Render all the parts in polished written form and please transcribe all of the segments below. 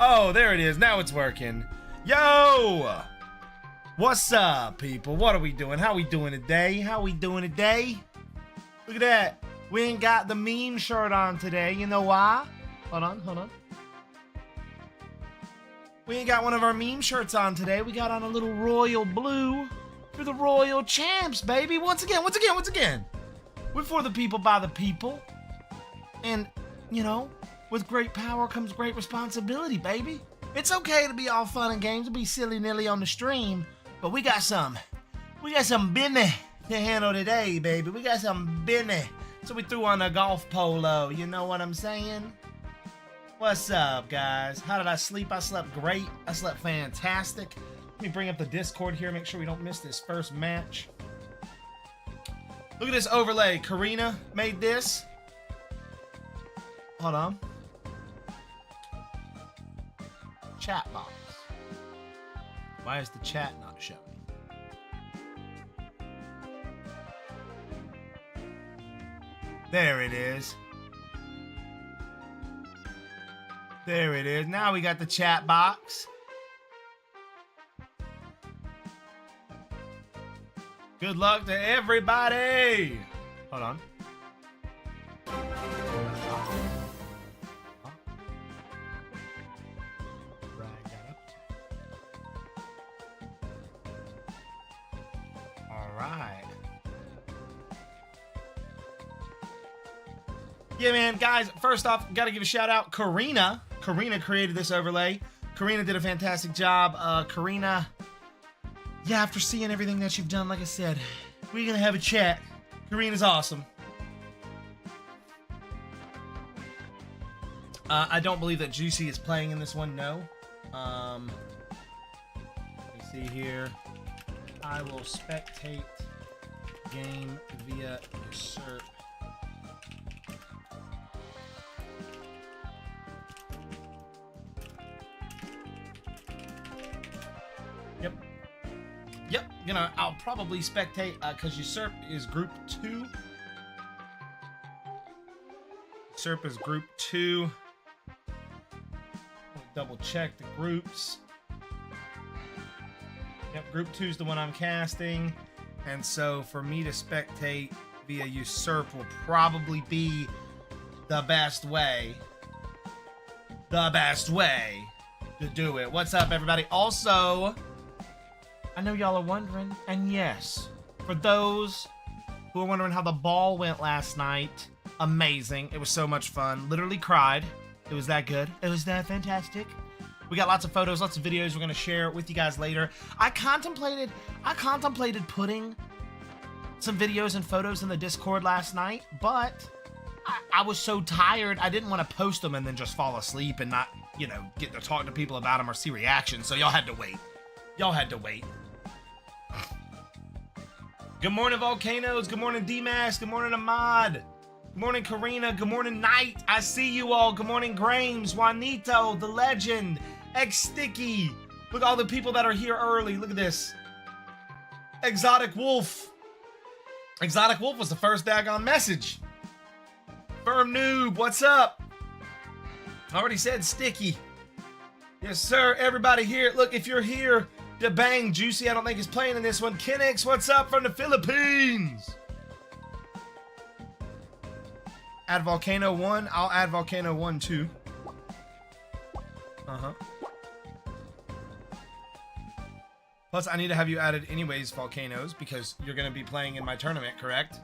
Oh, there it is. Now it's working. Yo! What's up, people? What are we doing? How we doing today? Look at that. We ain't got the meme shirt on today. You know why? Hold on. We ain't got one of our meme shirts on today. We got on a little royal blue for the royal champs, baby. Once again. We're for the people, by the people. And, you know, with great power comes great responsibility, baby. It's okay to be all fun and games, to be silly-nilly on the stream, but we got some business to handle today, baby. We got some business. So we threw on a golf polo, you know what I'm saying? What's up, guys? How did I sleep? I slept great. I slept fantastic. Let me bring up the Discord here, make sure we don't miss this first match. Look at this overlay. Karina made this. Hold on. Chat box. Why is the chat not showing? There it is. There it is. Now we got the chat box. Good luck to everybody. Hold on. Yeah, man, guys, first off, gotta give a shout out. Karina created this overlay. Karina did a fantastic job. Karina, yeah, after seeing everything that you've done, like I said, we're gonna have a chat. Karina's awesome. I don't believe that Juicy is playing in this one, no. Let me see here. I will spectate game via usurp. Yep, I'll probably spectate, because Usurp is group 2. Usurp is group 2. Double check the groups. Yep, group 2 is the one I'm casting. And so for me to spectate via Usurp will probably be the best way. The best way to do it. What's up, everybody? Also, I know y'all are wondering, and yes, for those who are wondering how the ball went last night, amazing. It was so much fun. Literally cried. It was that good. It was that fantastic. We got lots of photos, lots of videos we're going to share with you guys later. I contemplated putting some videos and photos in the Discord last night, but I was so tired, I didn't want to post them and then just fall asleep and not, you know, get to talk to people about them or see reactions, so y'all had to wait. Good morning, Volcanoes. Good morning, D-Mass. Good morning, Ahmad. Good morning, Karina. Good morning, Knight. I see you all. Good morning, Grames, Juanito, The Legend, X-Sticky. Look at all the people that are here early. Look at this. Exotic Wolf. Exotic Wolf was the first daggone message. Firm Noob, what's up? I already said Sticky. Yes, sir. Everybody here. Look, if you're here, to bang, Juicy, I don't think he's playing in this one. Kinix, what's up from the Philippines? Add Volcano 1. I'll add Volcano 1 too. Plus, I need to have you added anyways, Volcanoes, because you're going to be playing in my tournament, correct?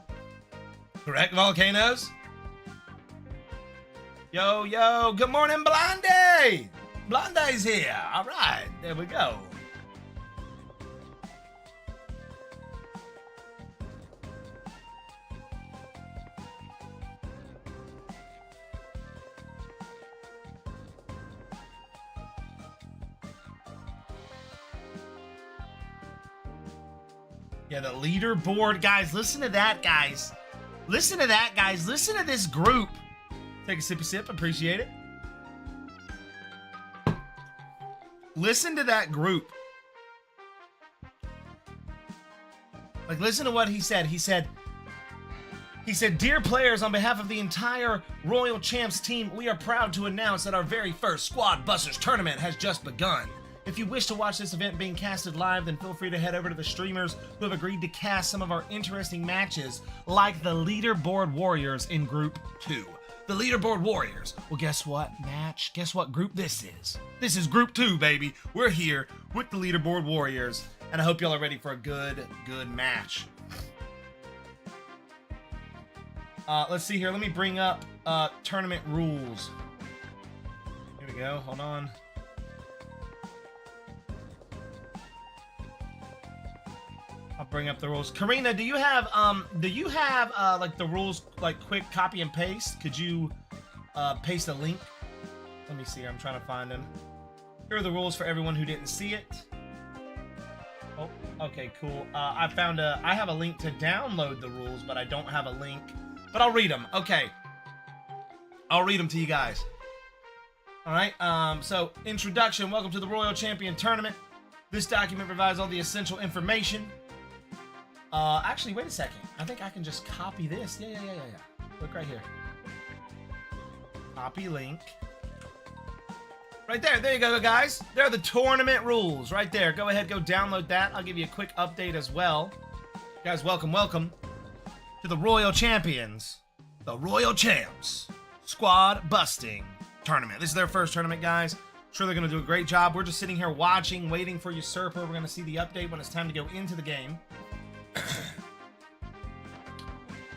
Correct, Volcanoes? Yo, good morning, Blondie! Blondie's here. All right, there we go. Yeah, the leaderboard, guys. Listen to that, guys. Listen to that, guys. Listen to this group. Take a sippy sip. Appreciate it. Listen to that group. Like, listen to what he said. He He said, "Dear players, on behalf of the entire Royal Champs team, we are proud to announce that our very first Squad Busters tournament has just begun. If you wish to watch this event being casted live, then feel free to head over to the streamers who have agreed to cast some of our interesting matches, like the Leaderboard Warriors in Group 2. The Leaderboard Warriors. Well, guess what, match? Guess what group this is? This is Group 2, baby. We're here with the Leaderboard Warriors, and I hope y'all are ready for a good match. Let's see here. Let me bring up tournament rules. Here we go. Hold on. I'll bring up the rules. Karina, do you have like the rules, like quick copy and paste? Could you paste a link? Let me see. I'm trying to find them. Here are the rules for everyone who didn't see it. Oh, okay, cool. I have a link to download the rules, but I don't have a link. But I'll read them. Okay. I'll read them to you guys. All right. So introduction. Welcome to the Royal Champion Tournament. This document provides all the essential information. Actually, wait a second. I think I can just copy this. Yeah. Look right here. Copy link. Right there. There you go, guys. There are the tournament rules right there. Go ahead, go download that. I'll give you a quick update as well. Guys, welcome to the Royal Champions, the Royal Champs Squad Busting Tournament. This is their first tournament, guys. I'm sure they're going to do a great job. We're just sitting here watching, waiting for Usurper. We're going to see the update when it's time to go into the game.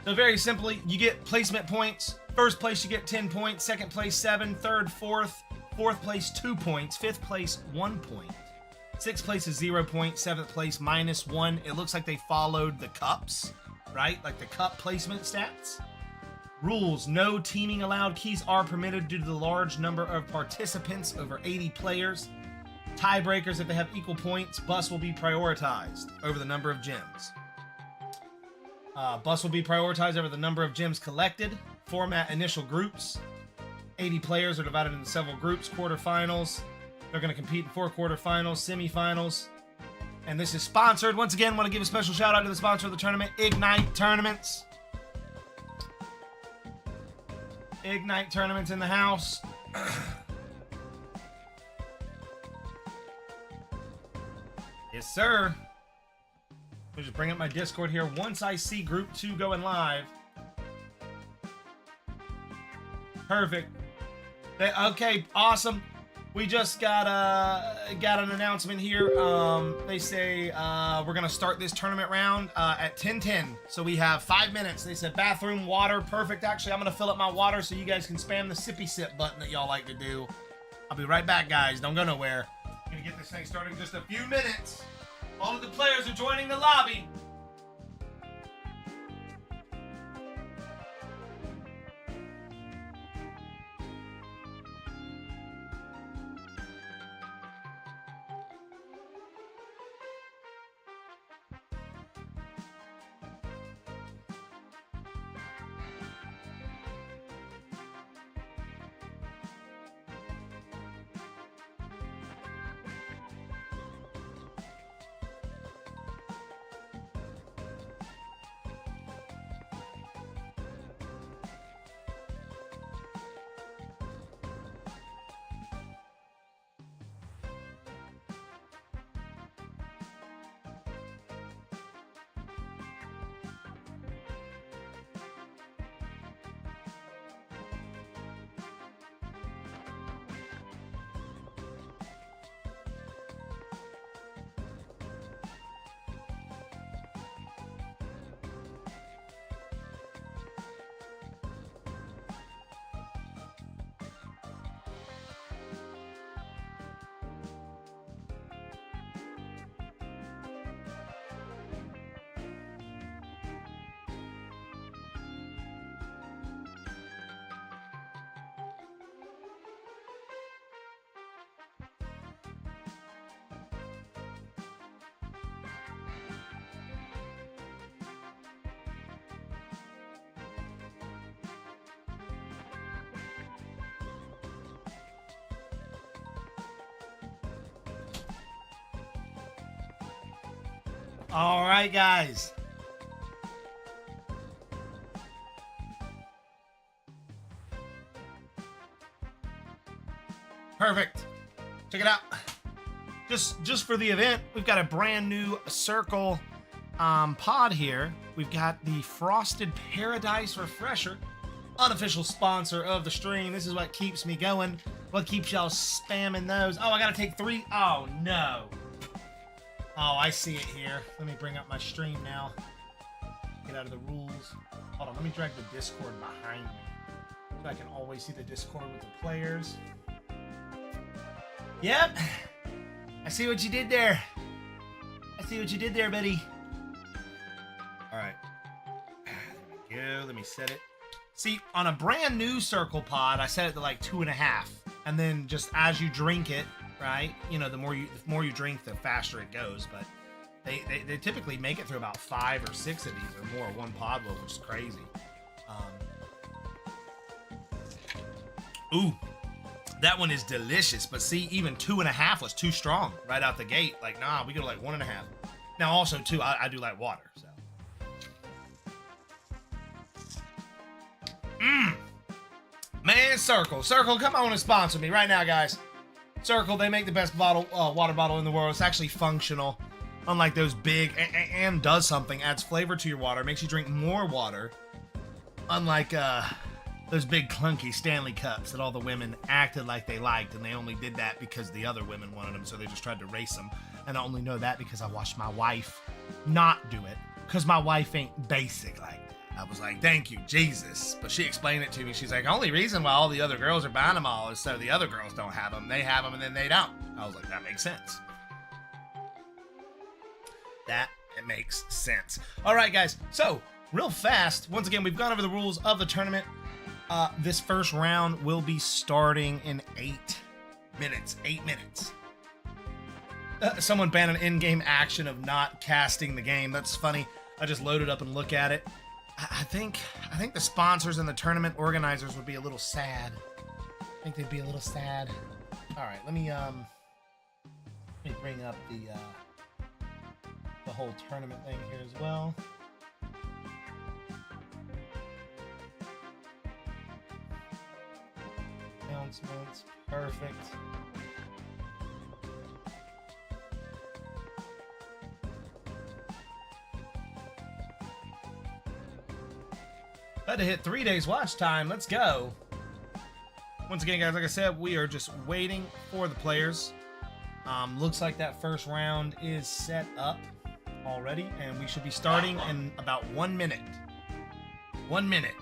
So very simply, you get placement points. First place, you get 10 points. Second place, 7. Third, fourth. Fourth place, 2 points. Fifth place, 1 point. Sixth place is 0 points. Seventh place, -1. It looks like they followed the cups, right? Like the cup placement stats. Rules: no teaming allowed. Keys are permitted due to the large number of participants, over 80 players. Tiebreakers, if they have equal points, bus will be prioritized over the number of gems. Bus will be prioritized over the number of gems collected. Format: initial groups. 80 players are divided into several groups. Quarterfinals. They're going to compete in 4 quarterfinals, semifinals. And this is sponsored. Once again, want to give a special shout out to the sponsor of the tournament, Ignite Tournaments. Ignite Tournaments in the house. Yes, sir. Let me just bring up my Discord here. Once I see Group 2 going live. Perfect. Okay, awesome. We just got an announcement here. They say we're gonna start this tournament round at 10:10. So we have 5 minutes. They said bathroom, water, perfect. Actually, I'm gonna fill up my water so you guys can spam the sippy sip button that y'all like to do. I'll be right back, guys. Don't go nowhere. I'm gonna get this thing started in just a few minutes. All of the players are joining the lobby. All right, guys. Perfect. Check it out. Just for the event, we've got a brand new Circle pod here. We've got the Frosted Paradise Refresher, unofficial sponsor of the stream. This is what keeps me going. What keeps y'all spamming those? Oh, I gotta take 3. Oh, no. Oh, I see it here. Let me bring up my stream now. Get out of the rules. Hold on, let me drag the Discord behind me so I can always see the Discord with the players. Yep. I see what you did there. I see what you did there, buddy. All right. There we go. Let me set it. See, on a brand new Circle pod, I set it to like 2.5. And then just as you drink it, right? You know, the more you drink, the faster it goes. But they typically make it through about 5 or 6 of these or more. One pod will, which is crazy. Ooh. That one is delicious, but see, even 2.5 was too strong right out the gate. Like, nah, we go to like 1.5. Now, also, too, I do like water, so. Man, Circle, come on and sponsor me right now, guys. Circle, they make the best water bottle in the world. It's actually functional, unlike those big, and does something, adds flavor to your water, makes you drink more water, unlike, those big clunky Stanley cups that all the women acted like they liked, and they only did that because the other women wanted them, so they just tried to race them. And I only know that because I watched my wife not do it, because my wife ain't basic like that. I was like, thank you, Jesus. But she explained it to me. She's like, only reason why all the other girls are buying them all is so the other girls don't have them. They have them and then they don't. I was like, that makes sense. It makes sense. All right, guys. So, real fast, once again, we've gone over the rules of the tournament. This first round will be starting in 8 minutes. 8 minutes. Someone banned an in-game action of not casting the game. That's funny. I just loaded up and look at it. I think the sponsors and the tournament organizers would be a little sad. I think they'd be a little sad. All right, let me bring up the whole tournament thing here as well. Announcements, perfect. Had to hit 3 days watch time. Let's go. Once again, guys, like I said, we are just waiting for the players. Looks like that first round is set up already, and we should be starting in about 1 minute. 1 minute.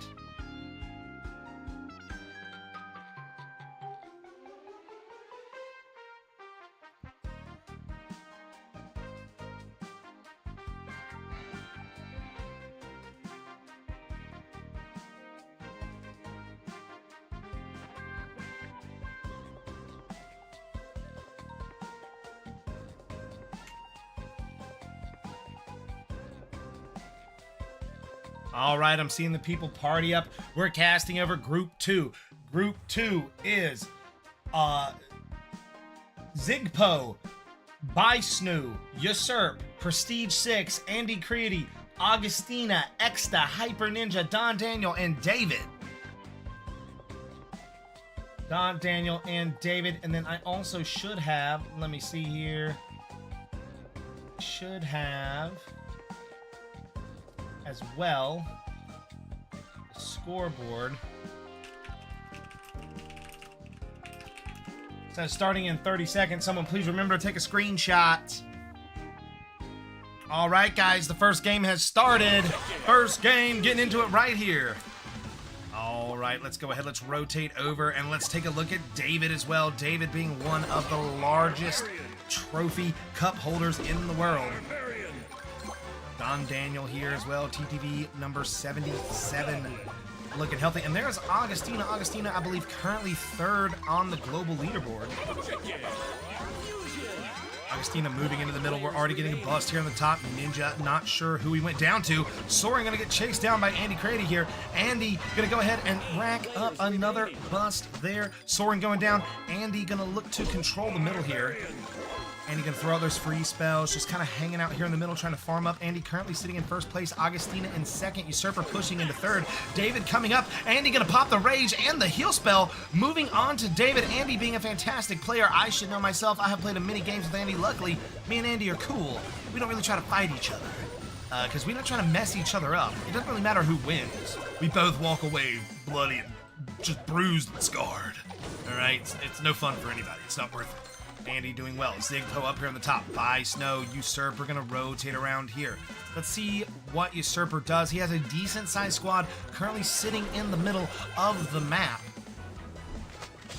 All right, I'm seeing the people party up. We're casting over Group 2. Group 2 is Zigpo, Bysnoo, Usurp, Prestige 6, Andy Creedy, Augustina, Exta, Hyper Ninja, Don Daniel, and David. Don Daniel and David. And then I also should have, let me see here, should have as well the scoreboard. So starting in 30 seconds, someone please remember to take a screenshot. All right, guys, the first game has started. First game, getting into it right here. All right, let's go ahead. Let's rotate over and let's take a look at David as well. David being one of the largest trophy cup holders in the world. Don Daniel here as well, TTV number 77, looking healthy. And there's Augustina. Augustina, I believe, currently 3rd on the global leaderboard. Augustina moving into the middle. We're already getting a bust here on the top. Ninja, not sure who he went down to. Soaring going to get chased down by Andy Creedy here. Andy going to go ahead and rack up another bust there. Soaring going down. Andy going to look to control the middle here. Andy gonna throw out those free spells, just kind of hanging out here in the middle, trying to farm up. Andy currently sitting in first place, Augustina in second, Usurper pushing into third, David coming up, Andy gonna pop the rage and the heal spell, moving on to David. Andy being a fantastic player, I should know myself, I have played many games with Andy. Luckily, me and Andy are cool. We don't really try to fight each other, because we're not trying to mess each other up. It doesn't really matter who wins. We both walk away bloody and just bruised and scarred. Alright, it's no fun for anybody, it's not worth it. Andy doing well. Zigpo up here on the top. By Snow. Usurper gonna rotate around here. Let's see what Usurper does. He has a decent sized squad currently sitting in the middle of the map.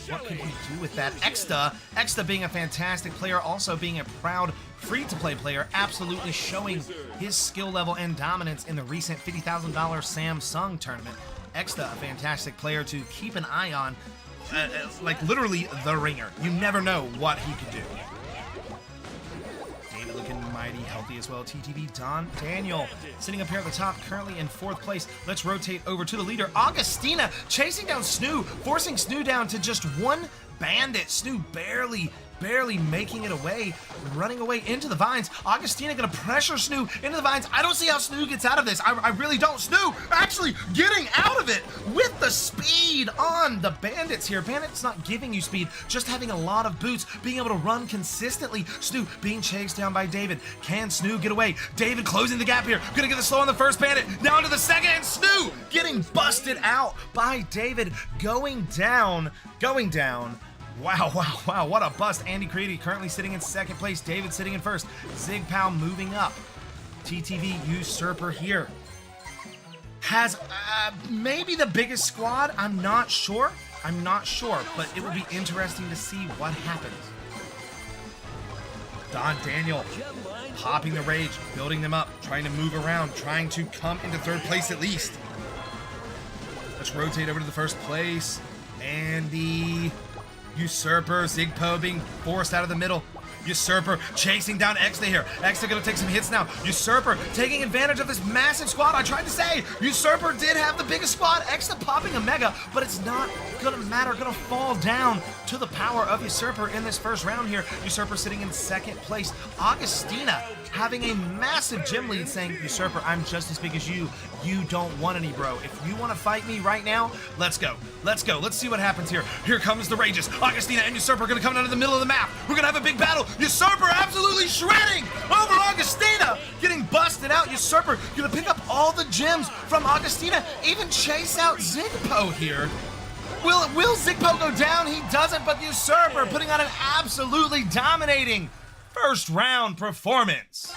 What could he do with that? Exta being a fantastic player, also being a proud free-to-play player, absolutely showing his skill level and dominance in the recent $50,000 Samsung tournament. Exta, a fantastic player to keep an eye on. Like literally the ringer. You never know what he could do. David looking mighty healthy as well. TTV Don Daniel sitting up here at the top, currently in fourth place. Let's rotate over to the leader, Augustina, chasing down Snoo, forcing Snoo down to just one bandit. Snoo barely making it away, running away into the vines. Augustina gonna pressure Snoo into the vines. I don't see how Snoo gets out of this. I really don't. Snoo actually getting out of it with the speed on the bandits here. Bandits not giving you speed, just having a lot of boots, being able to run consistently. Snoo being chased down by David. Can Snoo get away? David closing the gap here. Gonna get the slow on the first bandit. Down to the second, and Snoo getting busted out by David. Going down. Wow, what a bust. Andy Creedy currently sitting in second place. David sitting in first. Zigpow moving up. TTV Usurper here. Has maybe the biggest squad. I'm not sure, but it will be interesting to see what happens. Don Daniel popping the rage, building them up, trying to move around, trying to come into third place at least. Let's rotate over to the first place. Andy... Usurper, Zigpo being forced out of the middle. Usurper chasing down Exta here. Exta gonna take some hits now. Usurper taking advantage of this massive squad. I tried to say, Usurper did have the biggest squad. Exta popping a mega, but it's not gonna matter. Gonna fall down to the power of Usurper in this first round here. Usurper sitting in second place. Augustina having a massive gym lead saying, Usurper, I'm just as big as you. You don't want any, bro. If you want to fight me right now, let's go. Let's see what happens here. Here comes the Rages. Augustina and Usurper are going to come down to the middle of the map. We're going to have a big battle. Usurper absolutely shredding over Augustina. Getting busted out. Usurper going to pick up all the gems from Augustina. Even chase out Zigpo here. Will Zigpo go down? He doesn't, but Usurper putting on an absolutely dominating first round performance.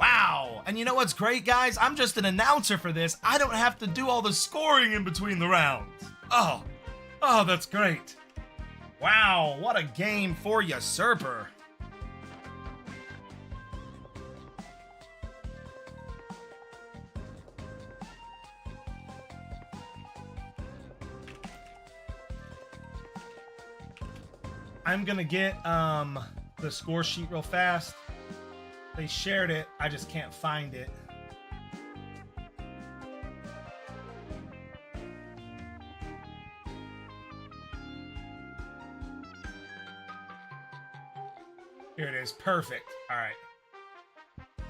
Wow. And you know what's great, guys? I'm just an announcer for this. I don't have to do all the scoring in between the rounds. Oh, that's great. Wow, what a game for Usurper. I'm gonna get the score sheet real fast. They shared it, I just can't find it. Here it is, perfect. All right.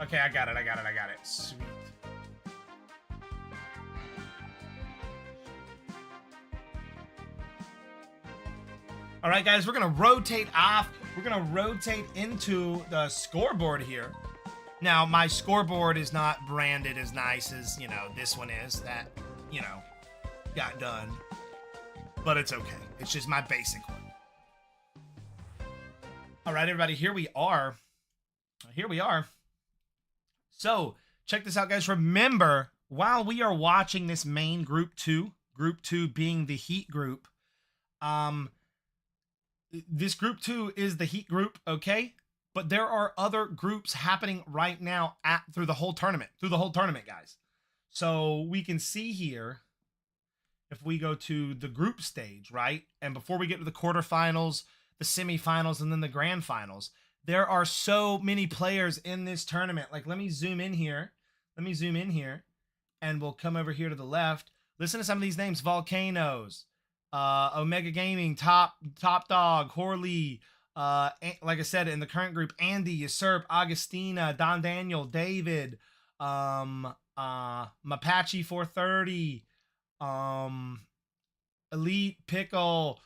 Okay, I got it. Sweet. All right, guys, we're gonna rotate off. We're gonna rotate into the scoreboard here. Now, my scoreboard is not branded as nice as, you know, this one is that, you know, got done. But it's okay. It's just my basic one. All right, everybody, here we are. So, check this out, guys. Remember, while we are watching this main group two being the Heat group, this group 2 is the Heat group, okay? But there are other groups happening right now through the whole tournament, guys. So we can see here, if we go to the group stage, right? And before we get to the quarterfinals, the semifinals, and then the grand finals, there are so many players in this tournament. Like, let me zoom in here. And we'll come over here to the left. Listen to some of these names. Volcanoes. Omega Gaming, Top Dog, Horley, Like I said, in the current group, Andy, Usurp, Augustina, Don Daniel, David, Mapache 430, Elite, Pickle,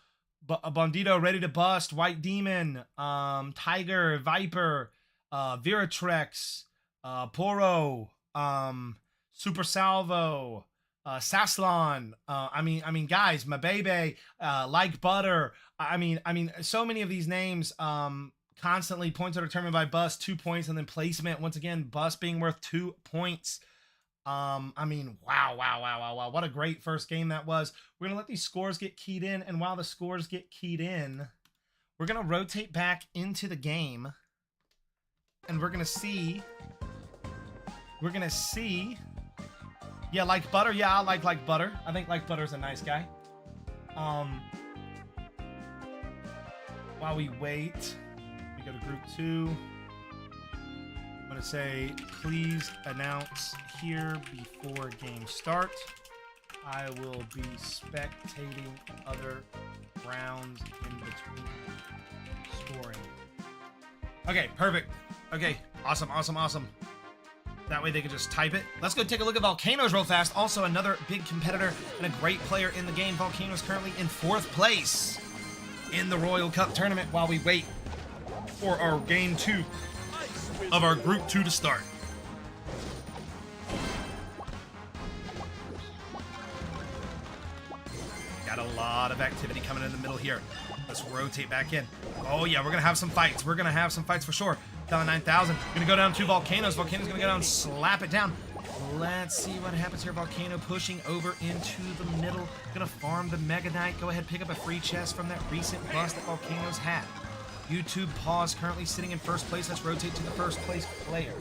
Bandito, Ready to Bust, White Demon, Tiger, Viper, Viratrex, Poro, Super Salvo, Saslan. I mean, guys, Mabebe, Like Butter. I mean, so many of these names. Constantly points are determined by bust, 2 points, and then placement. Once again, bust being worth 2 points. I mean, wow. What a great first game that was. We're going to let these scores get keyed in. And while the scores get keyed in, we're going to rotate back into the game. And we're going to see. Yeah, Like Butter. Yeah, I like Butter. I think Like Butter's a nice guy. While we wait, we go to group 2. I'm going to say, please announce here before game start. I will be spectating other rounds in between scoring. Okay, perfect. Okay, awesome. That way they can just type it. Let's go take a look at Volcanoes real fast. Also another big competitor and a great player in the game. Volcanoes currently in 4th place in the Royal Cup tournament while we wait for our game 2 of our group 2 to start. Got a lot of activity coming in the middle here. Let's rotate back in. Oh yeah, we're gonna have some fights. We're gonna have some fights for sure. Down 9,000. Gonna go down to Volcanoes. Volcanoes gonna go down and slap it down. Let's see what happens here. Volcano pushing over into the middle. Gonna farm the Mega Knight. Go ahead, pick up a free chest from that recent bust that Volcanoes had. YouTube Pause currently sitting in 1st place. Let's rotate to the 1st place player.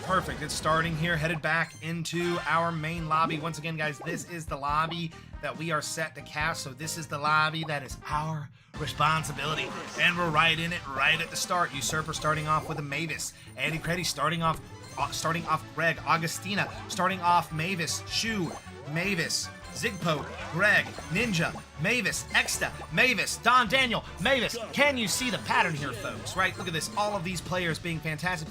Perfect. It's starting here, headed back into our main lobby. Once again, guys, this is the lobby that we are set to cast. So this is the lobby that is our responsibility. And we're right in it, right at the start. Usurper starting off with a Mavis. Andy Creddy starting off Greg. Augustina starting off Mavis. Shu, Mavis. Zigpo, Greg, Ninja, Mavis, Exta, Mavis, Don Daniel, Mavis. Can you see the pattern here, folks? Right? Look at this. All of these players being fantastic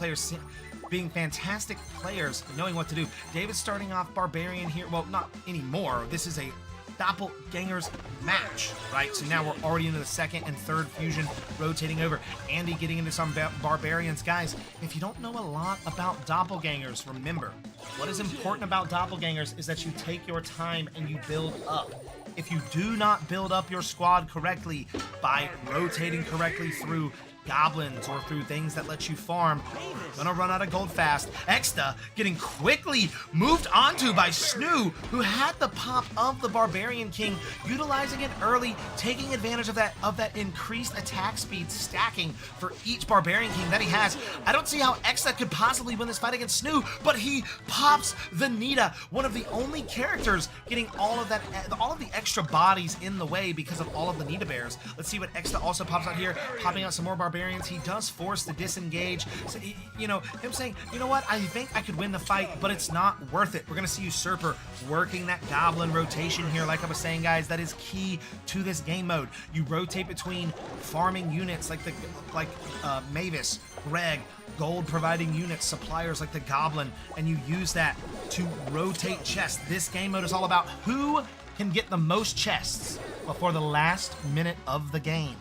players, knowing what to do. David starting off Barbarian here. Well, not anymore. This is a Doppelgangers match, right? So now we're already into the 2nd and 3rd fusion, rotating over. Andy getting into some Barbarians. Guys, if you don't know a lot about Doppelgangers, remember, what is important about Doppelgangers is that you take your time and you build up. If you do not build up your squad correctly by rotating correctly through goblins or through things that let you farm, gonna run out of gold fast. Exta getting quickly moved onto by Snoo, who had the pop of the Barbarian King, utilizing it early, taking advantage of that increased attack speed, stacking for each Barbarian King that he has. I don't see how Exta could possibly win this fight against Snoo, but he pops the Nita, one of the only characters getting all of the extra bodies in the way because of all of the Nita bears. Let's see what Exta also pops out here, popping out some more Barbarians. He does force the disengage. So, him saying, you know what, I think I could win the fight, but it's not worth it. We're going to see Usurper working that Goblin rotation here. Like I was saying, guys, that is key to this game mode. You rotate between farming units like Mavis, Greg, gold providing units, suppliers like the Goblin, and you use that to rotate chests. This game mode is all about who can get the most chests before the last minute of the game,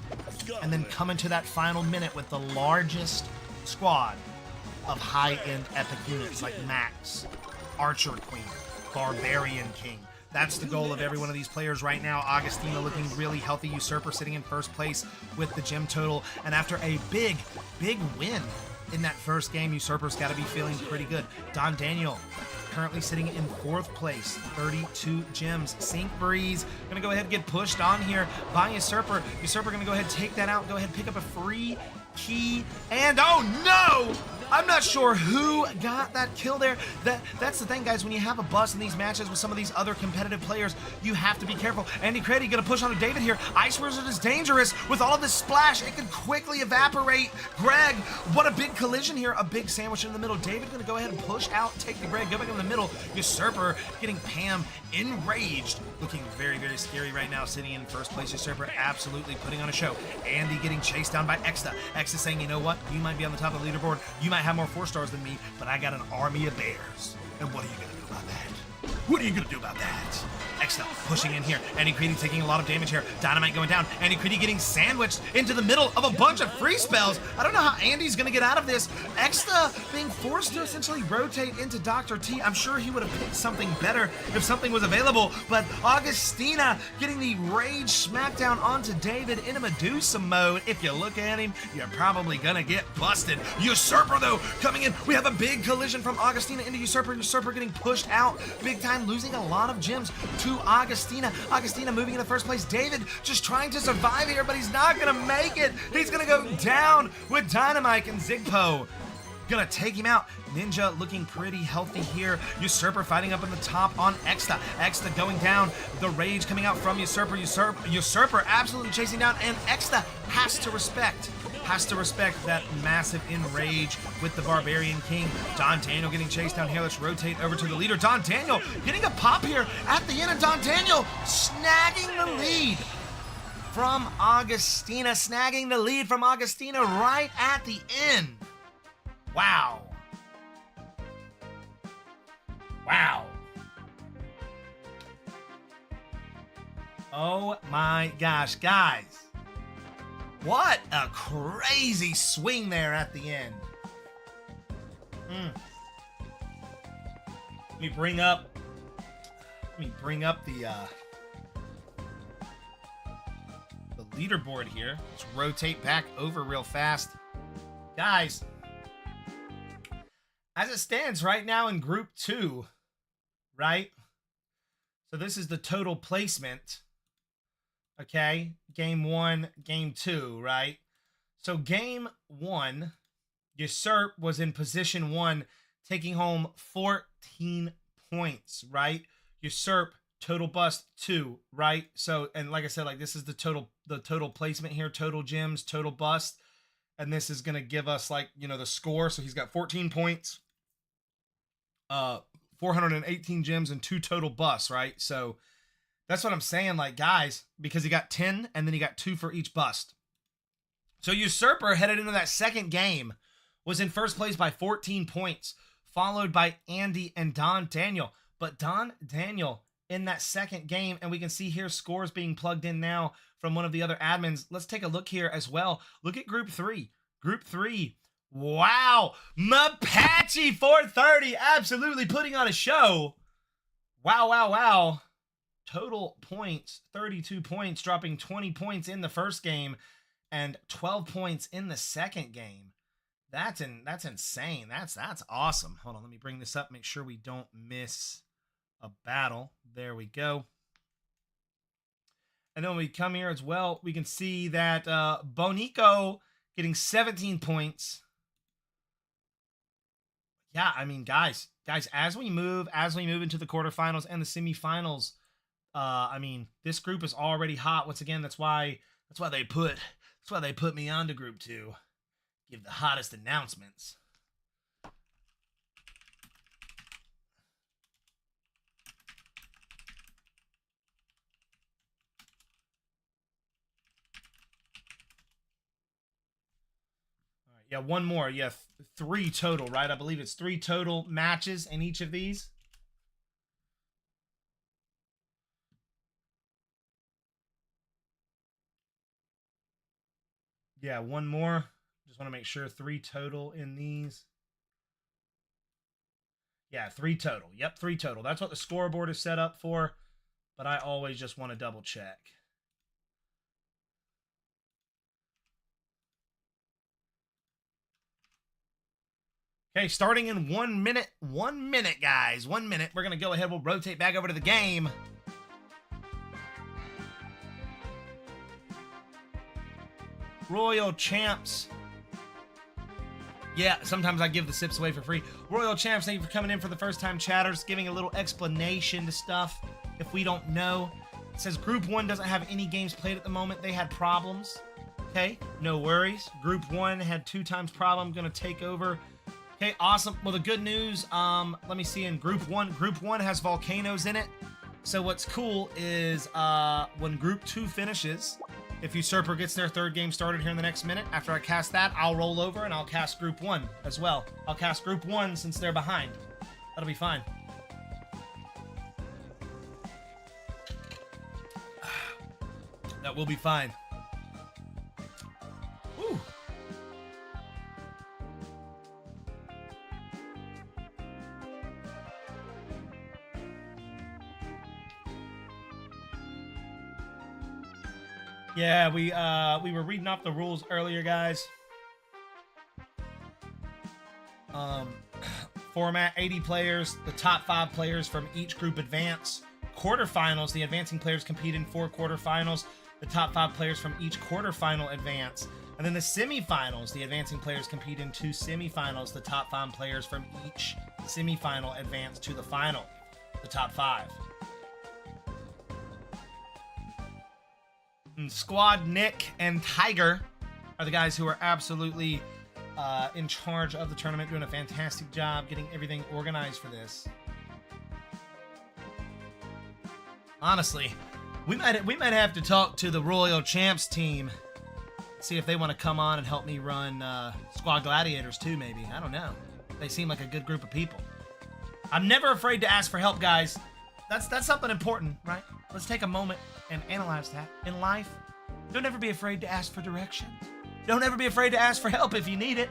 and then come into that final minute with the largest squad of high-end epic units like Max, Archer Queen, Barbarian King. That's the goal of every one of these players right now. Augustina looking really healthy. Usurper sitting in 1st place with the gem total, and after a big win in that first game, Usurper's got to be feeling pretty good. Don Daniel currently sitting in 4th place, 32 gems. Sync Breeze gonna go ahead and get pushed on here by Usurper. Usurper gonna go ahead and take that out, go ahead and pick up a free key, and oh no! I'm not sure who got that kill there. That's the thing, guys. When you have a bust in these matches with some of these other competitive players, you have to be careful. Andy Craddy gonna push onto David here. Ice Wizard is dangerous. With all of this splash, it could quickly evaporate Greg. What a big collision here. A big sandwich in the middle. David gonna go ahead and push out, take the Greg, go back in the middle. Usurper getting Pam enraged. Looking very, very scary right now, sitting in first place. Usurper absolutely putting on a show. Andy getting chased down by Exta. Exta saying, you know what? You might be on the top of the leaderboard. You might have more 4 stars than me, but I got an army of bears. And what are you gonna do about that? What are you gonna do about that? Exta pushing in here. Andy Creedy taking a lot of damage here. Dynamite going down. Andy Creedy getting sandwiched into the middle of a bunch of free spells. I don't know how Andy's gonna get out of this. Exta being forced to essentially rotate into Dr. T. I'm sure he would have picked something better if something was available, but Augustina getting the rage smackdown onto David in a Medusa mode. If you look at him, you're probably gonna get busted. Usurper, though, coming in. We have a big collision from Augustina into Usurper. Usurper getting pushed out big time, losing a lot of gems to Augustina. Augustina moving in the first place. David just trying to survive here, but he's not gonna make it. He's gonna go down with Dynamite, and Zigpo gonna take him out. Ninja looking pretty healthy here. Usurper fighting up in the top on Exta. Exta going down. The rage coming out from Usurper. Usurper absolutely chasing down, and Exta has to respect that massive enrage with the Barbarian King. Don Daniel getting chased down here. Let's rotate over to the leader. Don Daniel getting a pop here at the end, and Don Daniel snagging the lead from Augustina. Snagging the lead from Augustina right at the end. Wow. Wow. Oh my gosh, guys. What a crazy swing there at the end. Let me bring up the leaderboard here. Let's rotate back over real fast. Guys, as it stands right now in Group 2, right? So this is the total placement. Okay, game 1, game 2, right? So game 1, Usurp was in position 1, taking home 14 points, right? Usurp, total bust 2, right? So, and like I said, like this is the total placement here, total gems, total bust. And this is going to give us like, you know, the score. So he's got 14 points, 418 gems, and 2 total busts, right? So that's what I'm saying, like, guys, because he got 10 and then he got 2 for each bust. So Usurper headed into that second game was in first place by 14 points, followed by Andy and Don Daniel. But Don Daniel in that second game, and we can see here scores being plugged in now from one of the other admins. Let's take a look here as well. Look at Group 3. Group 3. Wow. Mapache 430 absolutely putting on a show. Wow, wow, wow. Total points, 32 points, dropping 20 points in the first game and 12 points in the second game. That's insane. That's awesome. Hold on, let me bring this up, make sure we don't miss a battle. There we go. And then when we come here as well, we can see that Bonico getting 17 points. Yeah, I mean, guys, as we move into the quarterfinals and the semifinals, I mean, this group is already hot. Once again, that's why they put me on to Group 2. Give the hottest announcements. All right, yeah, one more. Yeah, 3 total, right? I believe it's 3 total matches in each of these. Yeah, one more. Just want to make sure 3 total in these. Yeah, 3 total. Yep, 3 total. That's what the scoreboard is set up for, but I always just want to double check. Okay, starting in 1 minute. 1 minute, guys. 1 minute. We're going to go ahead. We'll rotate back over to the game. Royal Champs Yeah, sometimes I give the sips away for free. Royal Champs, thank you for coming in for the first time chatters, giving a little explanation to stuff if we don't know. It says Group 1 doesn't have any games played at the moment. They had problems. Okay, no worries. Group 1 had 2 times problem. Gonna take over. Okay, awesome. Well, the good news, let me see in Group 1 has volcanoes in it. So what's cool is when Group 2 finishes, if Usurper gets their 3rd game started here in the next minute, after I cast that, I'll roll over and I'll cast Group 1 as well. I'll cast Group 1 since they're behind. That'll be fine. That will be fine. Woo. Yeah, we were reading off the rules earlier, guys. Format 80 players, the top 5 players from each group advance. Quarterfinals, the advancing players compete in 4 quarterfinals. The top 5 players from each quarterfinal advance. And then the semifinals, the advancing players compete in 2 semifinals. The top 5 players from each semifinal advance to the final. The top 5. And Squad Nick and Tiger are the guys who are absolutely in charge of the tournament, doing a fantastic job getting everything organized for this. Honestly, we might have to talk to the Royal Champs team, see if they want to come on and help me run Squad Gladiators too, maybe. I don't know. They seem like a good group of people. I'm never afraid to ask for help, guys. That's something important, right? Let's take a moment and analyze that. In life, don't ever be afraid to ask for directions. Don't ever be afraid to ask for help if you need it.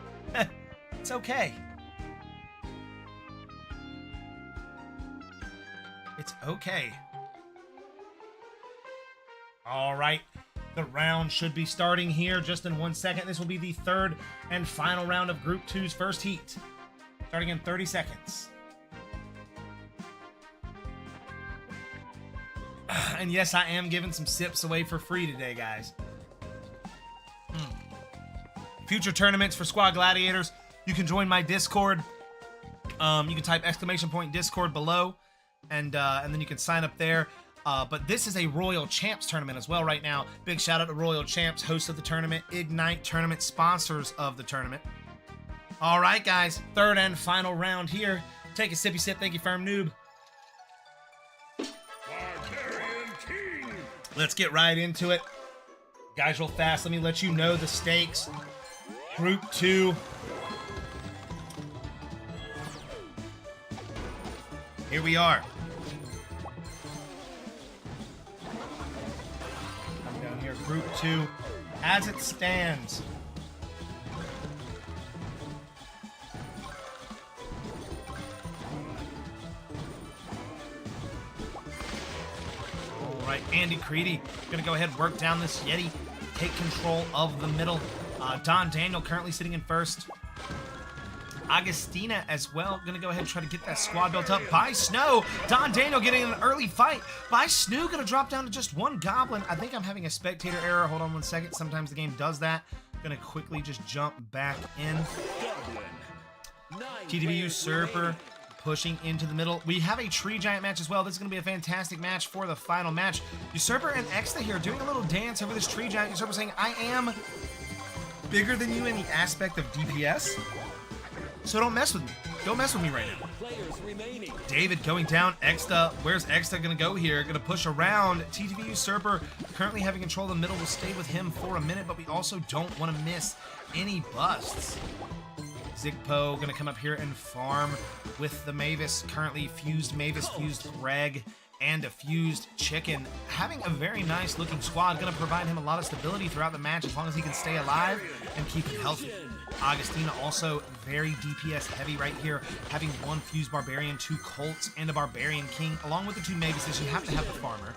It's okay. It's okay. All right, the round should be starting here just in 1 second. This will be the 3rd and final round of Group 2's first heat, starting in 30 seconds. And yes, I am giving some sips away for free today, guys. Future tournaments for Squad Gladiators, you can join my Discord. You can type !Discord below, and then you can sign up there. But this is a Royal Champs tournament as well right now. Big shout out to Royal Champs, hosts of the tournament, Ignite Tournament, sponsors of the tournament. All right, guys, 3rd and final round here. Take a sippy sip. Thank you, Firm Noob. Let's get right into it. Guys, real fast, let me let you know the stakes. Group 2. Here we are. I'm down here, Group 2. As it stands, right, Andy Creedy gonna go ahead and work down this Yeti, take control of the middle. Don Daniel currently sitting in first. Agustina as well, gonna go ahead and try to get that squad built up by Snow. Don Daniel getting an early fight. By Snow gonna drop down to just 1 goblin. I think I'm having a spectator error. Hold on 1 second. Sometimes the game does that. Gonna quickly just jump back in. TDB Usurper pushing into the middle. We have a Tree Giant match as well. This is going to be a fantastic match for the final match. Usurper and Exta here doing a little dance over this Tree Giant. Usurper saying, I am bigger than you in the aspect of DPS, so don't mess with me. Don't mess with me right now. David going down. Exta, where's Exta going to go here? Going to push around. TTV Usurper currently having control of the middle. Will stay with him for a minute, but we also don't want to miss any busts. Zigpo going to come up here and farm with the Mavis. Currently fused Mavis, fused Greg, and a fused Chicken. Having a very nice looking squad. Going to provide him a lot of stability throughout the match as long as he can stay alive and keep it healthy. Augustina also very DPS heavy right here. Having 1 fused Barbarian, 2 Colts, and a Barbarian King. Along with the 2 Mavises, you have to have the farmer.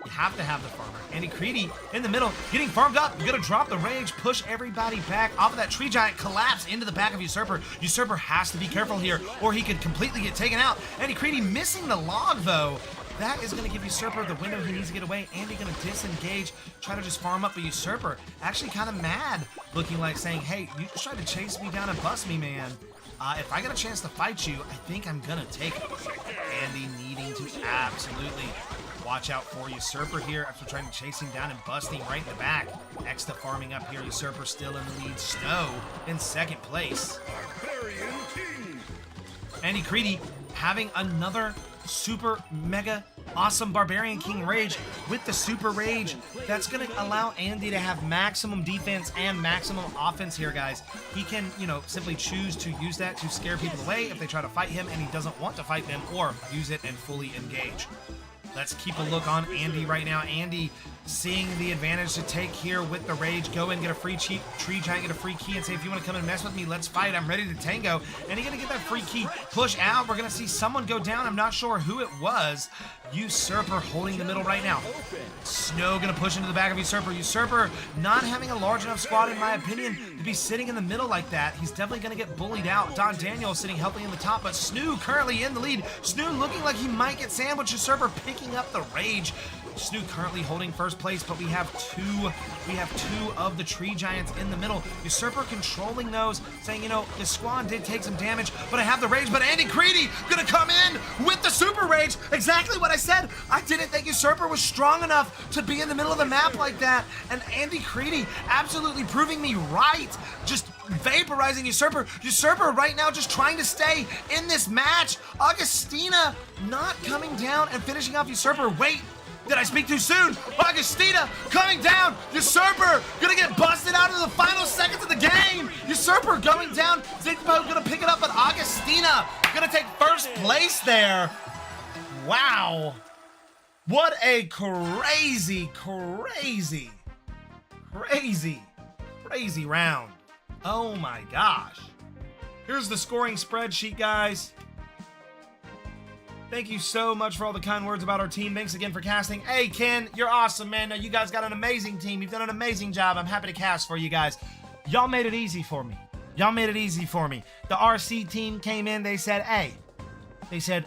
You have to have the farmer. Andy Creedy in the middle, getting farmed up. You're gonna drop the rage, push everybody back off of that Tree Giant, collapse into the back of Usurper. Usurper has to be careful here, or he could completely get taken out. Andy Creedy missing the log, though. that is going to give Usurper the window he needs to get away. Andy going to disengage, try to just farm up a Usurper. Actually kind of mad, looking like saying, hey, you just tried to chase me down and bust me, man. If I get a chance to fight you, I think I'm going to take it. Andy needing to absolutely watch out for Usurper here after trying to chase him down and bust him right in the back. Exta farming up here. Usurper still in the lead. Snow in second place. Andy Creedy having another super mega awesome Barbarian King Rage with the super rage. That's going to allow Andy to have maximum defense and maximum offense here, guys. He can, you know, simply choose to use that to scare people away if they try to fight him and he doesn't want to fight them, or use it and fully engage. Let's keep a look on Andy right now. Andy seeing the advantage to take here with the rage. Go and get a free tree giant, get a free key, and say, if you want to come and mess with me, let's fight. I'm ready to tango. And he's going to get that free key. Push out. We're going to see someone go down. I'm not sure who it was. Usurper holding the middle right now. Snow going to push into the back of Usurper. Usurper not having a large enough squad, in my opinion, to be sitting in the middle like that. He's definitely going to get bullied out. Don Daniel sitting healthy in the top, but Snoo currently in the lead. Snoo looking like he might get sandwiched. Usurper picking up the rage. Snoo currently holding first place, but we have two of the tree giants in the middle. Usurper controlling those, saying, you know, the squad did take some damage, but I have the rage. But Andy Creedy gonna come in with the super rage. Exactly what I said. I didn't think Usurper was strong enough to be in the middle of the map like that. And Andy Creedy absolutely proving me right. Just vaporizing Usurper. Usurper right now just trying to stay in this match. Augustina not coming down and finishing off Usurper. Wait. Did I speak too soon? Augustina coming down. Usurper gonna get busted out in the final seconds of the game. Usurper going down. Zigpo gonna pick it up, but Augustina gonna take first place there. Wow. What a crazy round. Oh my gosh. Here's the scoring spreadsheet, guys. Thank you so much for all the kind words about our team. Thanks again for casting. Hey, Ken, you're awesome, man. You guys got an amazing team. You've done an amazing job. I'm happy to cast for you guys. Y'all made it easy for me. The RC team came in. They said, hey,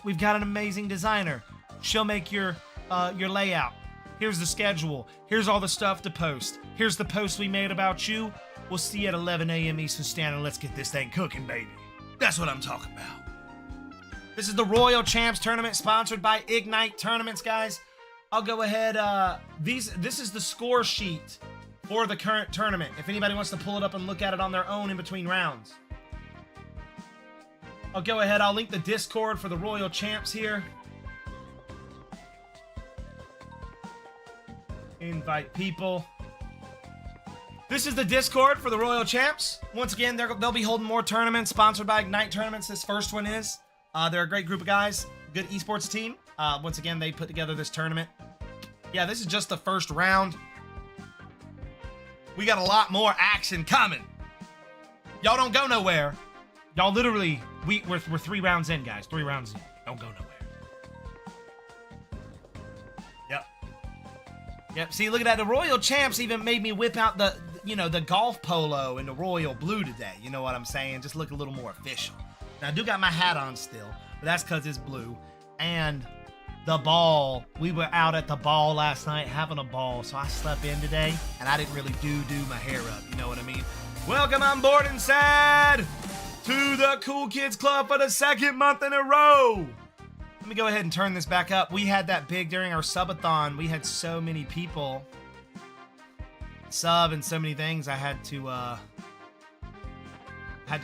we've got an amazing designer. She'll make your layout. Here's the schedule. Here's all the stuff to post. Here's the post we made about you. We'll see you at 11 a.m. Eastern Standard. Let's get this thing cooking, baby. That's what I'm talking about. This is the Royal Champs Tournament, sponsored by Ignite Tournaments, guys. I'll go ahead. This is the score sheet for the current tournament. If anybody wants to pull it up and look at it on their own in between rounds. I'll go ahead. I'll link the Discord for the Royal Champs here. Invite people. This is the Discord for the Royal Champs. Once again, they'll be holding more tournaments, sponsored by Ignite Tournaments. This first one is. They're a great group of guys, good esports team. Once again, they put together this tournament. Yeah, this is just the first round. We got a lot more action coming. Y'all don't go nowhere. Y'all literally, we're 3 rounds in, guys. 3 rounds in. Don't go nowhere. Yep. See, look at that. The Royal Champs even made me whip out the golf polo in the royal blue today. You know what I'm saying? Just look a little more official. Now, I do got my hat on still, but that's because it's blue. And the ball, we were out at the ball last night having a ball, so I slept in today, and I didn't really do my hair up, you know what I mean? Welcome on board and sad to the Cool Kids Club for the 2nd month in a row. Let me go ahead and turn this back up. We had that big during our subathon. We had so many people sub and so many things. I had to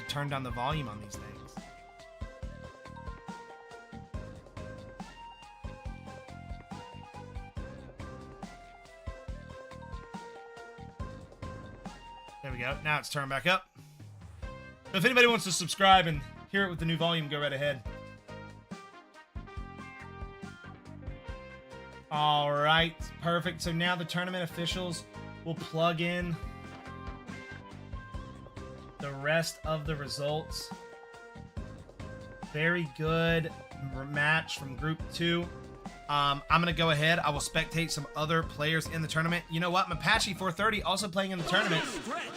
turn down the volume on these things. There we go. Now it's turned back up. So if anybody wants to subscribe and hear it with the new volume, go right ahead. All right, perfect. So now the tournament officials will plug in the rest of the results. Very good match from Group 2. I'm going to go ahead. I will spectate some other players in the tournament. You know what? Mapache 430 also playing in the tournament.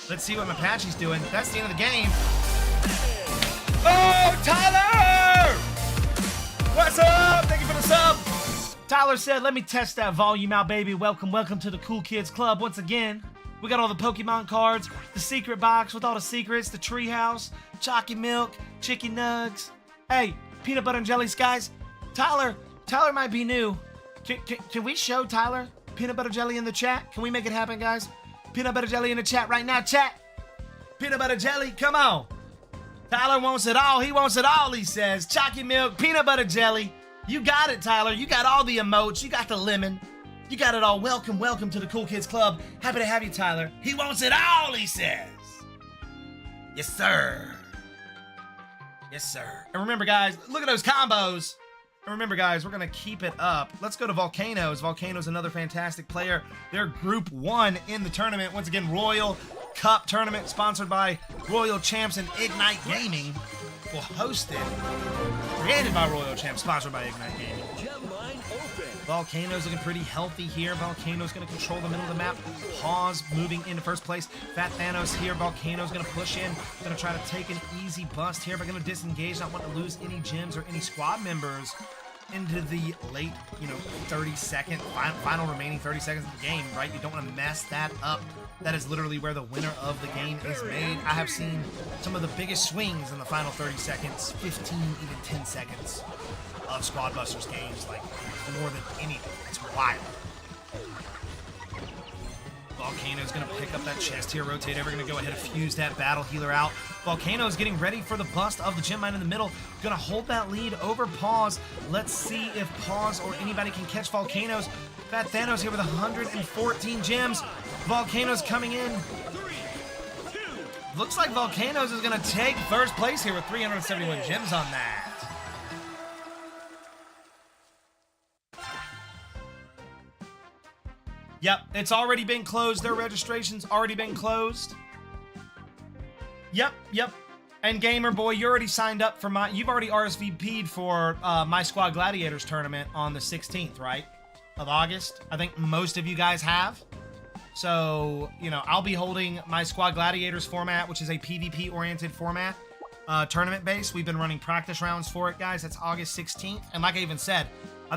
Let's see what Mapache's doing. That's the end of the game. Oh, Tyler! What's up? Thank you for the sub. Tyler said, let me test that volume out, baby. Welcome to the Cool Kids Club once again. We got all the Pokemon cards, the secret box with all the secrets, the treehouse, chalky milk, chicken nugs. Hey, peanut butter and jelly skies. Tyler might be new. Can we show Tyler peanut butter jelly in the chat? Can we make it happen, guys? Peanut butter jelly in the chat right now, chat. Peanut butter jelly, come on. Tyler wants it all. He wants it all, he says. Chalky milk, peanut butter jelly. You got it, Tyler. You got all the emotes. You got the lemon. You got it all. Welcome to the Cool Kids Club. Happy to have you, Tyler. He wants it all, he says. Yes, sir. Yes, sir. And remember, guys, look at those combos. And remember, guys, we're going to keep it up. Let's go to Volcanoes. Volcanoes, another fantastic player. They're Group 1 in the tournament. Once again, Royal Cup tournament sponsored by Royal Champs and Ignite Gaming. Will host it. Created by Royal Champs, sponsored by Ignite Gaming. Volcano's looking pretty healthy here. Volcano's going to control the middle of the map. Pause moving into first place. Fat Thanos here. Volcano's going to push in. Going to try to take an easy bust here, but going to disengage. Not want to lose any gyms or any squad members into the late, 30-second, final remaining 30 seconds of the game, right? You don't want to mess that up. That is literally where the winner of the game is made. I have seen some of the biggest swings in the final 30 seconds, 15, even 10 seconds of Squad Busters games, like more than anything. It's wild. Volcano's going to pick up that chest here, rotate over, going to go ahead and fuse that battle healer out. Volcano's getting ready for the bust of the gem mine in the middle. Going to hold that lead over Pause. Let's see if Pause or anybody can catch Volcano's. Fat Thanos here with 114 gems. Volcano's coming in. Looks like Volcano's is going to take first place here with 371 gems on that. Yep, it's already been closed. Their registration's already been closed. Yep. And Gamer Boy, you already signed up for you've already RSVP'd for My Squad Gladiators tournament on the 16th, right? Of August. I think most of you guys have. So, I'll be holding My Squad Gladiators format, which is a PvP-oriented format, tournament-based. We've been running practice rounds for it, guys. That's August 16th. And like I even said, I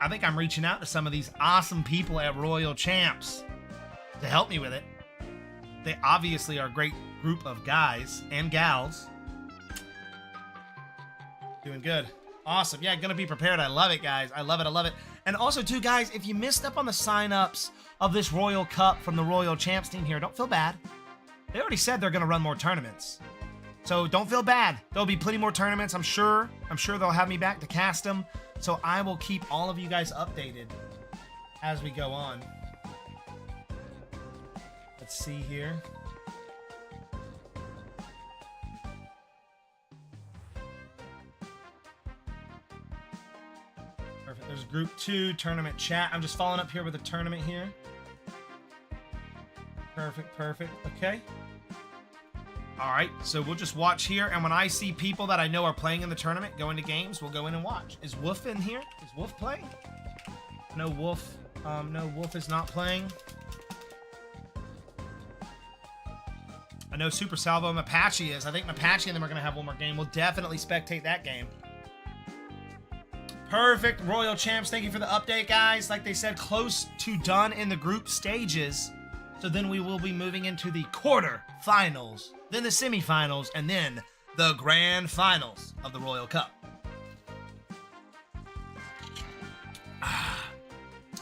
think I'm reaching out to some of these awesome people at Royal Champs to help me with it. They obviously are a great group of guys and gals. Doing good. Awesome. Yeah, gonna be prepared. I love it, guys. I love it. And also, too, guys, if you missed up on the sign-ups of this Royal Cup from the Royal Champs team here, don't feel bad. They already said they're gonna run more tournaments. So don't feel bad. There'll be plenty more tournaments, I'm sure. I'm sure they'll have me back to cast them. So I will keep all of you guys updated as we go on. Let's see here. Perfect. There's Group 2 tournament chat. I'm just following up here with a tournament here. Perfect. Okay. All right, so we'll just watch here, and when I see people that I know are playing in the tournament, go into games, we'll go in and watch. Is Wolf in here? Is Wolf playing? No, Wolf. No, Wolf is not playing. I know Super Salvo Mapache is. I think Mapache and them are going to have one more game. We'll definitely spectate that game. Perfect. Royal Champs, thank you for the update, guys. Like they said, close to done in the group stages. So then we will be moving into the quarterfinals, then the semifinals, and then the grand finals of the Royal Cup.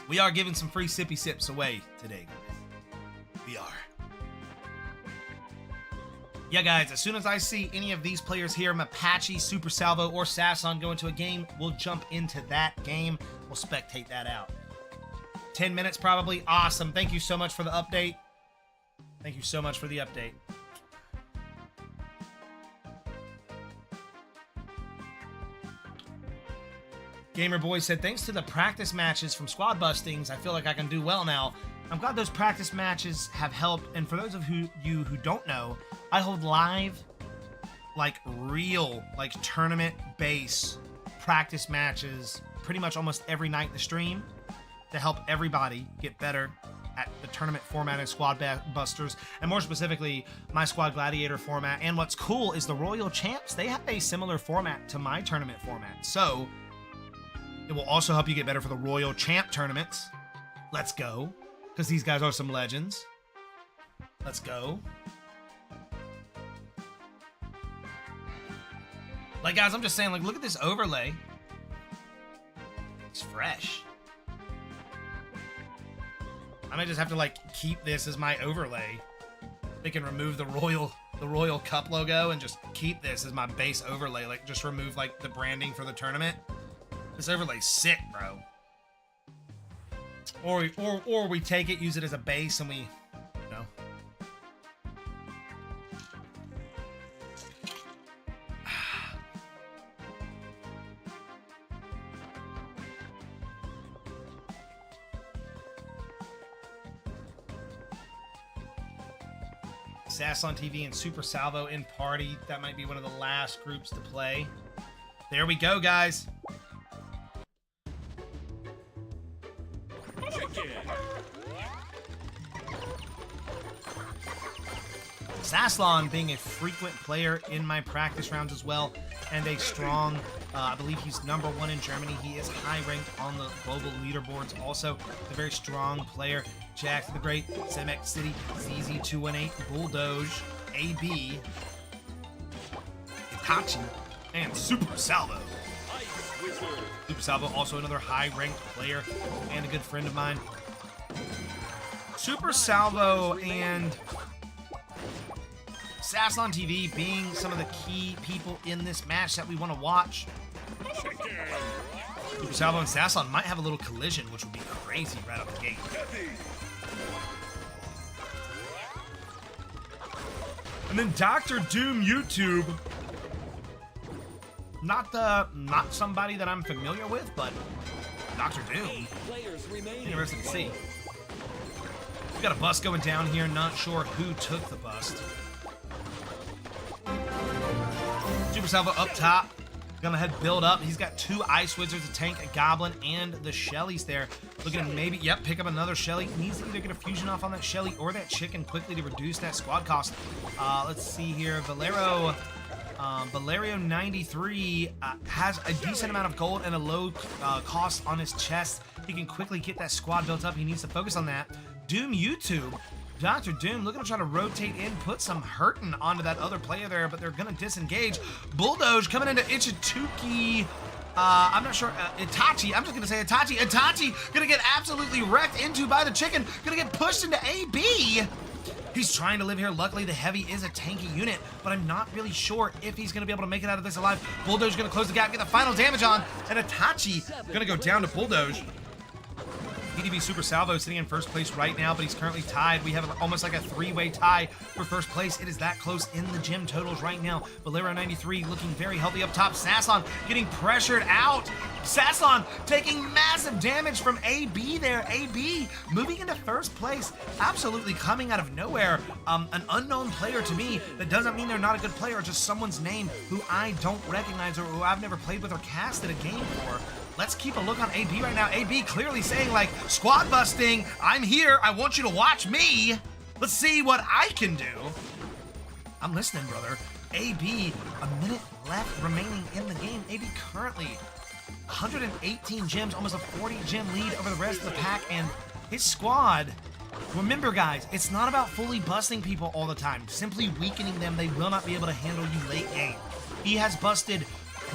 We are giving some free sippy sips away today, guys. We are. Yeah, guys, as soon as I see any of these players here, Mapache, Super Salvo, or Sasson go into a game, we'll jump into that game. We'll spectate that out. 10 minutes probably. Awesome. Thank you so much for the update. Thank you so much for the update. Gamer Boy said, thanks to the practice matches from Squad Bustings, I feel like I can do well now. I'm glad those practice matches have helped. And for those of you who don't know, I hold live, real, tournament base practice matches pretty much almost every night in the stream to help everybody get better at the tournament format of Squad Busters, and more specifically, my Squad Gladiator format. And what's cool is the Royal Champs, they have a similar format to my tournament format. So It will also help you get better for the Royal Champ tournaments. Let's go. Because these guys are some legends. Let's go. Like, guys, I'm just saying, like, look at this overlay. It's fresh. I might just have to, like, keep this as my overlay. They can remove the Royal Cup logo and just keep this as my base overlay. Like, just remove, like, the branding for the tournament. This overlay's sick, bro. Or we take it, use it as a base, and we, you know. Sasslon TV and Super Salvo in party. That might be one of the last groups to play. There we go, guys. Sasslon being a frequent player in my practice rounds as well, and a strong, I believe he's #1 in Germany. He is high ranked on the global leaderboards. Also, a very strong player. Jack the Great, Zemek City, ZZ218, Bulldoge, AB, Itachi, and Super Salvo. Super Salvo, also another high-ranked player and a good friend of mine. Super Salvo and Sasslon TV being some of the key people in this match that we want to watch. Super Salvo and Sasslon might have a little collision, which would be crazy right out the gate. And then Dr. Doom YouTube. Not somebody that I'm familiar with, but Dr. Doom. Interesting to see. We got a bust going down here. Not sure who took the bust. Super Salvo up top. Gonna head build up. He's got 2 Ice Wizards, a tank, a Goblin, and the Shellies there. Looking at maybe, yep, pick up another Shelly. Needs to either get a fusion off on that Shelly or that Chicken quickly to reduce that squad cost. Let's see here. Valerio 93 has a decent amount of gold and a low cost on his chest. He can quickly get that squad built up. He needs to focus on that. Doom YouTube. Dr. Doom looking to try to rotate in, put some hurting onto that other player there, but they're going to disengage. Bulldoge coming into Ichituki. I'm not sure. Itachi. I'm just going to say Itachi. Itachi going to get absolutely wrecked into by the Chicken. Going to get pushed into AB. He's trying to live here. Luckily, the Heavy is a tanky unit, but I'm not really sure if he's going to be able to make it out of this alive. Bulldoge going to close the gap, get the final damage on, and Itachi going to go down to Bulldoge. PDB Super Salvo sitting in first place right now, but he's currently tied. We have almost like a 3-way tie for first place. It is that close in the gym totals right now. Valero 93 looking very healthy up top. Sasslon getting pressured out. Sasslon taking massive damage from AB there. AB moving into first place, absolutely coming out of nowhere. An unknown player to me. That doesn't mean they're not a good player, just someone's name who I don't recognize or who I've never played with or casted a game for. Let's keep a look on AB right now. AB clearly saying, like, squad busting, I'm here, I want you to watch me. Let's see what I can do. I'm listening, brother. AB, a minute left remaining in the game. AB currently 118 gems, almost a 40 gem lead over the rest of the pack, and his squad, remember guys, it's not about fully busting people all the time. Simply weakening them, they will not be able to handle you late game. He has busted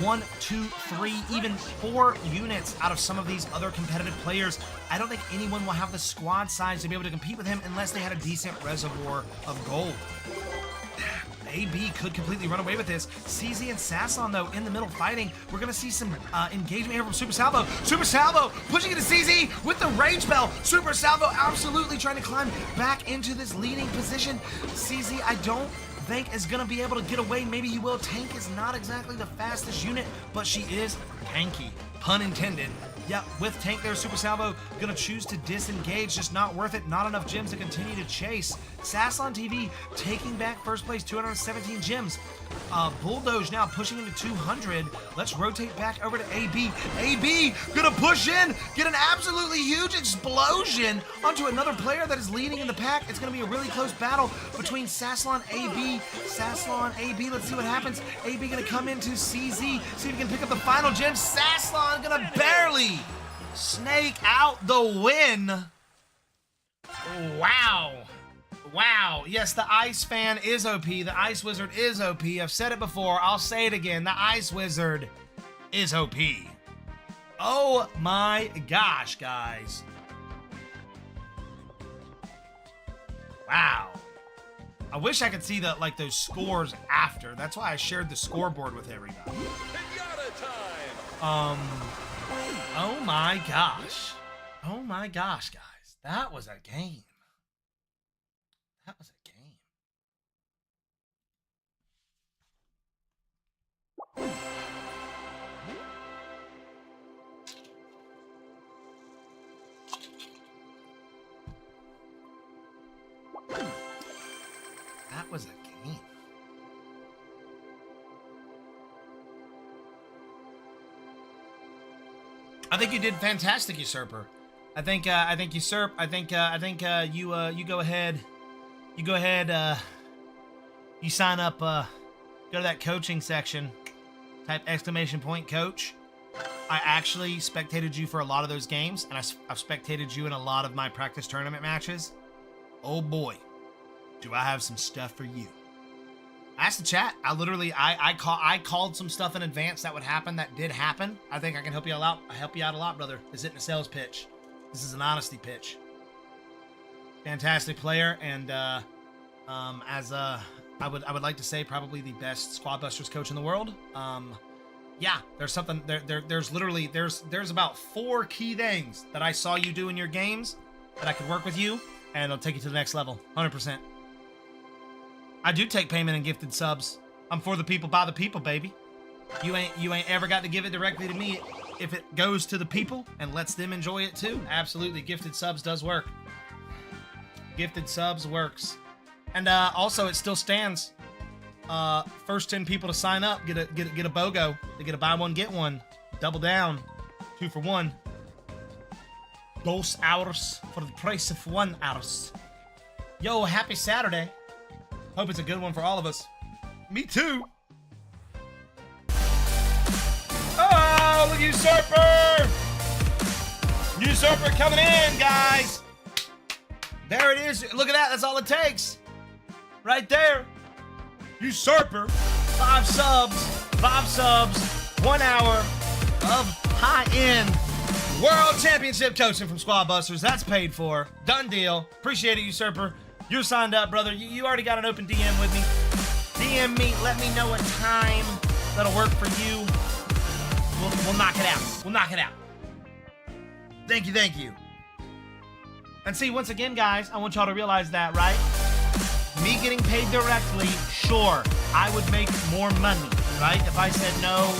1, 2, 3, even 4 units out of some of these other competitive players. I don't think anyone will have the squad size to be able to compete with him unless they had a decent reservoir of gold. AB could completely run away with this. CZ and Sasslon, though, in the middle fighting. We're going to see some engagement here from Super Salvo. Super Salvo pushing into CZ with the Rage Bell. Super Salvo absolutely trying to climb back into this leading position. CZ, I don't think is going to be able to get away. Maybe he will. Tank is not exactly the fastest unit, but she is tanky. Pun intended. Yeah, with Tank there, Super Salvo going to choose to disengage. Just not worth it. Not enough gems to continue to chase. Sasslon TV taking back first place, 217 gems. Bulldoge now pushing into 200. Let's rotate back over to AB. AB going to push in, get an absolutely huge explosion onto another player that is leading in the pack. It's going to be a really close battle between Sasslon, AB. Sasslon, AB. Let's see what happens. AB going to come into CZ. See if he can pick up the final gem. Sasslon gonna barely snake out the win. Wow. Wow. Yes, the Ice Fan is OP. The Ice Wizard is OP. I've said it before. I'll say it again. The Ice Wizard is OP. Oh my gosh, guys. Wow. I wish I could see the those scores after. That's why I shared the scoreboard with everybody. Oh my gosh. Oh my gosh, guys. That was a game. That was a game. That was a game. I think you did fantastic, Usurper. I think Usurp. I think you go ahead. You go ahead. You sign up. Go to that coaching section. Type exclamation point coach. I actually spectated you for a lot of those games, and I've spectated you in a lot of my practice tournament matches. Oh boy, do I have some stuff for you. Ask the chat. I called some stuff in advance that would happen. That did happen. I think I can help you out. I help you out a lot, brother. This isn't a sales pitch. This is an honesty pitch. Fantastic player, and I would like to say probably the best Squad Busters coach in the world. Yeah, there's something there's literally about 4 key things that I saw you do in your games that I could work with you, and it'll take you to the next level, 100%. I do take payment in gifted subs. I'm for the people, by the people, baby. You ain't ever got to give it directly to me. If it goes to the people and lets them enjoy it too, absolutely, gifted subs does work. Gifted subs works, and also it still stands. First 10 people to sign up get a BOGO. They get a buy one get one, double down, 2 for 1. Dos hours for the price of 1 hour. Yo, happy Saturday. Hope it's a good one for all of us. Me too. Oh, look, Usurper! Usurper coming in, guys. There it is. Look at that. That's all it takes. Right there. Usurper. 5 subs. 1 hour of high-end World Championship coaching from Squad Busters. That's paid for. Done deal. Appreciate it, Usurper. You're signed up, brother. You already got an open DM with me. DM me. Let me know a time that'll work for you. We'll knock it out. We'll knock it out. Thank you. And see, once again, guys, I want y'all to realize that, right? Me getting paid directly, sure, I would make more money, right? If I said no,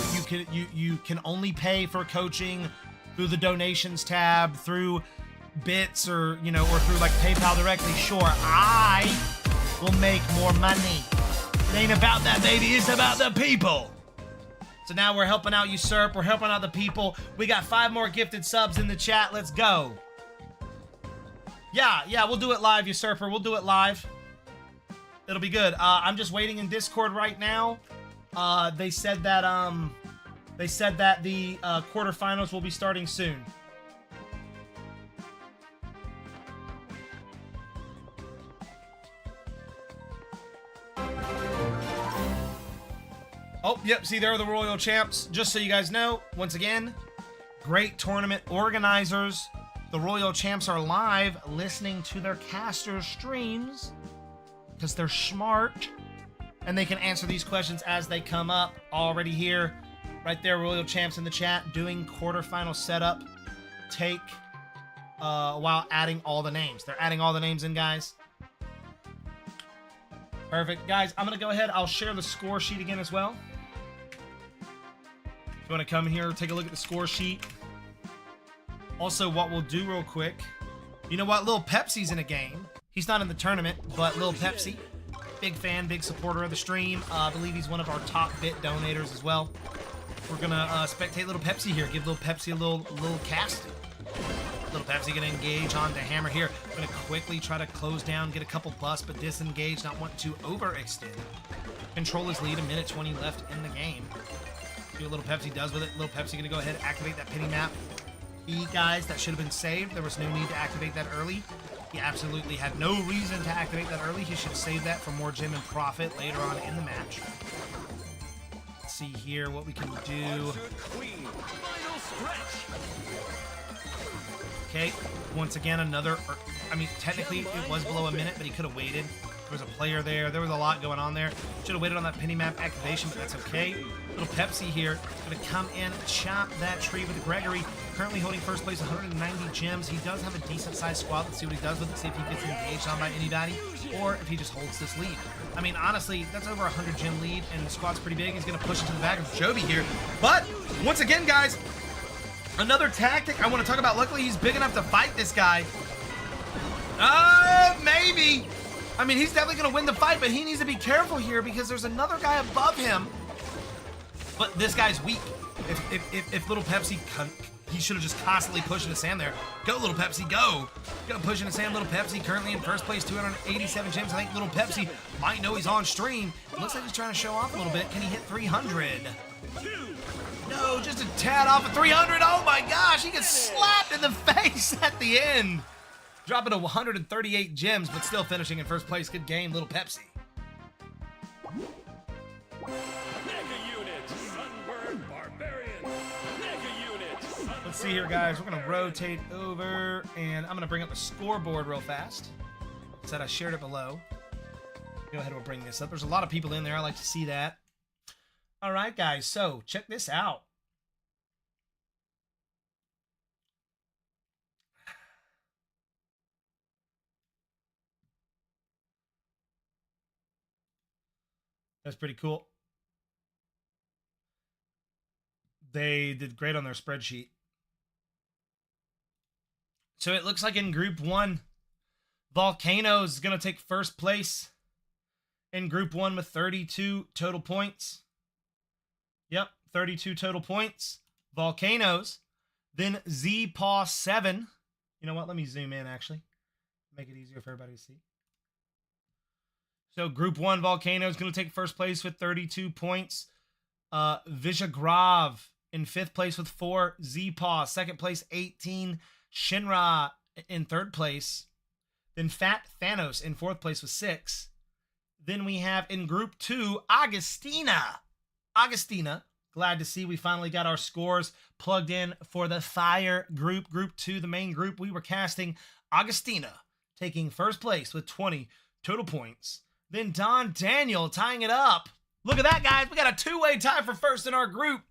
you can only pay for coaching through the donations tab, through bits, or or through PayPal directly, sure, I will make more money. It ain't about that, baby. It's about the people. So now we're helping out Usurp. We're helping out the people. We got 5 more gifted subs in the chat. Let's go. Yeah, we'll do it live, Usurper. We'll do it live. It'll be good. I'm just waiting in Discord right now. They said that the quarterfinals will be starting soon. Oh, yep, see, there are the Royal Champs. Just so you guys know, once again, great tournament organizers. The Royal Champs are live listening to their casters' streams because they're smart, and they can answer these questions as they come up. Already here, right there, Royal Champs in the chat, doing quarterfinal setup take while adding all the names. They're adding all the names in, guys. Perfect. Guys, I'm going to go ahead. I'll share the score sheet again as well. If you want to come here, take a look at the score sheet. Also, what we'll do real quick, you know what? Lil Pepsi's in a game. He's not in the tournament, but Lil Pepsi, big fan, big supporter of the stream. I believe he's one of our top bit donators as well. We're going to spectate Lil Pepsi here. Give Lil Pepsi a little casting. Lil Pepsi going to engage onto Hammer here. Going to quickly try to close down, get a couple busts, but disengage, not want to overextend. Control his lead, 1:20 left in the game. See what Little Pepsi does with it. Little Pepsi going to go ahead and activate that penny map. Guys, that should have been saved. There was no need to activate that early. He absolutely had no reason to activate that early. He should save that for more gem and profit later on in the match. Let's see here what we can do. Okay, once again, another... I mean, technically, it was below a minute, but he could have waited. There was a player there. There was a lot going on there. Should have waited on that penny map activation, but that's okay. Little Pepsi here going to come in, chop that tree with Gregory. Currently holding first place, 190 gems. He does have a decent-sized squad. Let's see what he does with it, see if he gets engaged on by anybody, or if he just holds this lead. I mean, honestly, that's over 100 gem lead, and the squad's pretty big. He's going to push it to the back of Joby here. But, once again, guys, another tactic I want to talk about. Luckily, he's big enough to fight this guy. Maybe. I mean, he's definitely going to win the fight, but he needs to be careful here because there's another guy above him. But this guy's weak. If Little Pepsi, he should have just constantly pushed into Sam there. Go, Little Pepsi, go. Go push into Sam. Little Pepsi currently in first place, 287 gems. I think Little Pepsi might know he's on stream. It looks like he's trying to show off a little bit. Can he hit 300? No, just a tad off of 300. Oh my gosh, he gets slapped in the face at the end. Dropping to 138 gems, but still finishing in first place. Good game, Little Pepsi. Let's see here, guys. We're going to rotate over, and I'm going to bring up the scoreboard real fast. Said I shared it below. Go ahead and we'll bring this up. There's a lot of people in there. I like to see that. All right, guys. So check this out. That's pretty cool. They did great on their spreadsheet. So it looks like in Group 1, Volcanoes is going to take first place in Group 1 with 32 total points. Yep, 32 total points. Volcanoes. Then ZPaw7. You know what? Let me zoom in, actually. Make it easier for everybody to see. So Group 1 Volcano is going to take first place with 32 points. Vijagrav in 5th place with 4. ZPaw, 2nd place, 18. Shinra in 3rd place. Then Fat Thanos in 4th place with 6. Then we have in Group 2, Agostina. Glad to see we finally got our scores plugged in for the Fire group. Group 2, the main group. We were casting Agostina, taking first place with 20 total points. Then Don Daniel tying it up. Look at that, guys. We got a two-way tie for first in our group.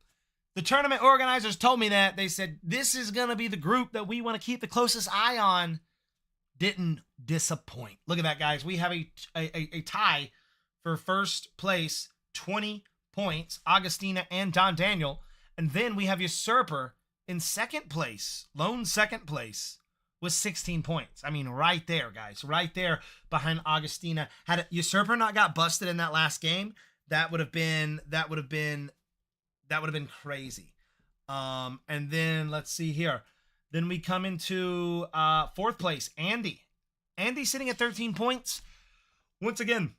The tournament organizers told me that. They said, this is going to be the group that we want to keep the closest eye on. Didn't disappoint. Look at that, guys. We have a tie for first place, 20 points, Agostina and Don Daniel. And then we have Usurper in 2nd place, lone 2nd place, with 16 points. I mean, right there, guys. Right there behind Agostina. Had Usurper not got busted in that last game, that would have been crazy. And then let's see here. Then we come into 4th place, Andy. Andy sitting at 13 points. Once again,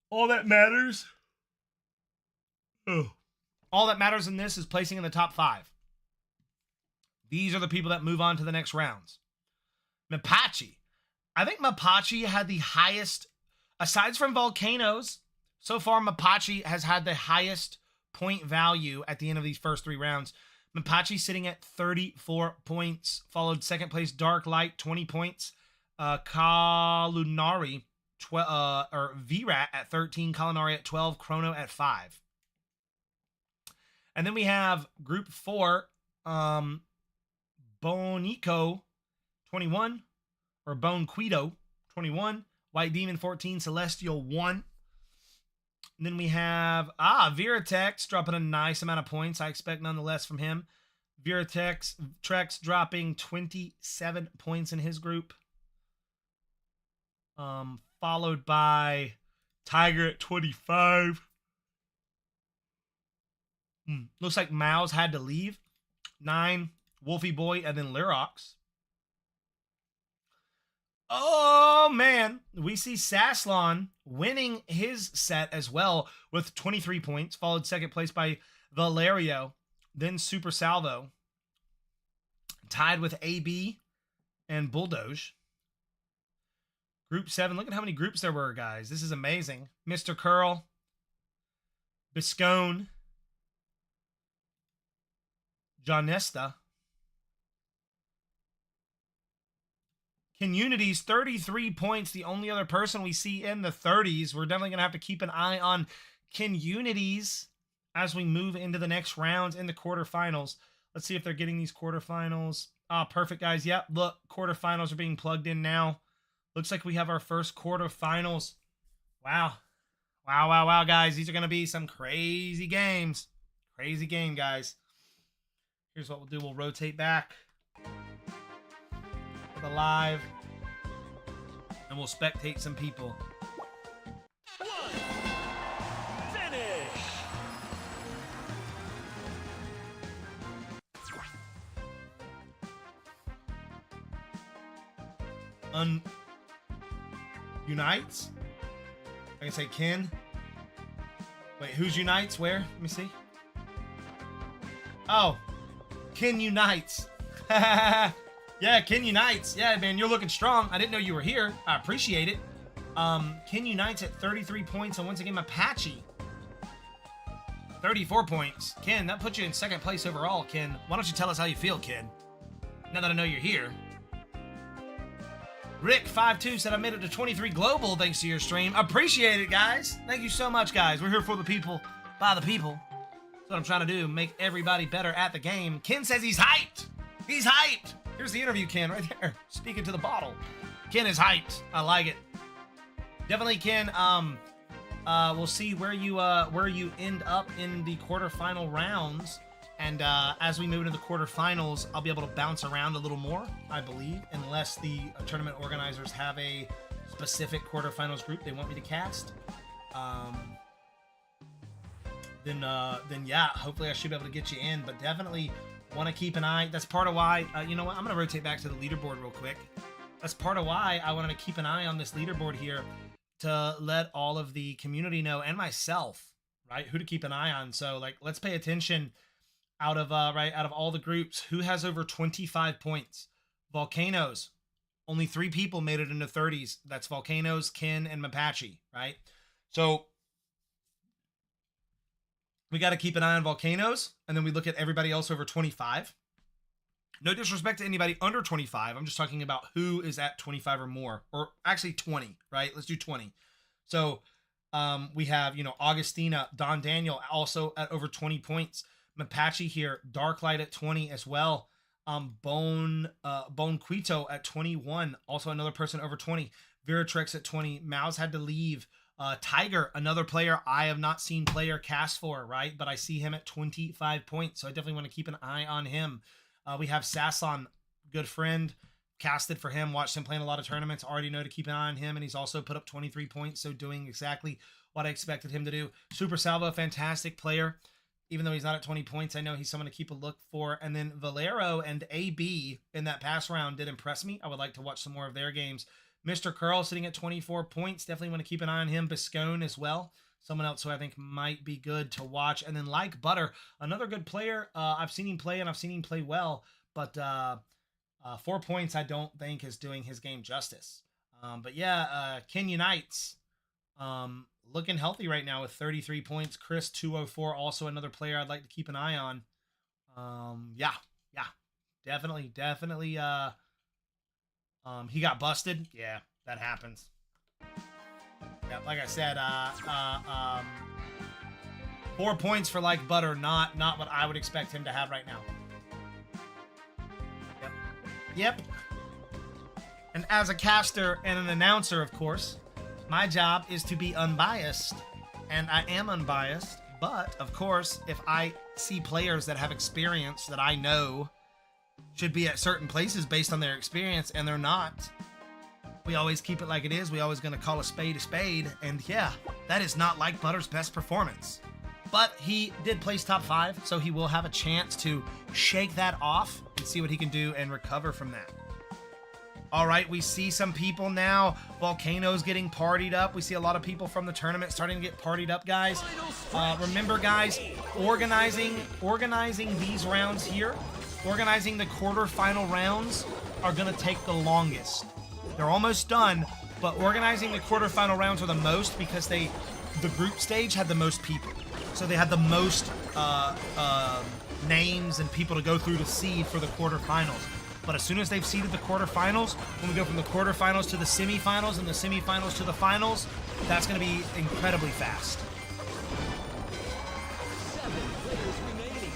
all that matters. All that matters in this is placing in the top 5. These are the people that move on to the next rounds. Mapache. I think Mapache had the highest, aside from Volcanoes, so far Mapache has had the highest point value at the end of these first 3 rounds. Mapache sitting at 34 points, followed 2nd place Dark Light, 20 points. Kalunari, or VRAT at 13, Kalinari at 12, Chrono at 5. And then we have Group 4, Bonico, 21, or Bonquito, 21, White Demon, 14, Celestial, 1. And then we have, Viratex dropping a nice amount of points, I expect nonetheless from him. Viratex, Trex dropping 27 points in his group. Followed by Tiger at 25. Looks like Mouse had to leave. 9, Wolfie Boy, and then Lyrox. Oh, man. We see Saslon winning his set as well with 23 points, followed 2nd place by Valerio, then Super Salvo, tied with AB and Bulldoge. Group 7. Look at how many groups there were, guys. This is amazing. Mr. Curl, Biscone, Jonesta, Communities, 33 points. The only other person we see in the 30s. We're definitely going to have to keep an eye on Communities as we move into the next rounds in the quarterfinals. Let's see if they're getting these quarterfinals. Perfect, guys. Yep, look, quarterfinals are being plugged in now. Looks like we have our first quarterfinals. Wow. Wow, guys. These are going to be some crazy games. Crazy game, guys. Here's what we'll do. We'll rotate back to the live, and we'll spectate some people. Finish. Unites? I can say Ken. Wait, who's Unites? Where? Let me see. Oh, Ken Unites. Yeah, Ken Unites. Yeah, man, you're looking strong. I didn't know you were here. I appreciate it. Ken Unites at 33 points, and once again, Apache, 34 points. Ken, that puts you in second place overall, Ken. Why don't you tell us how you feel, Ken? Now that I know you're here. Rick52 said I made it to 23 global thanks to your stream. Appreciate it, guys. Thank you so much, guys. We're here for the people, by the people. That's what I'm trying to do, make everybody better at the game. Ken says he's hyped. He's hyped. Here's the interview, Ken, right there. Speaking to the bottle. Ken is hyped. I like it. Definitely, Ken. We'll see where you end up in the quarterfinal rounds. And as we move into the quarterfinals, I'll be able to bounce around a little more, I believe, unless the tournament organizers have a specific quarterfinals group they want me to cast. Then yeah, hopefully I should be able to get you in. But definitely want to keep an eye. That's part of why, you know what, I'm going to rotate back to the leaderboard real quick. That's part of why I wanted to keep an eye on this leaderboard here to let all of the community know, and myself, right, who to keep an eye on. So, like, let's pay attention. Out of all the groups, who has over 25 points? Volcanoes. Only 3 people made it into 30s. That's Volcanoes, Ken, and Mapache, right? So we got to keep an eye on Volcanoes, and then we look at everybody else over 25. No disrespect to anybody under 25. I'm just talking about who is at 25 or more, or actually 20, right? Let's do 20. So we have, Augustina, Don Daniel also at over 20 points. Mapache here, Darklight at 20 as well. Bone Quito at 21, also another person over 20. Viratrex at 20. Mouse had to leave. Tiger, another player I have not seen player cast for, right? But I see him at 25 points, so I definitely want to keep an eye on him. We have Sasson, good friend, casted for him, watched him play in a lot of tournaments, already know to keep an eye on him, and he's also put up 23 points, so doing exactly what I expected him to do. Super Salvo, fantastic player. Even though he's not at 20 points, I know he's someone to keep a look for. And then Valero and AB in that pass round did impress me. I would like to watch some more of their games. Mr. Curl sitting at 24 points. Definitely want to keep an eye on him. Biscone as well. Someone else who I think might be good to watch. And then Like Butter, another good player. I've seen him play, and I've seen him play well. But 4 points I don't think is doing his game justice. But yeah, Ken Unites. Looking healthy right now with 33 points. Chris 204, also another player I'd like to keep an eye on. Yeah, definitely. He got busted. Yeah, that happens. Yeah, like I said, 4 points for Like Butter, not what I would expect him to have right now. Yep. And as a caster and an announcer, of course, my job is to be unbiased, and I am unbiased, but, of course, if I see players that have experience that I know should be at certain places based on their experience, and they're not, we always keep it like it is. We always going to call a spade, and yeah, that is not Like Butter's best performance. But he did place top 5, so he will have a chance to shake that off and see what he can do and recover from that. All right, we see some people now. Volcano's getting partied up. We see a lot of people from the tournament starting to get partied up, guys. Remember, guys, organizing these rounds here, organizing the quarterfinal rounds are going to take the longest. They're almost done, but organizing the quarterfinal rounds are the most because the group stage had the most people. So they had the most names and people to go through to seed for the quarterfinals. But as soon as they've seeded the quarterfinals, when we go from the quarterfinals to the semifinals and the semifinals to the finals, that's going to be incredibly fast. 7 players remaining.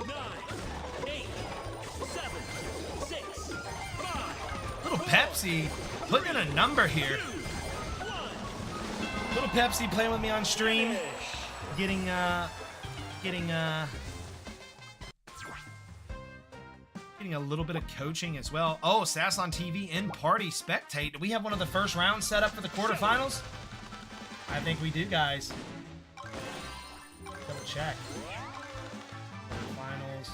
9, 8, 7, 6, 5. Little Pepsi putting in a number here. Little Pepsi playing with me on stream. Getting a little bit of coaching as well. Oh, Sass on TV in party spectate. Do we have one of the first rounds set up for the quarterfinals? I think we do, guys. Double check. Finals.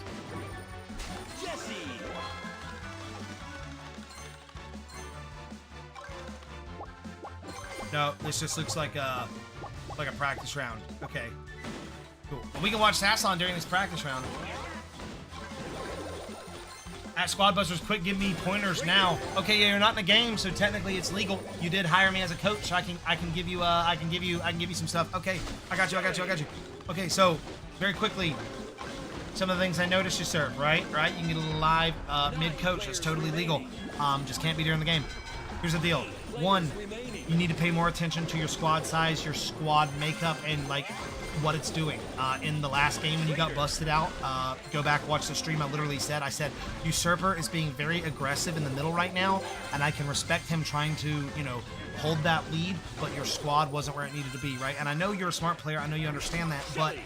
Jesse. No, this just looks like a practice round. Okay. Cool. Well, we can watch Sasson during this practice round. At Squadbusters, quick, give me pointers now. Okay, yeah, you're not in the game, so technically it's legal. You did hire me as a coach. So I can give you some stuff. Okay, I got you. Okay, so very quickly, some of the things I noticed you serve, right? You can get a little live mid-coach. That's totally legal. Just can't be during the game. Here's the deal. One, you need to pay more attention to your squad size, your squad makeup, and like what it's doing. In the last game when you got busted out, go back, watch the stream. I said, Usurper is being very aggressive in the middle right now, and I can respect him trying to, hold that lead, but your squad wasn't where it needed to be, right? And I know you're a smart player. I know you understand that, but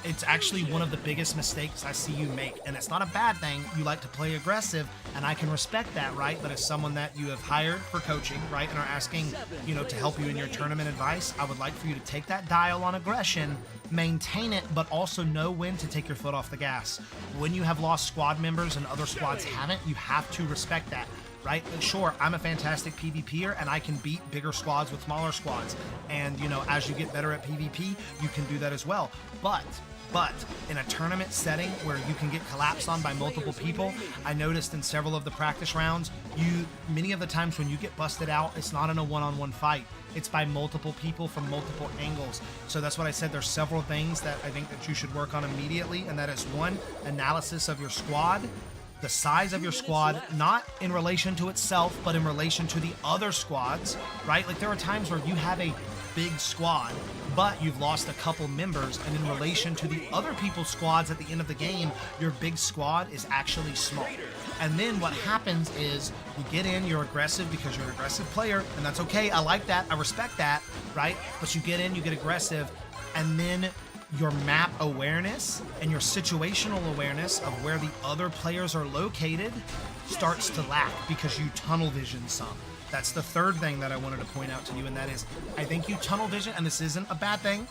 it's actually one of the biggest mistakes I see you make, and it's not a bad thing. You like to play aggressive, and I can respect that, right? But as someone that you have hired for coaching, right, and are asking, to help you in your tournament advice, I would like for you to take that dial on aggression, maintain it, but also know when to take your foot off the gas. When you have lost squad members and other squads haven't, you have to respect that. Right? Sure, I'm a fantastic PvPer and I can beat bigger squads with smaller squads. And, as you get better at PvP, you can do that as well. But in a tournament setting where you can get collapsed on by multiple people, I noticed in several of the practice rounds, many of the times when you get busted out, it's not in a one-on-one fight. It's by multiple people from multiple angles. So that's what I said. There's several things that I think that you should work on immediately. And that is one, analysis of your squad. The size of your squad, not in relation to itself, but in relation to the other squads, right? Like there are times where you have a big squad, but you've lost a couple members, and in relation to the other people's squads at the end of the game, your big squad is actually small. And then what happens is you get in, you're aggressive because you're an aggressive player, and that's okay. I like that. I respect that, right? But you get in, you get aggressive, and then your map awareness and your situational awareness of where the other players are located starts to lack because you tunnel vision some. That's the third thing that I wanted to point out to you, and that is, I think you tunnel vision, and this isn't a bad thing.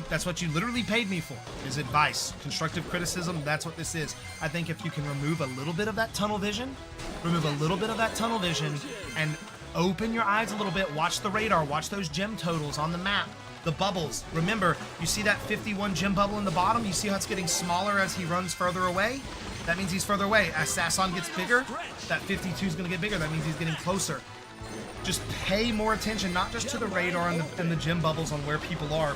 That's what you literally paid me for, is advice, constructive criticism. That's what this is. I think if you can remove a little bit of that tunnel vision, and open your eyes a little bit, watch the radar, watch those gem totals on the map, the bubbles. Remember, you see that 51 gem bubble in the bottom? You see how it's getting smaller as he runs further away? That means he's further away. As Sasson gets bigger, that 52 is going to get bigger. That means he's getting closer. Just pay more attention, not just to the radar and the gem bubbles on where people are,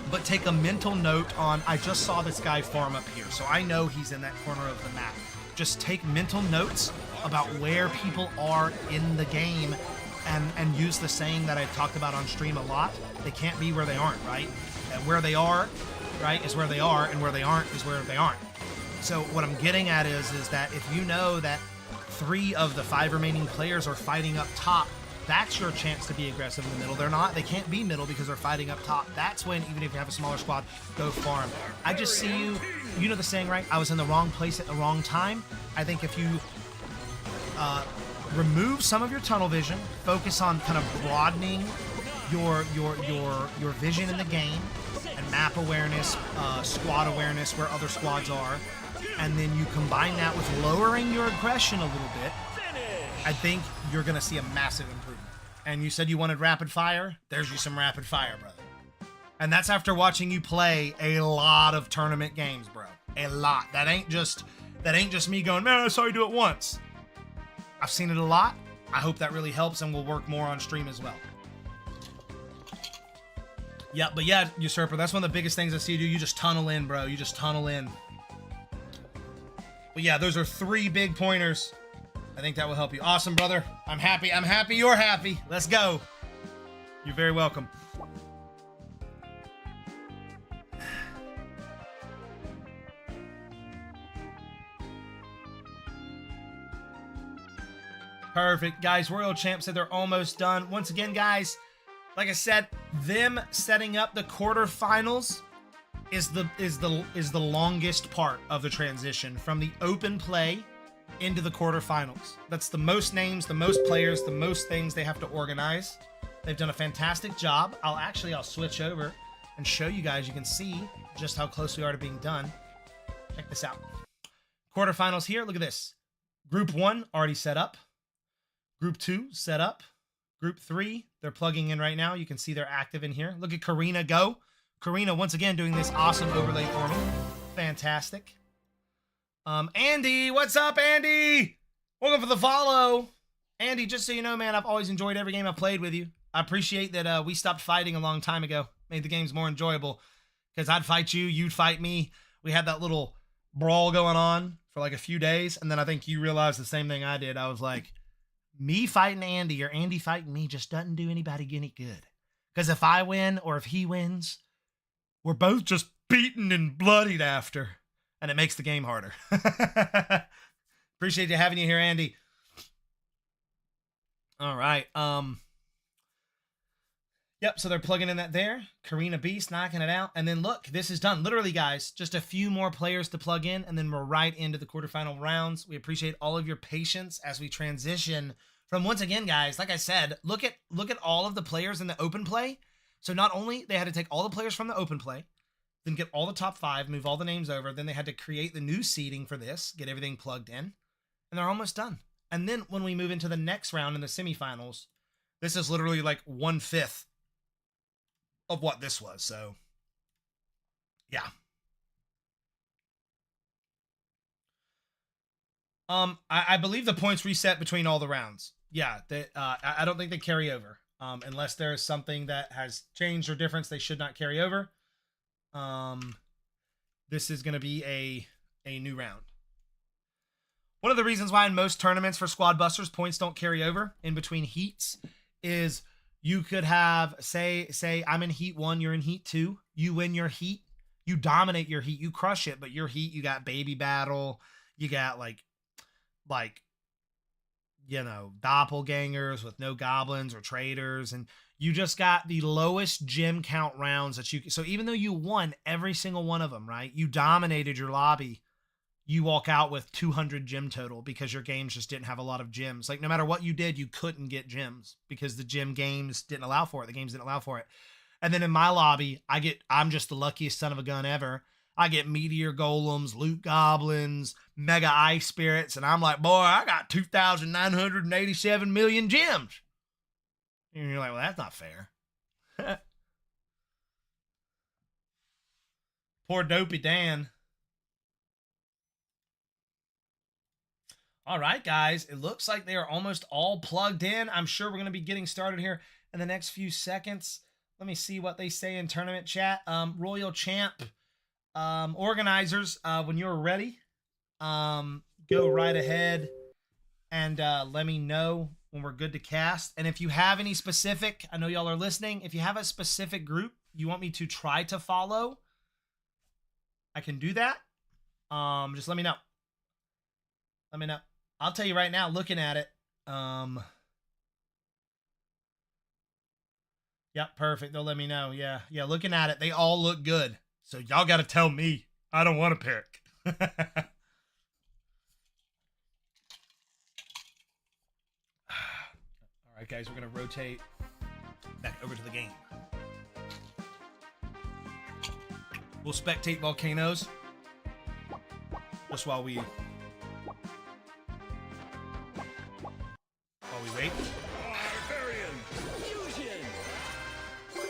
but take a mental note on, I just saw this guy farm up here, so I know he's in that corner of the map. Just take mental notes about where people are in the game, and use the saying that I've talked about on stream a lot. They can't be where they aren't, right? And where they are, right, is where they are, and where they aren't is where they aren't. So what I'm getting at is that if you know that 3 of the 5 remaining players are fighting up top, that's your chance to be aggressive in the middle. They can't be middle because they're fighting up top. That's when, even if you have a smaller squad, go farm. I just see you know the saying, right? I was in the wrong place at the wrong time. I think if you remove some of your tunnel vision, focus on kind of broadening your vision in the game and map awareness, squad awareness where other squads are, and then you combine that with lowering your aggression a little bit, I think you're gonna see a massive improvement. And you said you wanted rapid fire? There's you some rapid fire, brother. And that's after watching you play a lot of tournament games, bro. A lot. That ain't just me going, man, I saw you do it once. I've seen it a lot. I hope that really helps, and we'll work more on stream as well. Yeah, but yeah, Usurper, that's one of the biggest things I see you do. You just tunnel in, bro. You just tunnel in. But yeah, those are 3 big pointers. I think that will help you. Awesome, brother. I'm happy. I'm happy you're happy. Let's go. You're very welcome. Perfect. Guys, Royal Champ said they're almost done. Once again, guys, like I said, them setting up the quarterfinals is the longest part of the transition from the open play into the quarterfinals. That's the most names, the most players, the most things they have to organize. They've done a fantastic job. I'll switch over and show you guys. You can see just how close we are to being done. Check this out. Quarterfinals here. Look at this. Group 1 already set up. Group 2 set up. Group 3, they're plugging in right now. You can see they're active in here. Look at Karina go. Karina, once again, doing this awesome overlay for me. Fantastic. Andy, what's up, Andy? Welcome for the follow. Andy, just so you know, man, I've always enjoyed every game I've played with you. I appreciate that we stopped fighting a long time ago. Made the games more enjoyable. Because I'd fight you, you'd fight me. We had that little brawl going on for like a few days. And then I think you realized the same thing I did. I was like, me fighting Andy or Andy fighting me just doesn't do anybody any good. Because if I win or if he wins, we're both just beaten and bloodied after. And it makes the game harder. Appreciate you having you here, Andy. All right. Yep, so they're plugging in that there. Karina Beast knocking it out. And then look, this is done. Literally, guys, just a few more players to plug in, and then we're right into the quarterfinal rounds. We appreciate all of your patience as we transition from, once again, guys, like I said, look at all of the players in the open play. So not only they had to take all the players from the open play, then get all the top 5, move all the names over, then they had to create the new seeding for this, get everything plugged in, and they're almost done. And then when we move into the next round in the semifinals, this is literally like 1/5 of what this was. So yeah. I believe the points reset between all the rounds. Yeah, I don't think they carry over. Unless there's something that has changed or difference, they should not carry over. This is going to be a new round. One of the reasons why in most tournaments for Squad Busters, points don't carry over in between heats is you could have, say I'm in heat 1, you're in heat 2. You win your heat, you dominate your heat, you crush it, but your heat, you got baby battle, you got like, you know, doppelgangers with no goblins or traders, and you just got the lowest gem count rounds that you can. So even though you won every single one of them, right? You dominated your lobby. You walk out with 200 gem total because your games just didn't have a lot of gems. Like no matter what you did, you couldn't get gems because the gem games didn't allow for it. The games didn't allow for it. And then in my lobby, I'm just the luckiest son of a gun ever. I get meteor golems, loot goblins, mega ice spirits, and I'm like, boy, I got 2,987 million gems. And you're like, well, that's not fair. Poor Dopey Dan. All right, guys, it looks like they are almost all plugged in. I'm sure we're going to be getting started here in the next few seconds. Let me see what they say in tournament chat. Royal Champ organizers, when you're ready, go right ahead and let me know when we're good to cast. And if you have any specific, I know y'all are listening, if you have a specific group you want me to try to follow, I can do that. Just let me know. Let me know. I'll tell you right now, looking at it. Yep, perfect. They'll let me know. Yeah, looking at it, they all look good. So y'all got to tell me. I don't want to pick. All right, guys, we're going to rotate back over to the game. We'll spectate Volcanoes just while we wait. Barbarian Fusion.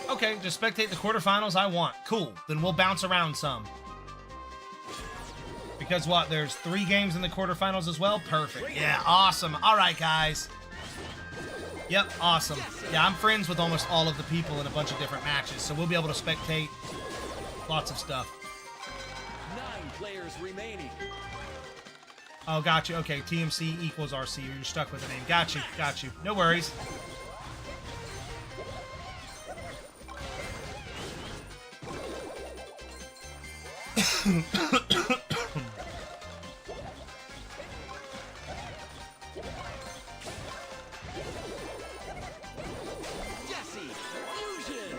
Okay, just spectate the quarterfinals I want. Cool. Then we'll bounce around some. Because what? There's 3 games in the quarterfinals as well? Perfect. Yeah, awesome. All right, guys. Yep, awesome. Yeah, I'm friends with almost all of the people in a bunch of different matches, so we'll be able to spectate lots of stuff. 9 players remaining. Oh, got you. Okay, TMC equals RC. You're stuck with the name. Got you. Got you. No worries. Jesse Fusion.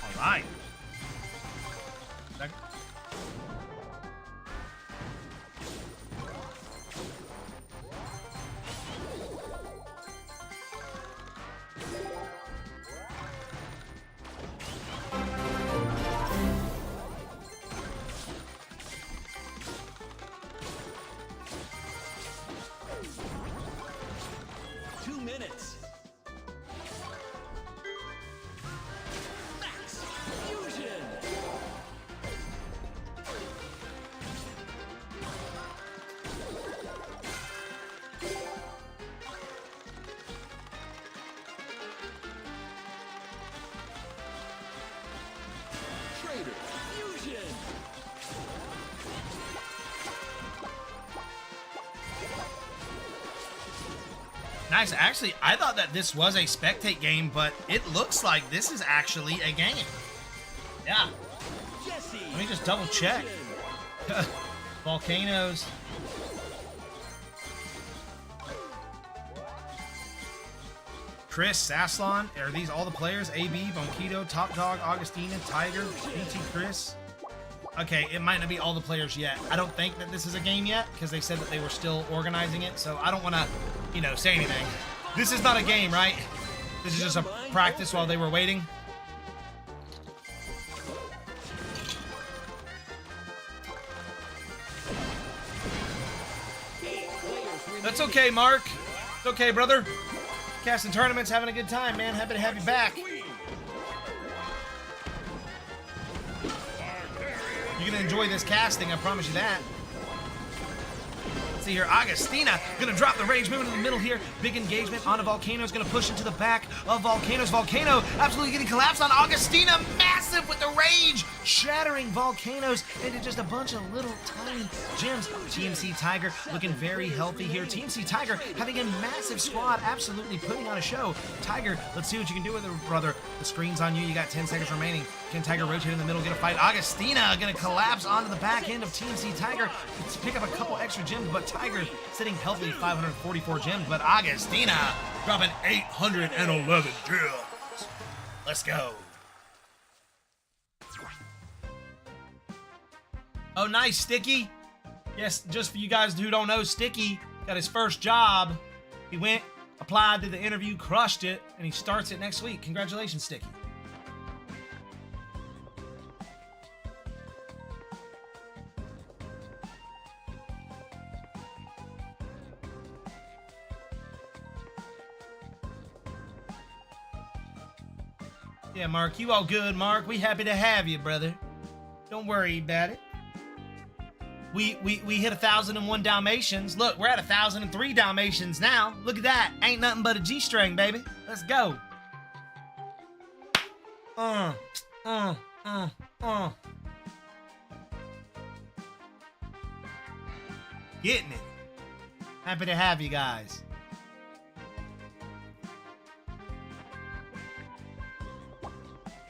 All right. Minutes. Max Fusion. Trader Fusion. Nice. Actually, I thought that this was a spectate game, but it looks like this is actually a game. Yeah. Jesse Let me just double check. Fusion. Volcanoes. Chris, Sasslon. Are these all the players? AB, Bonquito, Top Dog, Augustina, Tiger, BT Chris. Okay, it might not be all the players yet. I don't think that this is a game yet because they said that they were still organizing it. So I don't want to, say anything. This is not a game, right? This is just a practice while they were waiting. That's okay, Mark. It's okay, brother. Casting tournaments, having a good time, man. Happy to have you back. You're gonna enjoy this casting, I promise you that. See here, Augustina gonna drop the rage, moving to the middle here. Big engagement on a Volcano, is gonna push into the back of Volcanoes. Volcano absolutely getting collapsed on Augustina, massive with the rage, shattering Volcanoes into just a bunch of little tiny gems. TMC Tiger looking very healthy here. TMC Tiger having a massive squad, absolutely putting on a show. Tiger, let's see what you can do with it, brother. The screen's on you, you got 10 seconds remaining. Can Tiger rotate in the middle, get a fight? Augustina gonna collapse onto the back end of TMC Tiger to pick up a couple extra gems, but Tiger sitting healthy, 544 gems, but Augustina dropping 811 gems. Let's go. Oh, nice, Sticky. Yes, just for you guys who don't know, Sticky got his first job. He went, applied, did the interview, crushed it, and he starts it next week. Congratulations, Sticky. Yeah, Mark, you all good, Mark. We happy to have you, brother. Don't worry about it. We hit 1,001 Dalmatians. Look, we're at 1,003 Dalmatians now. Look at that. Ain't nothing but a G-string, baby. Let's go. Getting it. Happy to have you guys.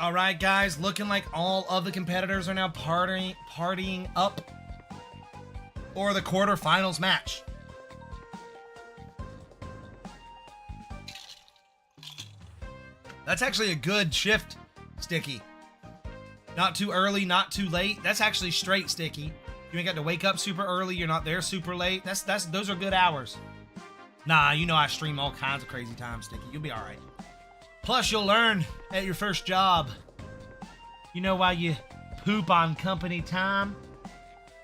All right, guys, looking like all of the competitors are now partying up for the quarterfinals match. That's actually a good shift, Sticky. Not too early, not too late. That's actually straight, Sticky. You ain't got to wake up super early. You're not there super late. Those are good hours. Nah, you know I stream all kinds of crazy times, Sticky. You'll be all right. Plus, you'll learn at your first job. You know why you poop on company time?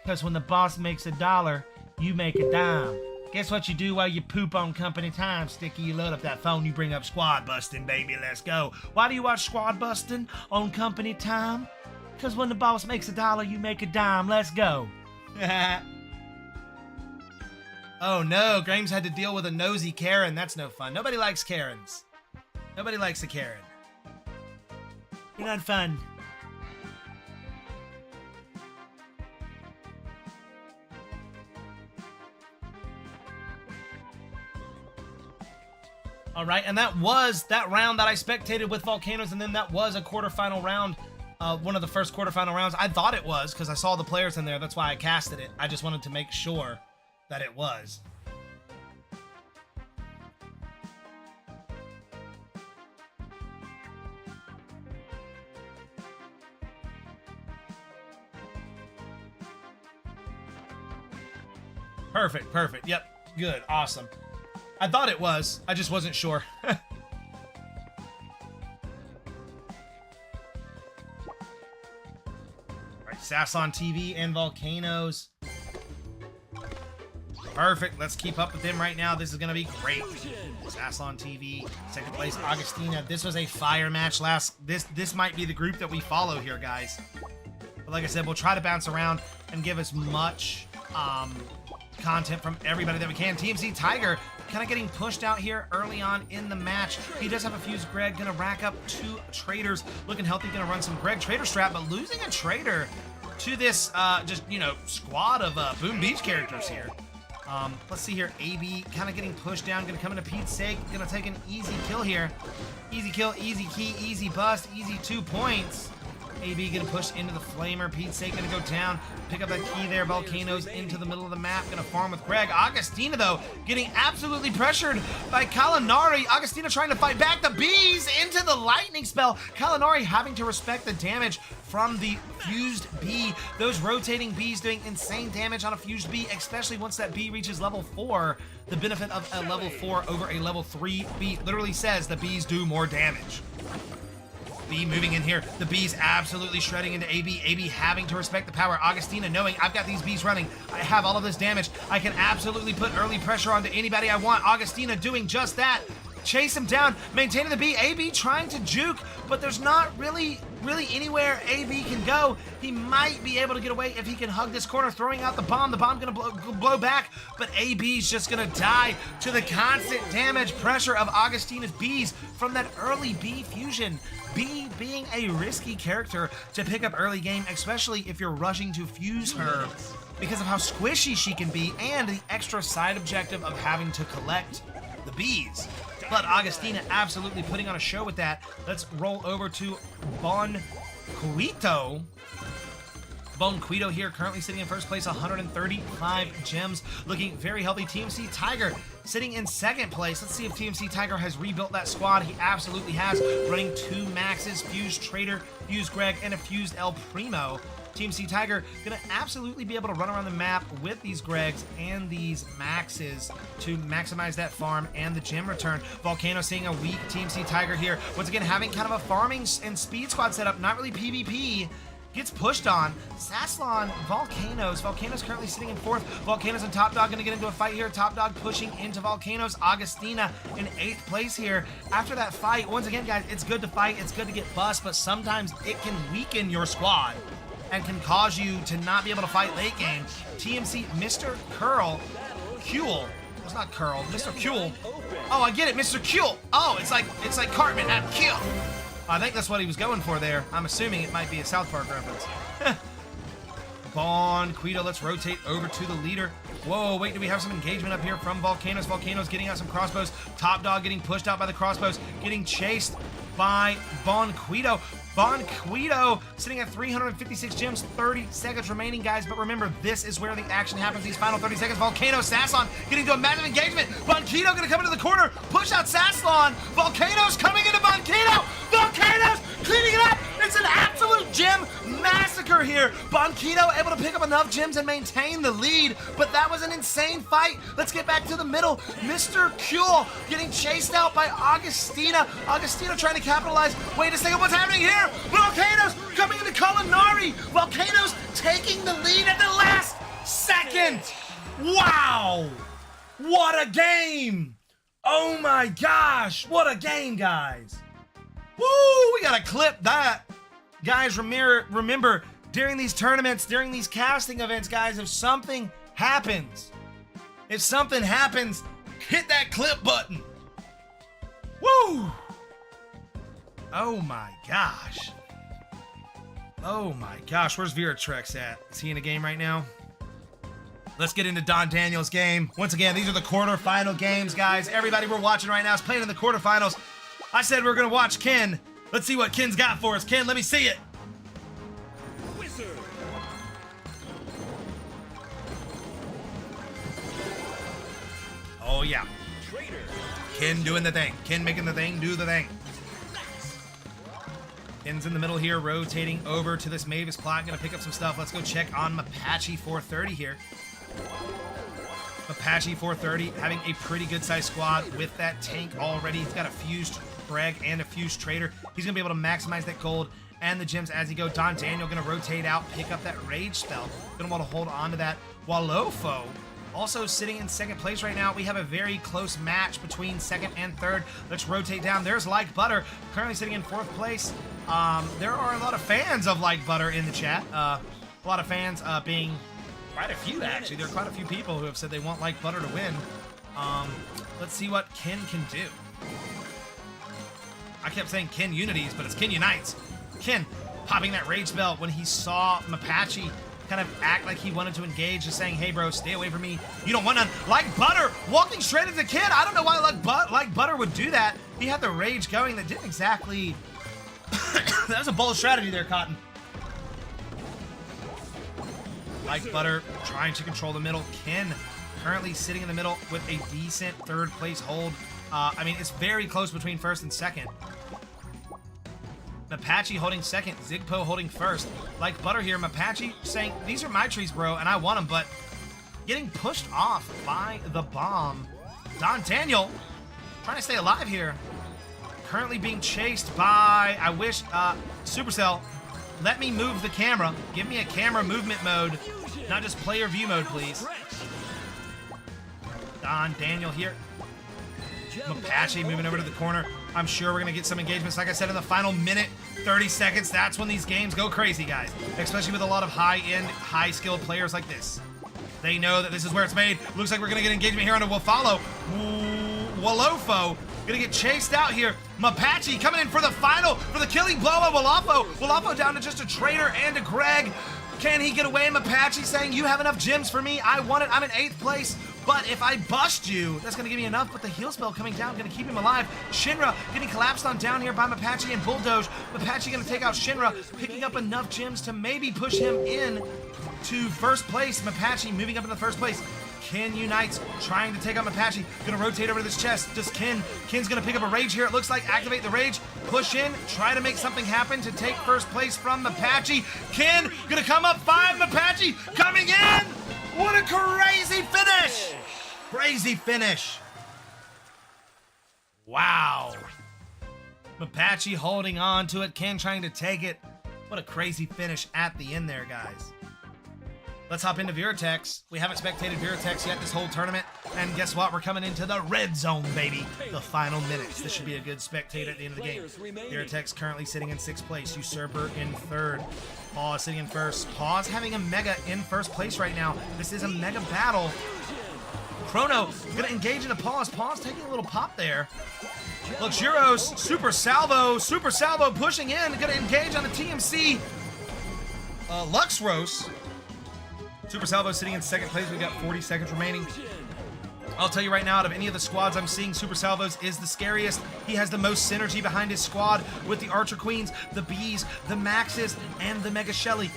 Because when the boss makes $1, you make a dime. Guess what you do while you poop on company time, Sticky? You load up that phone, you bring up Squad Bustin', baby, let's go. Why do you watch Squad Bustin' on company time? Because when the boss makes $1, you make a dime, let's go. Oh no, Grames had to deal with a nosy Karen. That's no fun. Nobody likes Karens. Nobody likes a Karen. You're not fun. All right, and that was that round that I spectated with Volcanoes, and then that was a quarterfinal round, one of the first quarterfinal rounds. I thought it was because I saw the players in there. That's why I casted it. I just wanted to make sure that it was. Perfect, perfect. Yep, good, awesome. I thought it was. I just wasn't sure. All right, Sasson TV and Volcanoes. Perfect. Let's keep up with them right now. This is going to be great. Sasson TV, second place, Augustina. This was a fire match last. This might be the group that we follow here, guys. But like I said, we'll try to bounce around and give as much content from everybody that we can. TMC Tiger kind of getting pushed out here early on in the match. He does have a fuse Greg, gonna rack up 2 traders, looking healthy, gonna run some Greg trader strat, but losing a trader to this just, you know, squad of Boom Beach characters here. Let's see here, AB kind of getting pushed down, gonna come into Pete's sake, gonna take an easy kill here. Easy kill, easy key, easy bust, easy 2 points. AB gonna push into the flamer. Pete's sake gonna go down. Pick up that key there. Volcanoes into the middle of the map. Gonna farm with Greg. Augustina, though, getting absolutely pressured by Kalinari. Augustina trying to fight back. The bees into the lightning spell. Kalinari having to respect the damage from the fused bee. Those rotating bees doing insane damage on a fused bee, especially once that bee reaches level 4. The benefit of a level 4 over a level 3 bee literally says the bees do more damage. B moving in here. The B's absolutely shredding into AB. AB having to respect the power. Augustina knowing I've got these B's running. I have all of this damage. I can absolutely put early pressure onto anybody I want. Augustina doing just that. Chase him down, maintaining the B. AB trying to juke, but there's not really anywhere AB can go. He might be able to get away if he can hug this corner, throwing out the bomb. The bomb gonna blow back, but AB's just gonna die to the constant damage pressure of Augustina's B's from that early B fusion. B being a risky character to pick up early game, especially if you're rushing to fuse her because of how squishy she can be and the extra side objective of having to collect the bees. But Augustina absolutely putting on a show with that. Let's roll over to Bon Quito. Bon Quito here currently sitting in first place, 135 gems, looking very healthy. TMC Tiger sitting in second place. Let's see if TMC Tiger has rebuilt that squad. He absolutely has, running 2 maxes, Fused Trader, Fused Greg, and a Fused El Primo. TMC Tiger gonna absolutely be able to run around the map with these Gregs and these Maxes to maximize that farm and the gem return. Volcano seeing a weak TMC Tiger here. Once again, having kind of a farming and speed squad setup, not really PvP. Gets pushed on. Sasson, Volcanoes. Volcanoes currently sitting in 4th. Volcanoes and Top Dog gonna get into a fight here. Top Dog pushing into Volcanoes. Augustina in 8th place here. After that fight, once again, guys, it's good to fight. It's good to get bust, but sometimes it can weaken your squad and can cause you to not be able to fight late game. TMC, Mr. Kuehl. It's not Curl, Mr. Kuehl. Oh, I get it, Mr. Kuehl. Oh, it's like Cartman, not Kuehl. I think that's what he was going for there. I'm assuming it might be a South Park reference. Bon Quito, let's rotate over to the leader. Whoa, wait, do we have some engagement up here from Volcanoes? Volcanoes getting out some crossbows. Top Dog getting pushed out by the crossbows, getting chased by Bon Quito. Bon Quito sitting at 356 gems, 30 seconds remaining, guys. But remember, this is where the action happens, these final 30 seconds. Volcano, Sasson getting to a massive engagement. Bon Quito gonna come into the corner, push out Sasson. Volcanoes coming into Bon Quito. Volcanoes cleaning it up. It's an absolute gem massacre here. Bonkito able to pick up enough gems and maintain the lead, but that was an insane fight. Let's get back to the middle. Mr. Kuehl getting chased out by Augustina. Augustina trying to capitalize. Wait a second, what's happening here? Volcanoes coming into Culinary. Volcanoes taking the lead at the last second. Wow. What a game. Oh my gosh. What a game, guys. Woo, we gotta clip that. Guys, remember, during these tournaments, during these casting events, guys, if something happens, hit that clip button. Woo! Oh my gosh. Oh my gosh, where's Viratrex at? Is he in a game right now? Let's get into Don Daniel's game. Once again, these are the quarterfinal games, guys. Everybody we're watching right now is playing in the quarterfinals. I said we're gonna watch Ken. Let's see what Ken's got for us. Ken, let me see it. Wizard. Oh yeah. Trader. Ken doing the thing. Ken making the thing do the thing. Ken's in the middle here, rotating over to this Mavis plot. Gonna pick up some stuff. Let's go check on Mapache 430 here. Apache 430 having a pretty good sized squad with that tank already. He's got a fused Greg and a fused Trader. He's gonna be able to maximize that gold and the gems as he go. Don Daniel gonna rotate out, pick up that rage spell. Gonna want to hold on to that. Walofo also sitting in second place right now. We have a very close match between second and third. Let's rotate down. There's Like Butter currently sitting in fourth place. There are a lot of fans of Like Butter in the chat. A lot of fans being quite a few, actually. There are quite a few people who have said they want Like Butter to win. Let's see what Ken can do. I kept saying Ken Unities, but it's Ken Unites. Ken popping that rage spell when he saw Mapache kind of act like he wanted to engage, just saying, hey bro, stay away from me. You don't want none. Like Butter walking straight into Ken. I don't know why Like Butter would do that. He had the rage going that didn't exactly... That was a bold strategy there, Cotton. Like Butter trying to control the middle. Ken currently sitting in the middle with a decent third place hold. I mean, it's very close between first and second. Mapache holding second, Zigpo holding first. Like Butter here, Mapache saying, these are my trees, bro, and I want them, but getting pushed off by the bomb. Don Daniel trying to stay alive here. Currently being chased by, I wish, Supercell, let me move the camera. Give me a camera movement mode, not just player view mode, please. Don Daniel here. Mapache moving over to the corner. I'm sure we're going to get some engagements. Like I said, in the final minute, 30 seconds, that's when these games go crazy, guys. Especially with a lot of high-end, high-skilled players like this. They know that this is where it's made. Looks like we're going to get engagement here on a Wafalo. Walofo going to get chased out here. Mapache coming in for the final, for the killing blow of Walofo. Walofo down to just a Trader and a Greg. Can he get away? Mapache saying, you have enough gems for me. I want it. I'm in 8th place. But if I bust you, that's going to give me enough. But the heal spell coming down, going to keep him alive. Shinra getting collapsed on down here by Mapache and Bulldoge. Mapache going to take out Shinra, picking up enough gems to maybe push him in to first place. Mapache moving up in the first place. Ken Unites trying to take out Mapache. Going to rotate over to this chest. Does Ken? Ken's going to pick up a Rage here. It looks like activate the Rage. Push in. Try to make something happen to take first place from Mapache. Ken going to come up 5. Mapache coming in. What a crazy finish. Crazy finish. Wow. Mapache holding on to it. Ken trying to take it. What a crazy finish at the end there, guys. Let's hop into Viratex. We haven't spectated Viratex yet this whole tournament. And guess what? We're coming into the red zone, baby. The final minutes. This should be a good spectator at the end of the game. Viratex currently sitting in 6th place. Usurper in 3rd. Paw sitting in 1st. Paw's having a Mega in 1st place right now. This is a Mega battle. Chrono gonna engage into Paw's. Paw's taking a little pop there. Luxuros, Super Salvo pushing in. Gonna engage on the TMC. Luxros. Super Salvo sitting in 2nd place. We've got 40 seconds remaining. I'll tell you right now, out of any of the squads I'm seeing, Super Salvo's is the scariest. He has the most synergy behind his squad with the Archer Queens, the Bees, the Maxes, and the Mega Shelly.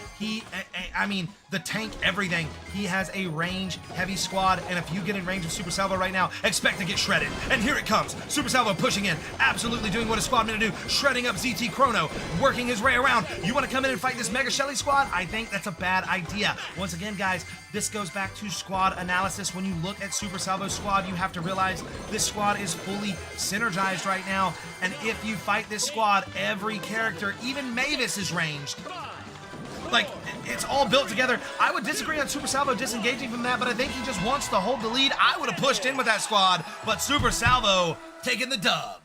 I mean, the tank, everything. He has a range heavy squad, and if you get in range of Super Salvo right now, expect to get shredded. And here it comes. Super Salvo pushing in, absolutely doing what his squad meant to do, shredding up ZT Chrono, working his way around. You want to come in and fight this Mega Shelly squad? I think that's a bad idea. Once again, guys, this goes back to squad analysis. When you look at Super Salvo's squad, you have to realize this squad is fully synergized right now, and if you fight this squad, every character, even Mavis, is ranged. Like, it's all built together. I would disagree on Super Salvo disengaging from that, but I think he just wants to hold the lead. I would have pushed in with that squad, but Super Salvo taking the dub.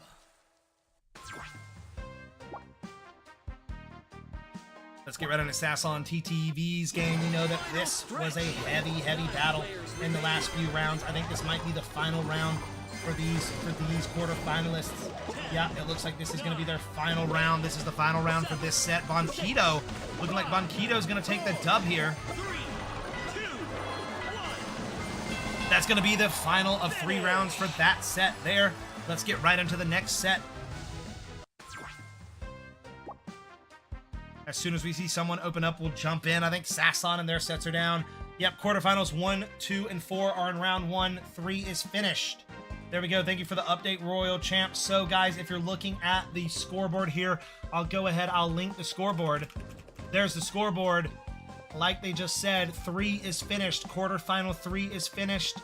Let's get right into Sasson TTV's game. We know that this was a heavy battle in the last few rounds. I think this might be the final round for these quarterfinalists. Yeah, it looks like this is going to be their final round. This is the final round for this set. Banquito, looking like Banquito is going to take the dub here. 3, 2, 1. That's going to be the final of 3 rounds for that set there. Let's get right into the next set. As soon as we see someone open up, we'll jump in. I think Sasson and their sets are down. Yep, quarterfinals 1, 2, and 4 are in round 1. 3 is finished. There we go. Thank you for the update, Royal Champs. So, guys, if you're looking at the scoreboard here, I'll go ahead. I'll link the scoreboard. There's the scoreboard. Like they just said, 3 is finished. Quarterfinal 3 is finished.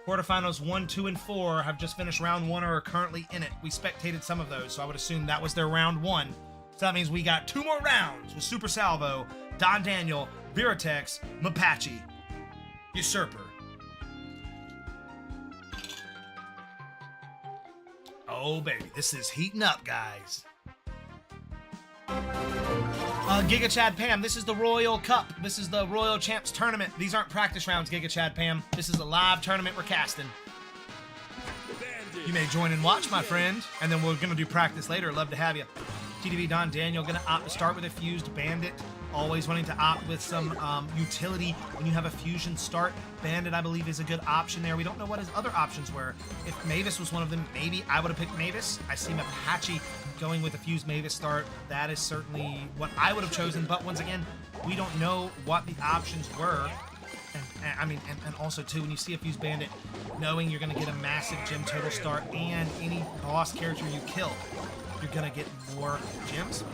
Quarterfinals 1, 2, and 4 have just finished round 1 or are currently in it. We spectated some of those, so I would assume that was their round 1. So that means we got 2 more rounds with Super Salvo, Don Daniel, Viratex, Mapache, Usurper. Oh, baby, this is heating up, guys. Giga Chad Pam, this is the Royal Cup. This is the Royal Champs Tournament. These aren't practice rounds, Giga Chad Pam. This is a live tournament we're casting. You may join and watch, my friend, and then we're going to do practice later. Love to have you. TTV Don Daniel going to opt to start with a Fused Bandit. Always wanting to opt with some utility when you have a Fusion start. Bandit, I believe, is a good option there. We don't know what his other options were. If Mavis was one of them, maybe I would have picked Mavis. I see Mapache going with a Fused Mavis start. That is certainly what I would have chosen. But once again, we don't know what the options were. And I mean, and also too, when you see a Fused Bandit, knowing you're going to get a massive gem total start and any boss character you kill, you're going to get more gems.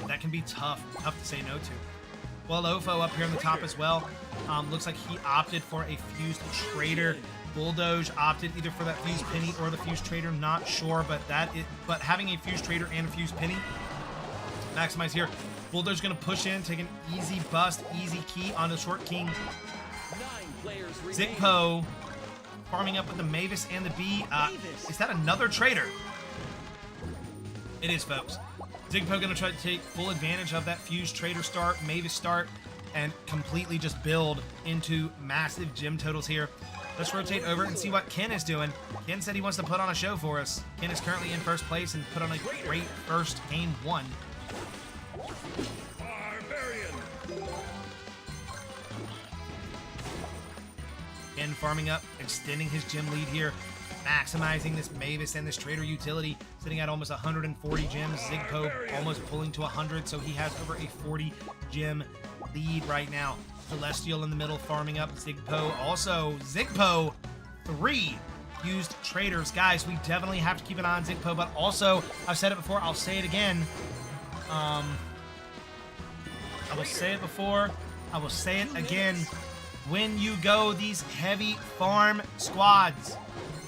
That can be tough to say no to. Well, Ofo up here on the top as well. Looks like he opted for a Fused Trader. Bulldoge opted either for that Fused Penny or the Fused Trader, not sure, but having a Fused Trader and a Fused Penny, maximize here. Bulldoge gonna push in, take an easy bust, easy key onto Short King. 9 players Zigpo farming up with the Mavis and the B. Is that another trader? It is, folks. Zigpo gonna try to take full advantage of that Fused Trader start, Mavis start, and completely just build into massive gem totals here. Let's rotate over and see what Ken is doing. Ken said he wants to put on a show for us. Ken is currently in first place and put on a great first game 1. Barbarian. Ken farming up, extending his gem lead here, maximizing this Mavis and this Trader utility, sitting at almost 140 gems. Zigpo almost pulling to 100, so he has over a 40 gem lead right now. Celestial in the middle farming up. Zigpo also. Zigpo 3 Fused Traders. Guys, we definitely have to keep an eye on Zigpo, but also, I've said it before, I'll say it again. I will say it before, I will say it again. When you go these heavy farm squads,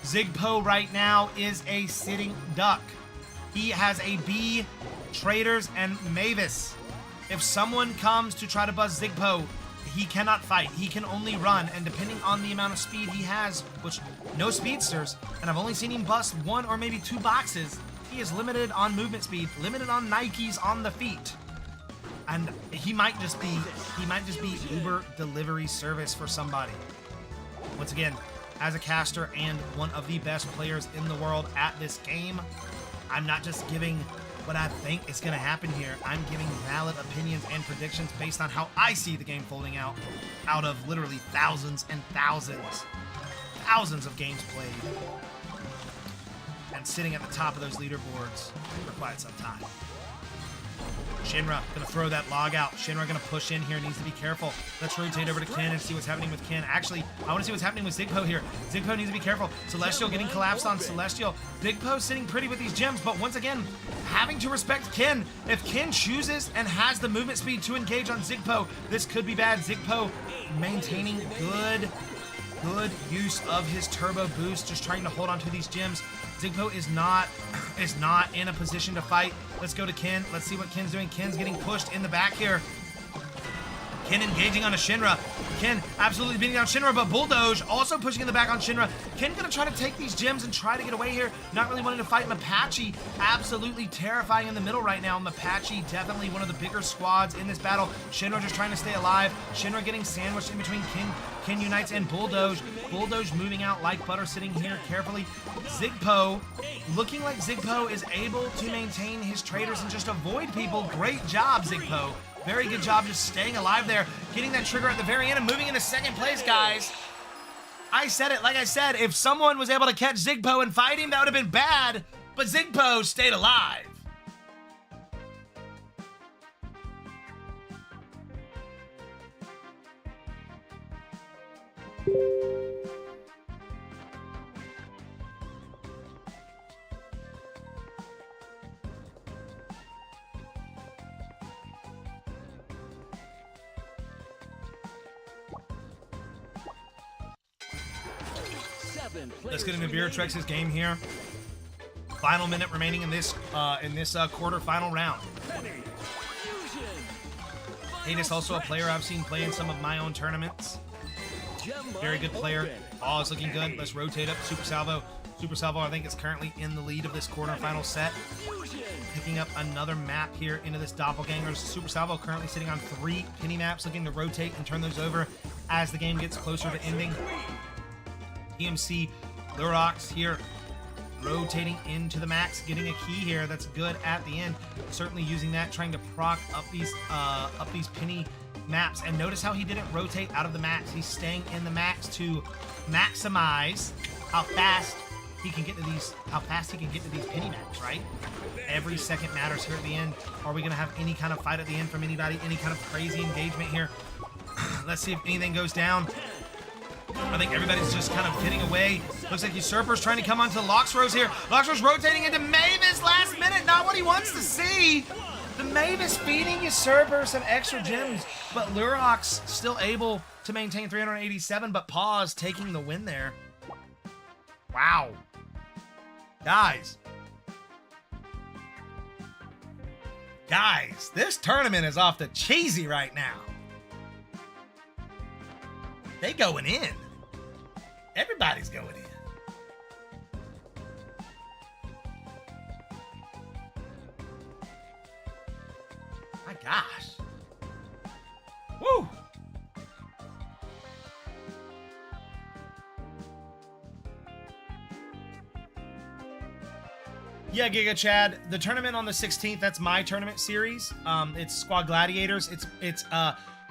Zigpo right now is a sitting duck. He has a B, Traders, and Mavis. If someone comes to try to buzz Zigpo, he cannot fight. He can only run, and depending on the amount of speed he has, which no speedsters, and I've only seen him bust 1 or maybe 2 boxes, he is limited on movement speed, limited on Nikes on the feet. And he might just be Uber delivery service for somebody. Once again, as a caster and one of the best players in the world at this game, I'm not just giving what I think is going to happen here. I'm giving valid opinions and predictions based on how I see the game folding out of literally thousands and thousands of games played, and sitting at the top of those leaderboards for quite some time. Shinra gonna throw that log out. Shinra gonna push in here, needs to be careful. Let's rotate over to Ken and see what's happening with Ken. Actually, I want to see what's happening with Zigpo here. Zigpo needs to be careful. Celestial getting collapsed on Celestial. Zigpo sitting pretty with these gems, but once again, having to respect Ken. If Ken chooses and has the movement speed to engage on Zigpo, this could be bad. Zigpo maintaining good use of his turbo boost, just trying to hold on to these gems. Zigpo is not in a position to fight. Let's go to Ken. Let's see what Ken's doing. Ken's getting pushed in the back here. Ken engaging on a Shinra. Ken absolutely beating down Shinra, but Bulldoge also pushing in the back on Shinra. Ken gonna try to take these gems and try to get away here. Not really wanting to fight Mapache. Absolutely terrifying in the middle right now. Mapache definitely one of the bigger squads in this battle. Shinra just trying to stay alive. Shinra getting sandwiched in between Ken Unites and Bulldoge. Bulldoge moving out like butter, sitting here carefully. Zigpo, looking like Zigpo is able to maintain his traders and just avoid people. Great job, Zigpo. Very good job just staying alive there, getting that trigger at the very end and moving into second place, guys. I said it, like I said, if someone was able to catch Zigpo and fight him, that would have been bad, but Zigpo stayed alive. Let's get into Viratrex's game here. Final minute remaining in this quarter-final round. Hades also a player I've seen play in some of my own tournaments. Very good player. All is looking good. Let's rotate up Super Salvo. Super Salvo, I think, is currently in the lead of this quarter-final set. Picking up another map here into this Doppelgangers. Super Salvo currently sitting on 3 penny maps, looking to rotate and turn those over as the game gets closer to ending. PMC Lurox here rotating into the max, getting a key here that's good at the end. Certainly using that, trying to proc up these penny maps. And notice how he didn't rotate out of the max. He's staying in the max to maximize how fast he can get to these penny maps, right? Every second matters here at the end. Are we gonna have any kind of fight at the end from anybody? Any kind of crazy engagement here? Let's see if anything goes down. I think everybody's just kind of getting away. Looks like Usurper's trying to come onto Loxrose here. Loxrose rotating into Mavis last minute. Not what he wants to see. The Mavis feeding Usurper some extra gems. But Lurox still able to maintain 387, but Pause taking the win there. Wow. Guys, this tournament is off the cheesy right now. They going in. Everybody's going in. My gosh. Woo! Yeah, Giga Chad. The tournament on the 16th, that's my tournament series. It's Squad Gladiators.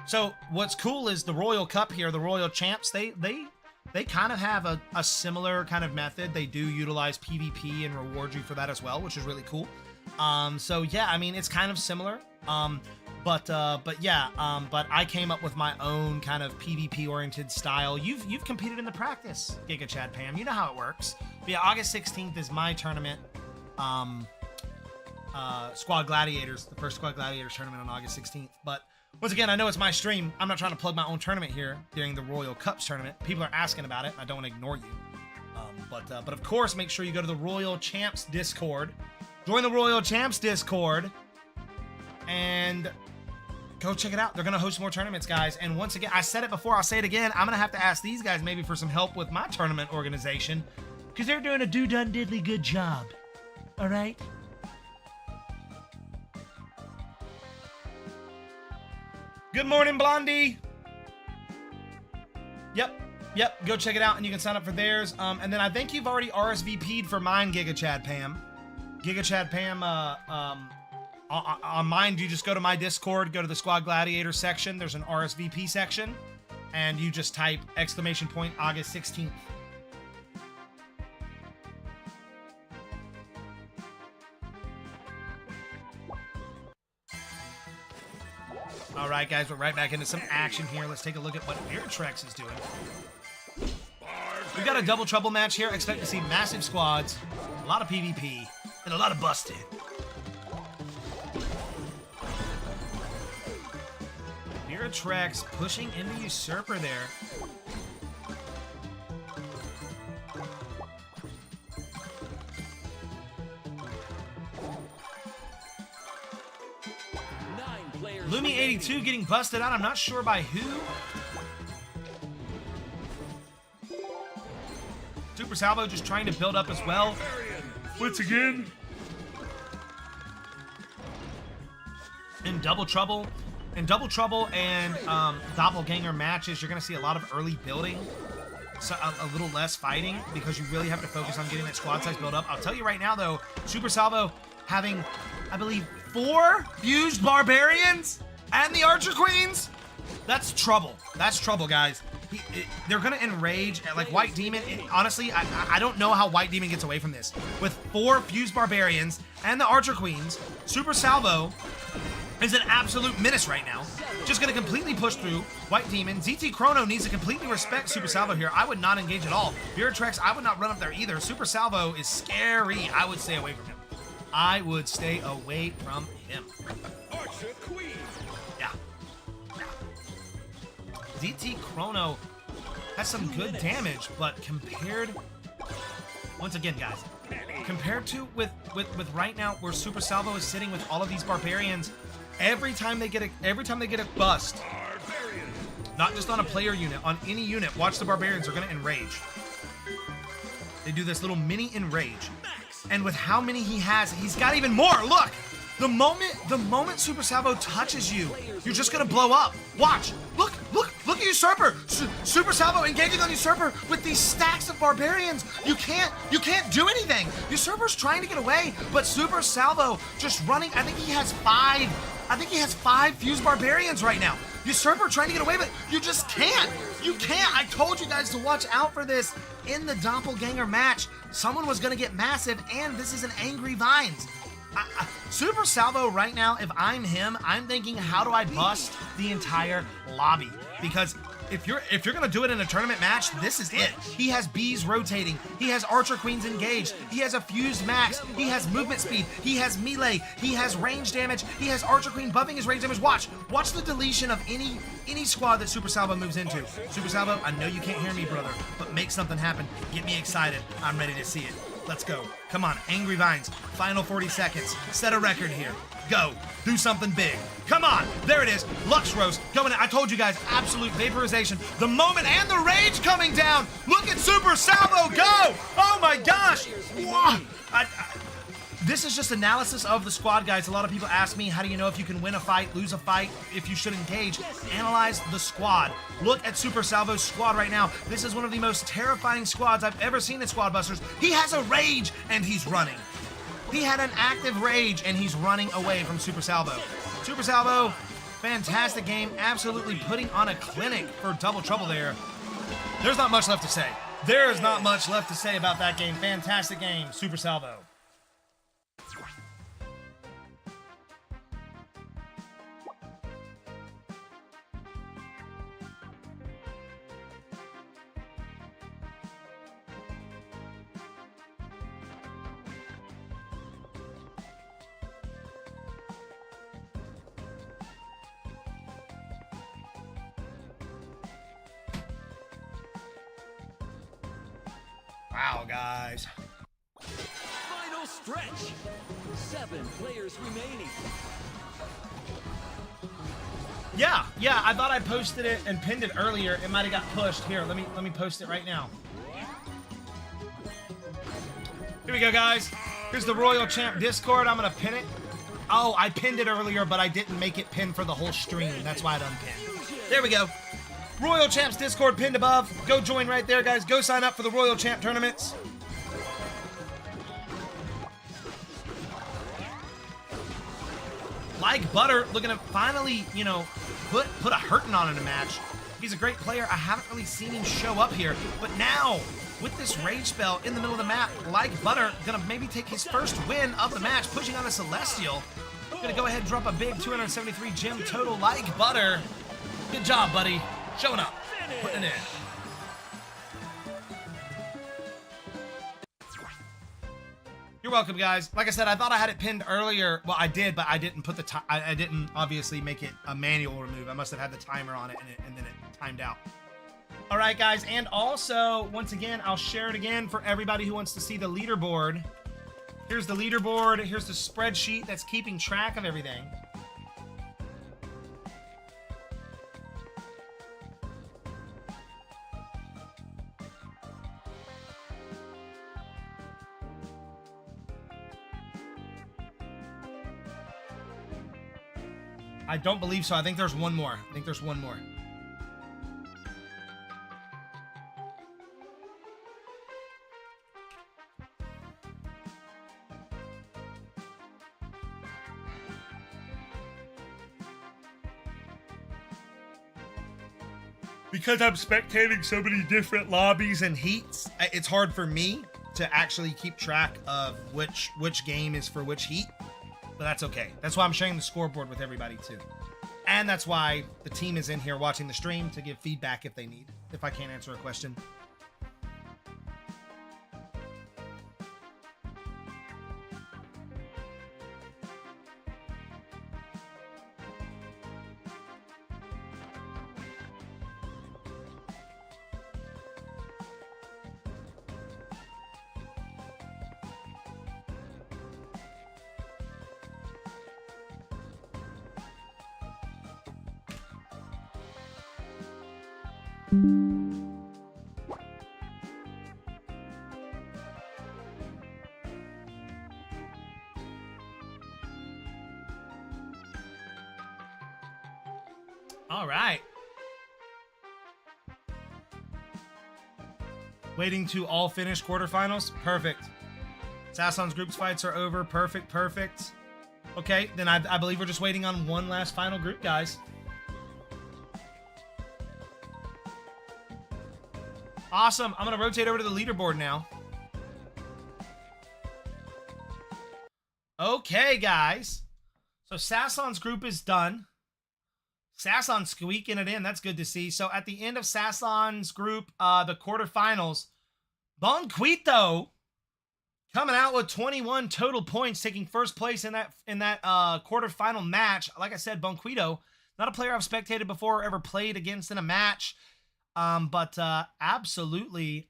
So what's cool is the Royal Cup here, the Royal Champs, they kind of have a similar kind of method. They do utilize PvP and reward you for that as well, which is really cool. So yeah, I mean, it's kind of similar. But I came up with my own kind of PvP oriented style. You've competed in the practice, Giga Chad Pam. You know how it works. But yeah, August 16th is my tournament. Squad Gladiators, the first Squad Gladiators tournament on August 16th. But once again, I know it's my stream. I'm not trying to plug my own tournament here during the Royal Cups tournament. People are asking about it. I don't want to ignore you. But of course, make sure you go to the Royal Champs Discord. Join the Royal Champs Discord. And go check it out. They're going to host more tournaments, guys. And once again, I said it before. I'll say it again. I'm going to have to ask these guys maybe for some help with my tournament organization. Because they're doing a do-done-diddly good job. All right? Good morning, Blondie. Yep. Go check it out, and you can sign up for theirs. And then I think you've already RSVP'd for mine, Giga Chad Pam. Giga Chad Pam, on mine, you just go to my Discord, go to the Squad Gladiator section. There's an RSVP section, and you just type August 16th. All right, guys, we're right back into some action here. Let's take a look at what Airtrex is doing. We've got a double trouble match here. I expect to see massive squads, a lot of PvP, and a lot of busted. Airtrex pushing into Usurper there. Lumi82 getting busted out. I'm not sure by who. Super Salvo just trying to build up as well. Once again. In Double Trouble. In Double Trouble and Doppelganger matches, you're going to see a lot of early building. So a little less fighting because you really have to focus on getting that squad size build up. I'll tell you right now, though, Super Salvo having, I believe, 4 fused barbarians and the Archer Queens. That's trouble. That's trouble, guys. They're going to enrage. Like White Demon, honestly, I don't know how White Demon gets away from this. With 4 fused barbarians and the Archer Queens, Super Salvo is an absolute menace right now. Just going to completely push through White Demon. ZT Chrono needs to completely respect Super Salvo here. I would not engage at all. Airtrex, I would not run up there either. Super Salvo is scary. I would stay away from him. I would stay away from him. Archer Queen. Yeah. ZT Chrono has some good damage, but compared, once again, guys, compared to with right now where Super Salvo is sitting with all of these barbarians, every time they get a bust, not just on a player unit, on any unit, watch the barbarians are going to enrage. They do this little mini enrage. And with how many he has, he's got even more. Look, the moment Super Salvo touches you, you're just going to blow up. Watch. Look at Usurper. Super Salvo engaging on Usurper with these stacks of barbarians. You can't do anything. Usurper's trying to get away, but Super Salvo just running. I think he has 5 fused barbarians right now. Usurper trying to get away, but you just can't. You can't. I told you guys to watch out for this in the Doppelganger match. Someone was going to get massive, and this is an Angry Vines. Super Salvo right now, if I'm him, I'm thinking, how do I bust the entire lobby? Because if you're gonna do it in a tournament match, this is it. He has bees rotating. He has Archer Queens engaged. He has a fused max. He has movement speed. He has melee. He has range damage. He has Archer Queen buffing his range damage. Watch the deletion of any squad that Super Salvo moves into. Super Salvo, I know you can't hear me, brother, but make something happen. Get me excited. I'm ready to see it. Let's go. Come on, Angry Vines. Final 40 seconds. Set a record here. Go. Do something big. Come on. There it is. Lux Roast going in. I told you guys, absolute vaporization. The moment and the rage coming down. Look at Super Salvo go. Oh my gosh. Whoa. This is just analysis of the squad, guys. A lot of people ask me, how do you know if you can win a fight, lose a fight, if you should engage? Analyze the squad. Look at Super Salvo's squad right now. This is one of the most terrifying squads I've ever seen in Squad Busters. He has a rage, and he's running. He had an active rage, and he's running away from Super Salvo. Super Salvo, fantastic game. Absolutely putting on a clinic for Double Trouble there. There's not much left to say. There is not much left to say about that game. Fantastic game, Super Salvo. Wow, guys. Final stretch. 7 players remaining. Yeah, I thought I posted it and pinned it earlier. It might have got pushed. Here, let me post it right now. Here we go, guys. Here's the Royal Champ Discord. I'm gonna pin it. Oh, I pinned it earlier, but I didn't make it pinned for the whole stream. That's why it unpinned. There we go. Royal Champs Discord pinned above. Go join right there, guys. Go sign up for the Royal Champ tournaments. Like Butter, looking to finally, put a hurting on in a match. He's a great player. I haven't really seen him show up here, but now with this rage spell in the middle of the map, Like Butter gonna maybe take his first win of the match, pushing on a Celestial. Gonna go ahead and drop a big 273 gem total like butter. Good job, buddy. Showing up. Putting it in. You're welcome, guys. Like I said, I thought I had it pinned earlier. Well, I did, but I didn't put the time. I didn't obviously make it a manual remove. I must have had the timer on it and then it timed out. All right, guys. And also, once again, I'll share it again for everybody who wants to see the leaderboard. Here's the leaderboard. Here's the spreadsheet that's keeping track of everything. I don't believe so. I think there's one more. Because I'm spectating so many different lobbies and heats, it's hard for me to actually keep track of which game is for which heat. But that's okay. That's why I'm sharing the scoreboard with everybody too. And that's why the team is in here watching the stream to give feedback if they need, if I can't answer a question. All right. Waiting to all finish quarterfinals. Perfect. Sason's groups fights are over. Perfect. Okay, then I believe we're just waiting on one last final group, guys. Awesome. I'm going to rotate over to the leaderboard now. Okay, guys. So Sason's group is done. Sason squeaking it in. That's good to see. So at the end of Sason's group, the quarterfinals, Bonquito coming out with 21 total points, taking first place in that quarterfinal match. Like I said, Bonquito, not a player I've spectated before or ever played against in a match. But absolutely,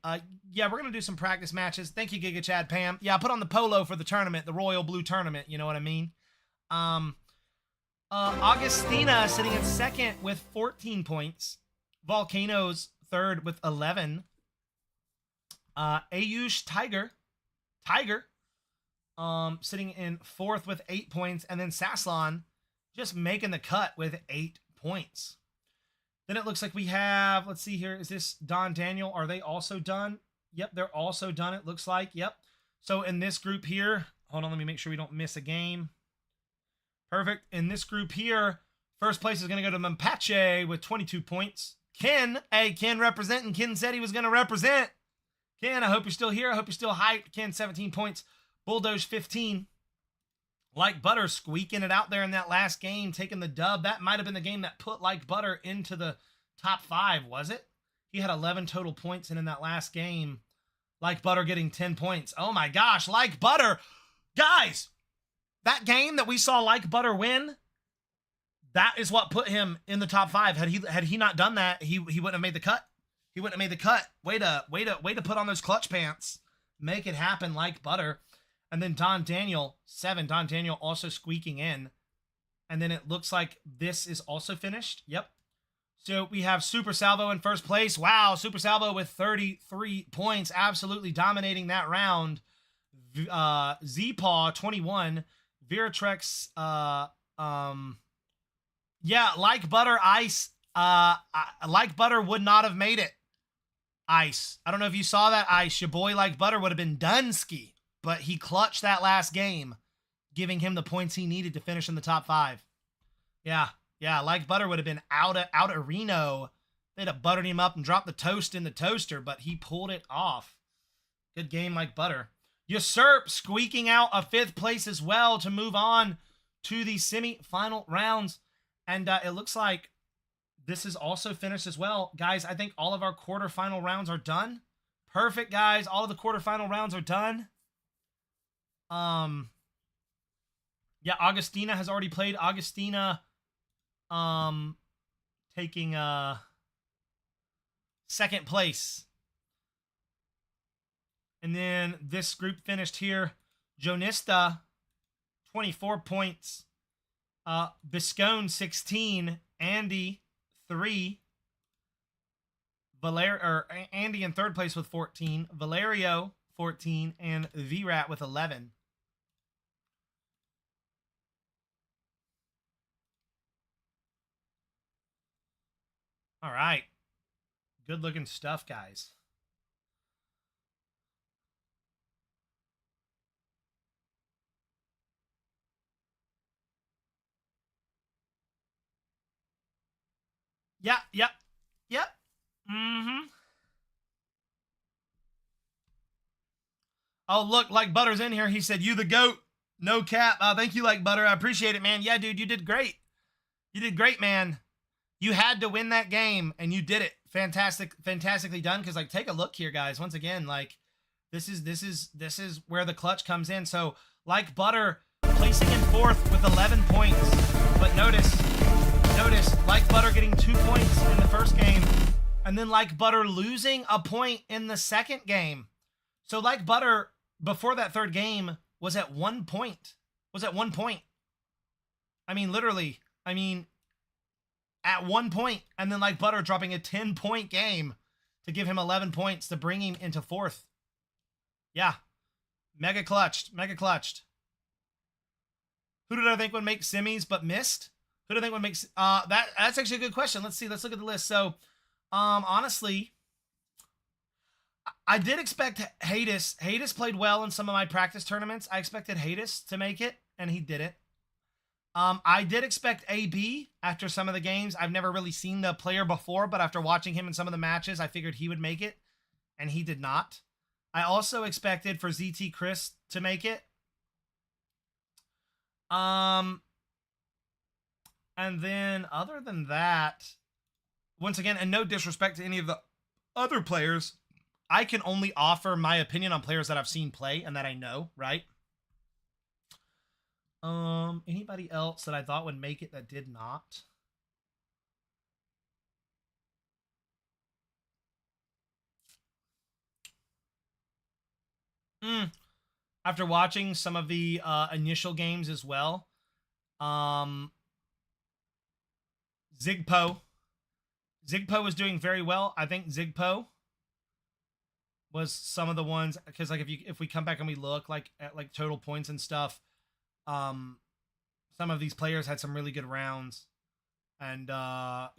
yeah, we're gonna do some practice matches. Thank you, Giga Chad Pam. Yeah, I put on the polo for the tournament, the Royal Blue Tournament. You know what I mean? Augustina sitting at second with 14 points. Volcanoes third with 11. Ayush Tiger, sitting in fourth with 8 points, and then Saslon just making the cut with 8 points. Then it looks like we have, let's see here, is this Don Daniel? Are they also done? Yep, they're also done, it looks like. Yep. So in this group here, hold on, let me make sure we don't miss a game. Perfect. In this group here, first place is going to go to Mampache with 22 points. Ken, hey, Ken representing. Ken said he was going to represent. Ken, I hope you're still here. I hope you're still hyped. Ken, 17 points. Bulldoze, 15. Like Butter squeaking it out there in that last game, taking the dub. That might have been the game that put Like Butter into the top 5, was it? He had 11 total points, and in that last game, Like Butter getting 10 points. Oh my gosh, Like Butter. Guys, that game that we saw Like Butter win, that is what put him in the top 5. Had he not done that, he wouldn't have made the cut. He wouldn't have made the cut. Way to put on those clutch pants. Make it happen, Like Butter. And then Don Daniel, 7. Don Daniel also squeaking in. And then it looks like this is also finished. Yep. So we have Super Salvo in first place. Wow, Super Salvo with 33 points. Absolutely dominating that round. Z-Paw, 21. Viratrex, yeah, Like Butter, Ice. Like Butter would not have made it. Ice. I don't know if you saw that, Ice. Your boy Like Butter would have been Dunsky. But he clutched that last game, giving him the points he needed to finish in the top 5. Yeah, Like Butter would have been out of Reno. They'd have buttered him up and dropped the toast in the toaster, but he pulled it off. Good game, Like Butter. Usurp squeaking out a 5th place as well to move on to the semi-final rounds. And it looks like this is also finished as well. Guys, I think all of our quarterfinal rounds are done. Perfect, guys. All of the quarterfinal rounds are done. Yeah, Augustina has already played. Augustina taking second place. And then this group finished here. Jonista, 24 points. Biscone, 16. Andy, 3. Andy in third place with 14. Valerio, 14. And VRAT with 11. All right. Good looking stuff, guys. Yep. Mm-hmm. Oh, look, Like Butter's in here. He said, "You the GOAT. No cap." Thank you, Like Butter. I appreciate it, man. Yeah, dude, you did great. You did great, man. You had to win that game, and you did it. Fantastically done. Because, like, take a look here, guys. Once again, like, this is where the clutch comes in. So, Like Butter placing in fourth with 11 points. But notice, Like Butter getting 2 points in the first game, and then Like Butter losing a point in the second game. So Like Butter, before that third game, was at 1 point. I mean, literally. I mean, at 1 point, and then Like Butter dropping a 10-point game to give him 11 points to bring him into fourth. Yeah. Mega clutched. Who did I think would make semis but missed? Who do I think would make... that's actually a good question. Let's see. Let's look at the list. So, honestly, I did expect Hades. Hades played well in some of my practice tournaments. I expected Hades to make it, and he didn't. I did expect AB after some of the games. I've never really seen the player before, but after watching him in some of the matches, I figured he would make it, and he did not. I also expected for ZT Chris to make it. And then other than that, once again, and no disrespect to any of the other players, I can only offer my opinion on players that I've seen play and that I know, right? Anybody else that I thought would make it that did not? After watching some of the initial games as well, Zigpo was doing very well. I think Zigpo was some of the ones, because like if we come back and we look like at like total points and stuff, some of these players had some really good rounds, and yeah.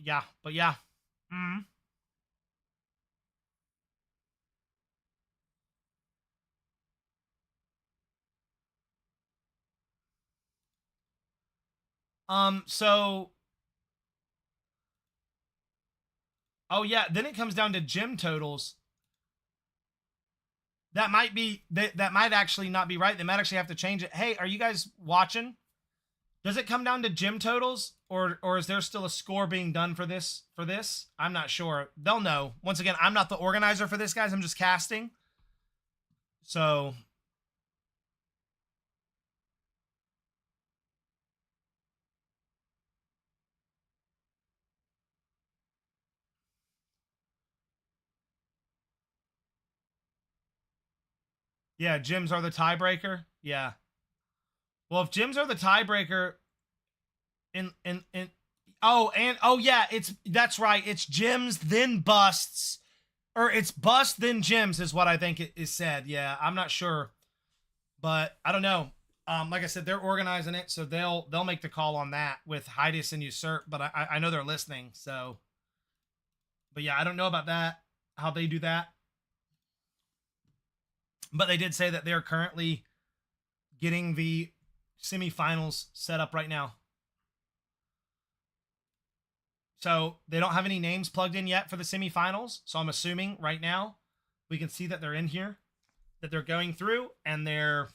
So, oh yeah, then it comes down to gym totals. That might actually not be right. They might actually have to change it. Hey, are you guys watching? Does it come down to gym totals, or is there still a score being done for this? I'm not sure. They'll know. Once again, I'm not the organizer for this, guys. I'm just casting. So, yeah, gyms are the tiebreaker. Yeah. Well, if gyms are the tiebreaker, that's right. It's gyms then busts, or it's bust then gyms is what I think it is said. Yeah, I'm not sure, but I don't know. Like I said, they're organizing it, so they'll make the call on that with Hydus and Usurp. But I know they're listening. So, but yeah, I don't know about that, how they do that. But they did say that they're currently getting the semifinals set up right now. So they don't have any names plugged in yet for the semifinals. So I'm assuming right now we can see that they're in here, that they're going through, and they're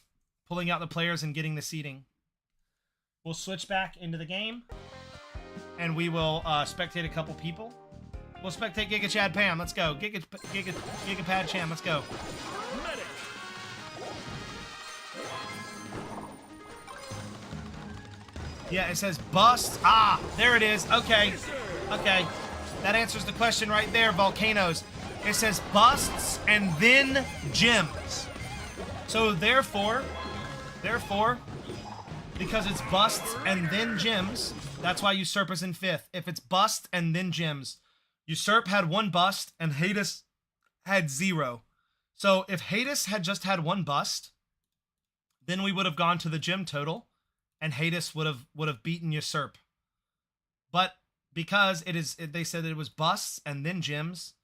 pulling out the players and getting the seating. we'll switch back into the game, and we will spectate a couple people. We'll spectate Giga Chad Pam. Let's go. Giga Pad Cham. Let's go. Medic. Yeah, it says bust. Ah, there it is. Okay. Okay. That answers the question right there, Volcanoes. It says busts and then gems. So therefore, because it's busts and then gems, that's why Usurp is in 5th. If it's bust and then gems, Usurp had 1 bust and Hades had 0. So if Hades had just had 1 bust, then we would have gone to the gem total, and Hades would have beaten Usurp. But because they said that it was busts and then gems,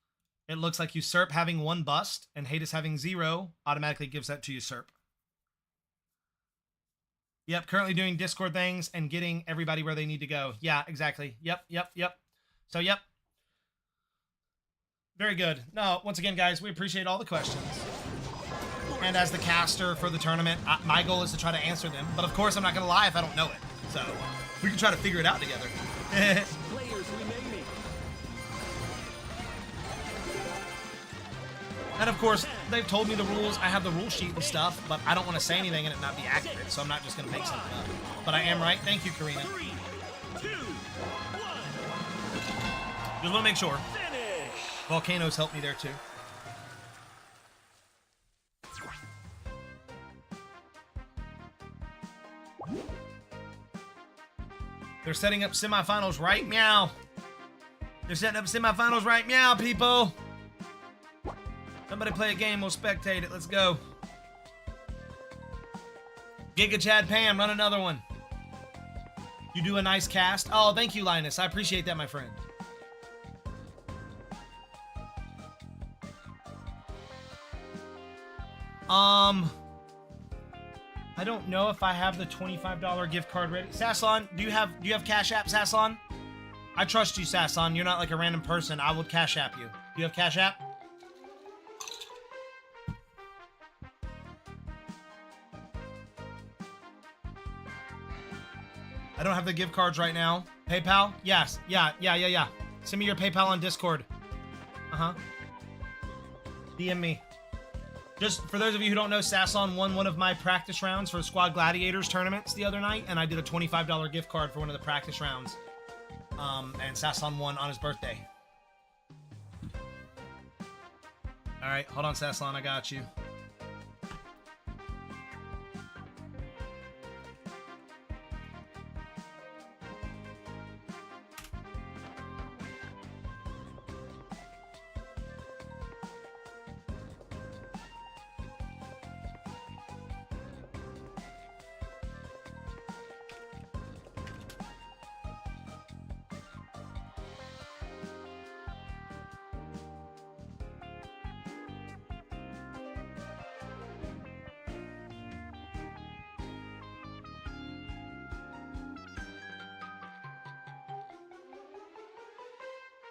it looks like Usurp having 1 bust and Hades having 0 automatically gives that to Usurp. Yep, currently doing Discord things and getting everybody where they need to go. Yeah, exactly. Yep. So, yep. Very good. No, once again, guys, we appreciate all the questions. And as the caster for the tournament, my goal is to try to answer them. But of course, I'm not going to lie if I don't know it. So, we can try to figure it out together. Players remaining. And of course, they've told me the rules. I have the rule sheet and stuff, but I don't want to say anything and it not be accurate, so I'm not just going to make something up. But I am right. Thank you, Karina. 3, 2, 1. Just want to make sure. Finish. Volcanoes helped me there, too. They're setting up semifinals right meow. They're setting up semifinals right meow, people. Somebody play a game, we'll spectate it. Let's go. Giga Chad Pam, run another one. You do a nice cast. Oh, thank you, Linus. I appreciate that, my friend. I don't know if I have the $25 gift card ready. Sasslon, do you have Cash App, Sasslon? I trust you, Sasslon. You're not like a random person. I would Cash App you. Do you have Cash App? I don't have the gift cards right now. PayPal? Yes. Yeah. Send me your PayPal on Discord. DM me. Just for those of you who don't know, Sasslon won one of my practice rounds for Squad Gladiators tournaments the other night, and I did a $25 gift card for one of the practice rounds. And Sasslon won on his birthday. All right, hold on, Sasslon, I got you.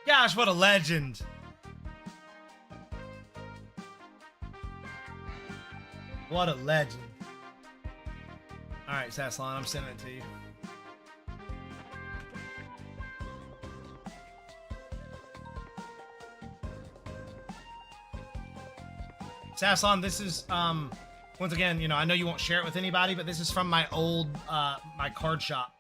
Gosh, what a legend. What a legend. All right, Sasslon, I'm sending it to you. Sasslon, this is, once again, you know, I know you won't share it with anybody, but this is from my old, my card shop.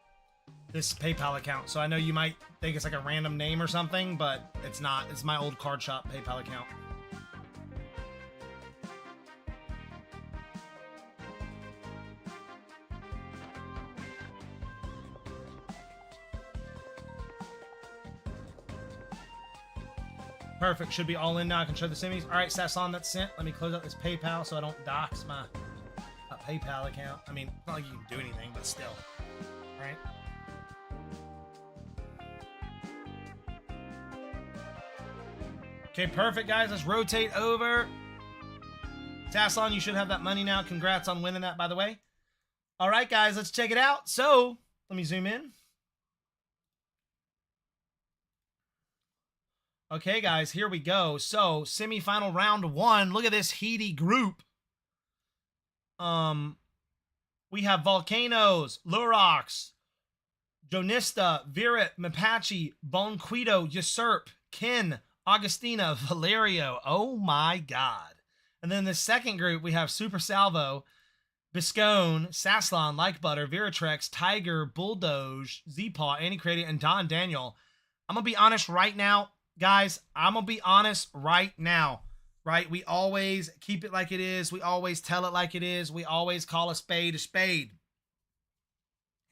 This PayPal account. So I know you might think it's like a random name or something, but it's not. It's my old card shop PayPal account. Perfect. Should be all in now. I can show the semis. All right, Sasson, that's sent. Let me close out this PayPal so I don't dox my PayPal account. I mean, it's not like you can do anything, but still. All right. Okay, perfect, guys. Let's rotate over. Tassalon, you should have that money now. Congrats on winning that, by the way. All right, guys, let's check it out. So, let me zoom in. Okay, guys, here we go. So, semifinal round 1. Look at this heady group. We have Volcanoes, Lurox, Donista, Virat, Mapache, Bonquito, Usurp, Ken, Augustina, Valerio. Oh my God. And then the second group, we have Super Salvo, Biscone, Sasslon, Like Butter, Viratrex, Tiger, Bulldoge, Z-Paw, Andy Crady, and Don Daniel. I'm going to be honest right now, guys. I'm going to be honest right now. Right? We always keep it like it is. We always tell it like it is. We always call a spade a spade.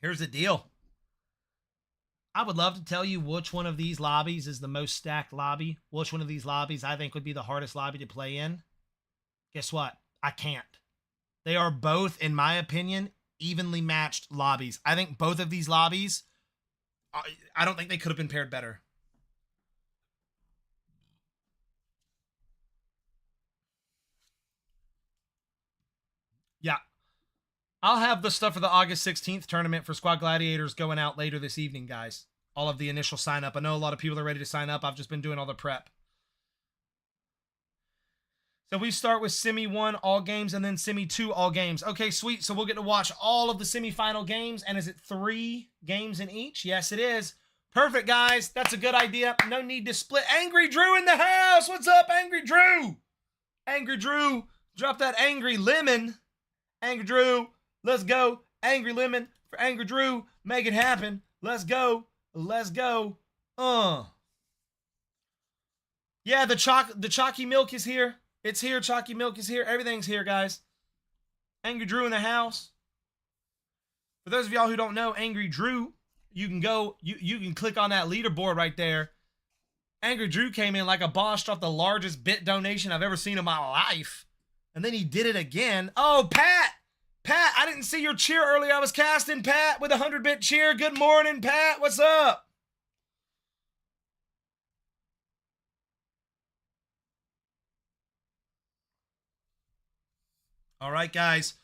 Here's the deal. I would love to tell you which one of these lobbies is the most stacked lobby. Which one of these lobbies I think would be the hardest lobby to play in. Guess what? I can't. They are both, in my opinion, evenly matched lobbies. I think both of these lobbies, I don't think they could have been paired better. Yeah. I'll have the stuff for the August 16th tournament for Squad Gladiators going out later this evening, guys. All of the initial sign up. I know a lot of people are ready to sign up. I've just been doing all the prep. So we start with Semi 1 all games and then Semi 2 all games. Okay, sweet. So we'll get to watch all of the semifinal games. And is it 3 games in each? Yes, it is. Perfect, guys. That's a good idea. No need to split. Angry Drew in the house. What's up, Angry Drew? Angry Drew. Drop that Angry Lemon. Angry Drew. Let's go. Angry Lemon for Angry Drew. Make it happen. Let's go. Let's go. Yeah, the Chalky Milk is here. It's here. Chalky Milk is here. Everything's here, guys. Angry Drew in the house. For those of y'all who don't know, Angry Drew, you can go, you can click on that leaderboard right there. Angry Drew came in like a boss, dropped the largest bit donation I've ever seen in my life. And then he did it again. Oh, Pat! Pat, I didn't see your cheer earlier. I was casting Pat with a 100-bit cheer. Good morning, Pat. What's up? All right, guys.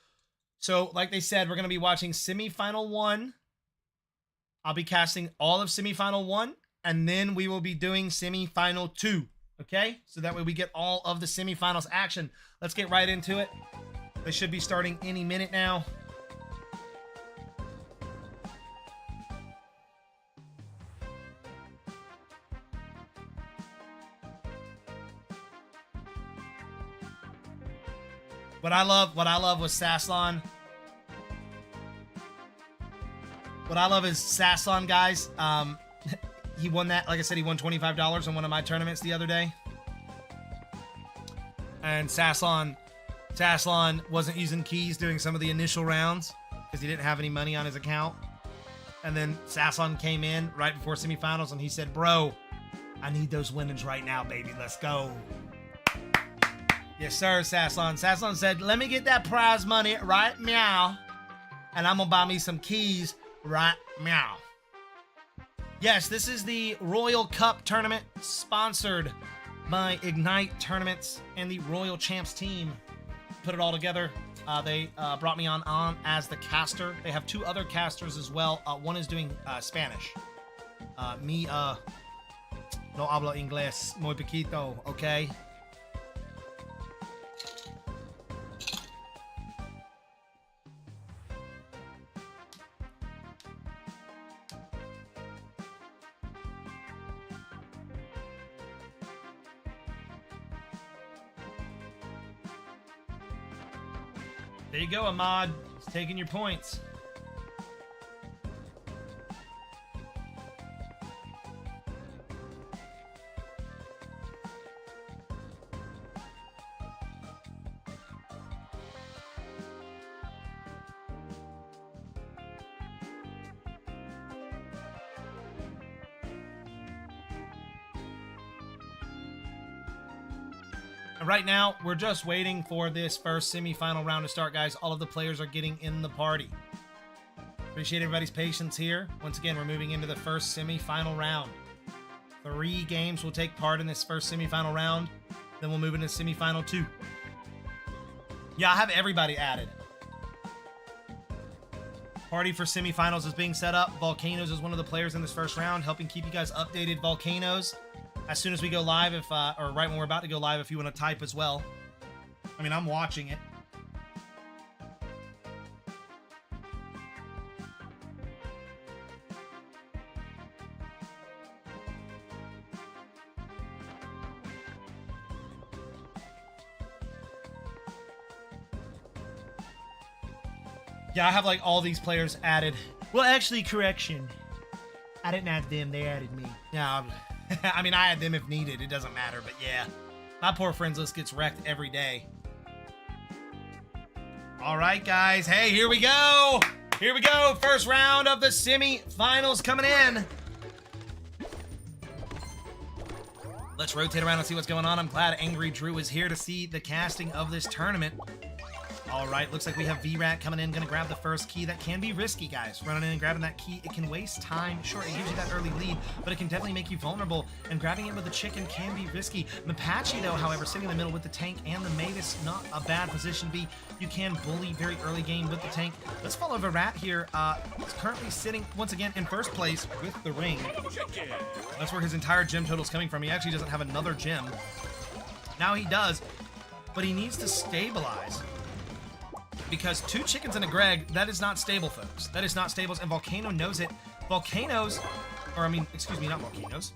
So, like they said, we're going to be watching Semifinal 1. I'll be casting all of Semifinal 1, and then we will be doing Semifinal 2. Okay? So that way we get all of the semifinals action. Let's get right into it. They should be starting any minute now. What I love was Sasslon. What I love is Sasslon, guys. He won that, like I said, he won $25 on one of my tournaments the other day. And Sasslon wasn't using keys during some of the initial rounds because he didn't have any money on his account. And then Sasslon came in right before semifinals and he said, bro, I need those winnings right now, baby. Let's go. Yes, sir, Sasslon. Sasslon said, let me get that prize money right meow. And I'm going to buy me some keys right meow. Yes, this is the Royal Cup tournament sponsored by Ignite Tournaments and the Royal Champs team. Put it all together. They brought me on as the caster. They have 2 other casters as well. One is doing Spanish. Me no hablo inglés muy poquito, okay? There you go, Ahmad. He's taking your points. Right now, we're just waiting for this first semifinal round to start, guys. All of the players are getting in the party. Appreciate everybody's patience here. Once again, we're moving into the first semifinal round. 3 games will take part in this first semifinal round. Then we'll move into semifinal 2. Yeah, I have everybody added. Party for semifinals is being set up. Volcanoes is one of the players in this first round, helping keep you guys updated. Volcanoes, as soon as we go live, or right when we're about to go live, if you want to type as well. I mean, I'm watching it. Yeah, I have like all these players added. Well, actually, correction. I didn't add them, they added me. Yeah, I mean, I add them if needed. It doesn't matter, but yeah. My poor friends list gets wrecked every day. All right, guys. Hey, here we go. Here we go. First round of the semi-finals coming in. Let's rotate around and see what's going on. I'm glad Angry Drew is here to see the casting of this tournament. All right, looks like we have VRAT coming in, gonna grab the first key. That can be risky, guys. Running in and grabbing that key, it can waste time. Sure, it gives you that early lead, but it can definitely make you vulnerable, and grabbing it with the chicken can be risky. Mapache, though, however, sitting in the middle with the tank and the Mavis, not a bad position B. You can bully very early game with the tank. Let's follow VRAT here. He's currently sitting, once again, in first place with the ring. Chicken. That's where his entire gem total is coming from. He actually doesn't have another gem. Now he does, but he needs to stabilize. Because 2 chickens and a Greg, that is not stable, folks. That is not stable, and Volcano knows it. Volcanoes, or I mean, excuse me, not Volcanoes.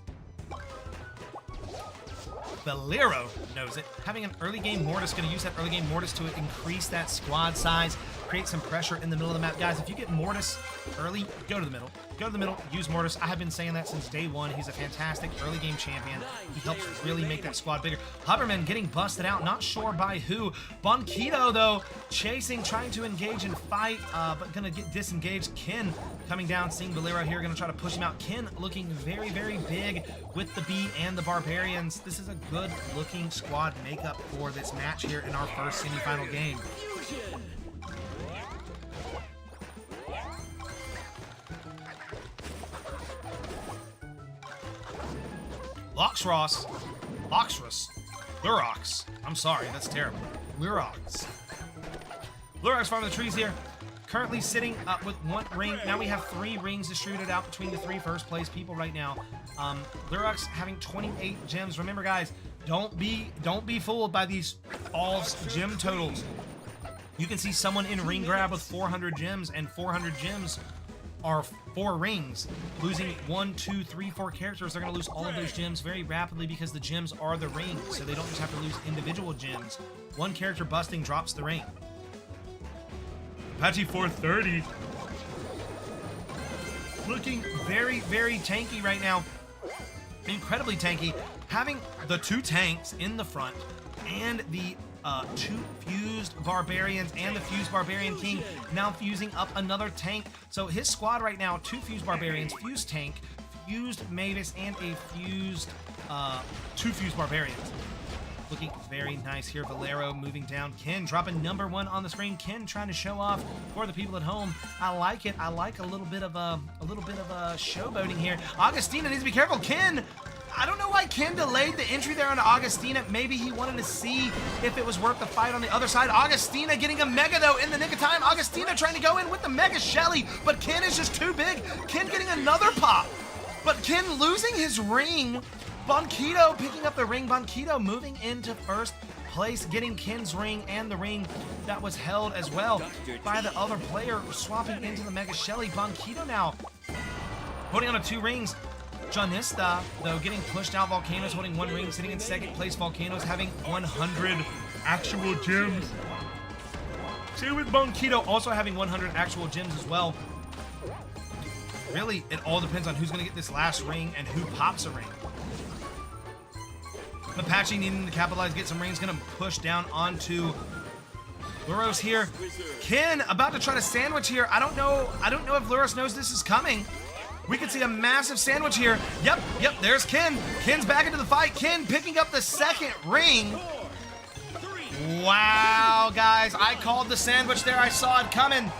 Valero knows it. Having an early game Mortis, going to use that early game Mortis to increase that squad size, create some pressure in the middle of the map. Guys, if you get Mortis early, go to the middle. Go to the middle, use Mortis. I have been saying that since day one. He's a fantastic early game champion. He helps really make that squad bigger. Huberman getting busted out, not sure by who. Bonquito, though, chasing, trying to engage and fight, but gonna get disengaged. Ken coming down, seeing Valero here, gonna try to push him out. Ken looking very, very big with the B and the Barbarians. This is a good looking squad makeup for this match here in our first semifinal game. Fusion. Lurox. I'm sorry, that's terrible. Lurox farming the trees here. Currently sitting up with 1 ring. Now we have 3 rings distributed out between the 3 first place people right now. Lurox having 28 gems. Remember, guys, don't be fooled by these false gem totals. You can see someone in ring grab with 400 gems, and 400 gems are 4 rings. Losing 1, 2, 3, 4 characters, they're going to lose all of those gems very rapidly because the gems are the rings, so they don't just have to lose individual gems. 1 character busting drops the ring. Apache 430. Looking very, very tanky right now. Incredibly tanky. Having the 2 tanks in the front and the 2 fused barbarians and the fused barbarian king now fusing up another tank. So his squad right now, 2 fused barbarians, fused tank, fused Mavis, and a fused 2 fused barbarians. Looking very nice here. Valero moving down. Ken dropping number 1 on the screen. Ken trying to show off for the people at home. I like it. I like a little bit of showboating here. Augustina needs to be careful. Ken, I don't know why Ken delayed the entry there on Augustina. Maybe he wanted to see if it was worth the fight on the other side. Augustina getting a Mega, though, in the nick of time. Augustina trying to go in with the Mega Shelly, but Ken is just too big. Ken getting another pop, but Ken losing his ring. Bonquito picking up the ring. Bonquito moving into first place, getting Ken's ring and the ring that was held as well by the other player, swapping into the Mega Shelly. Bonquito now holding on to 2 rings. Janista, though, getting pushed out. Volcanoes holding 1 ring, sitting in second place. Volcanoes having 100 actual gems. Same with Bonquito, also having 100 actual gems as well. Really, it all depends on who's going to get this last ring and who pops a ring. Apache needing to capitalize, get some rings, going to push down onto Luros here. Ken about to try to sandwich here. I don't know if Luros knows this is coming. We could see a massive sandwich here. Yep, there's Ken. Ken's back into the fight. Ken picking up the 2nd ring. Wow, guys, I called the sandwich there. I saw it coming.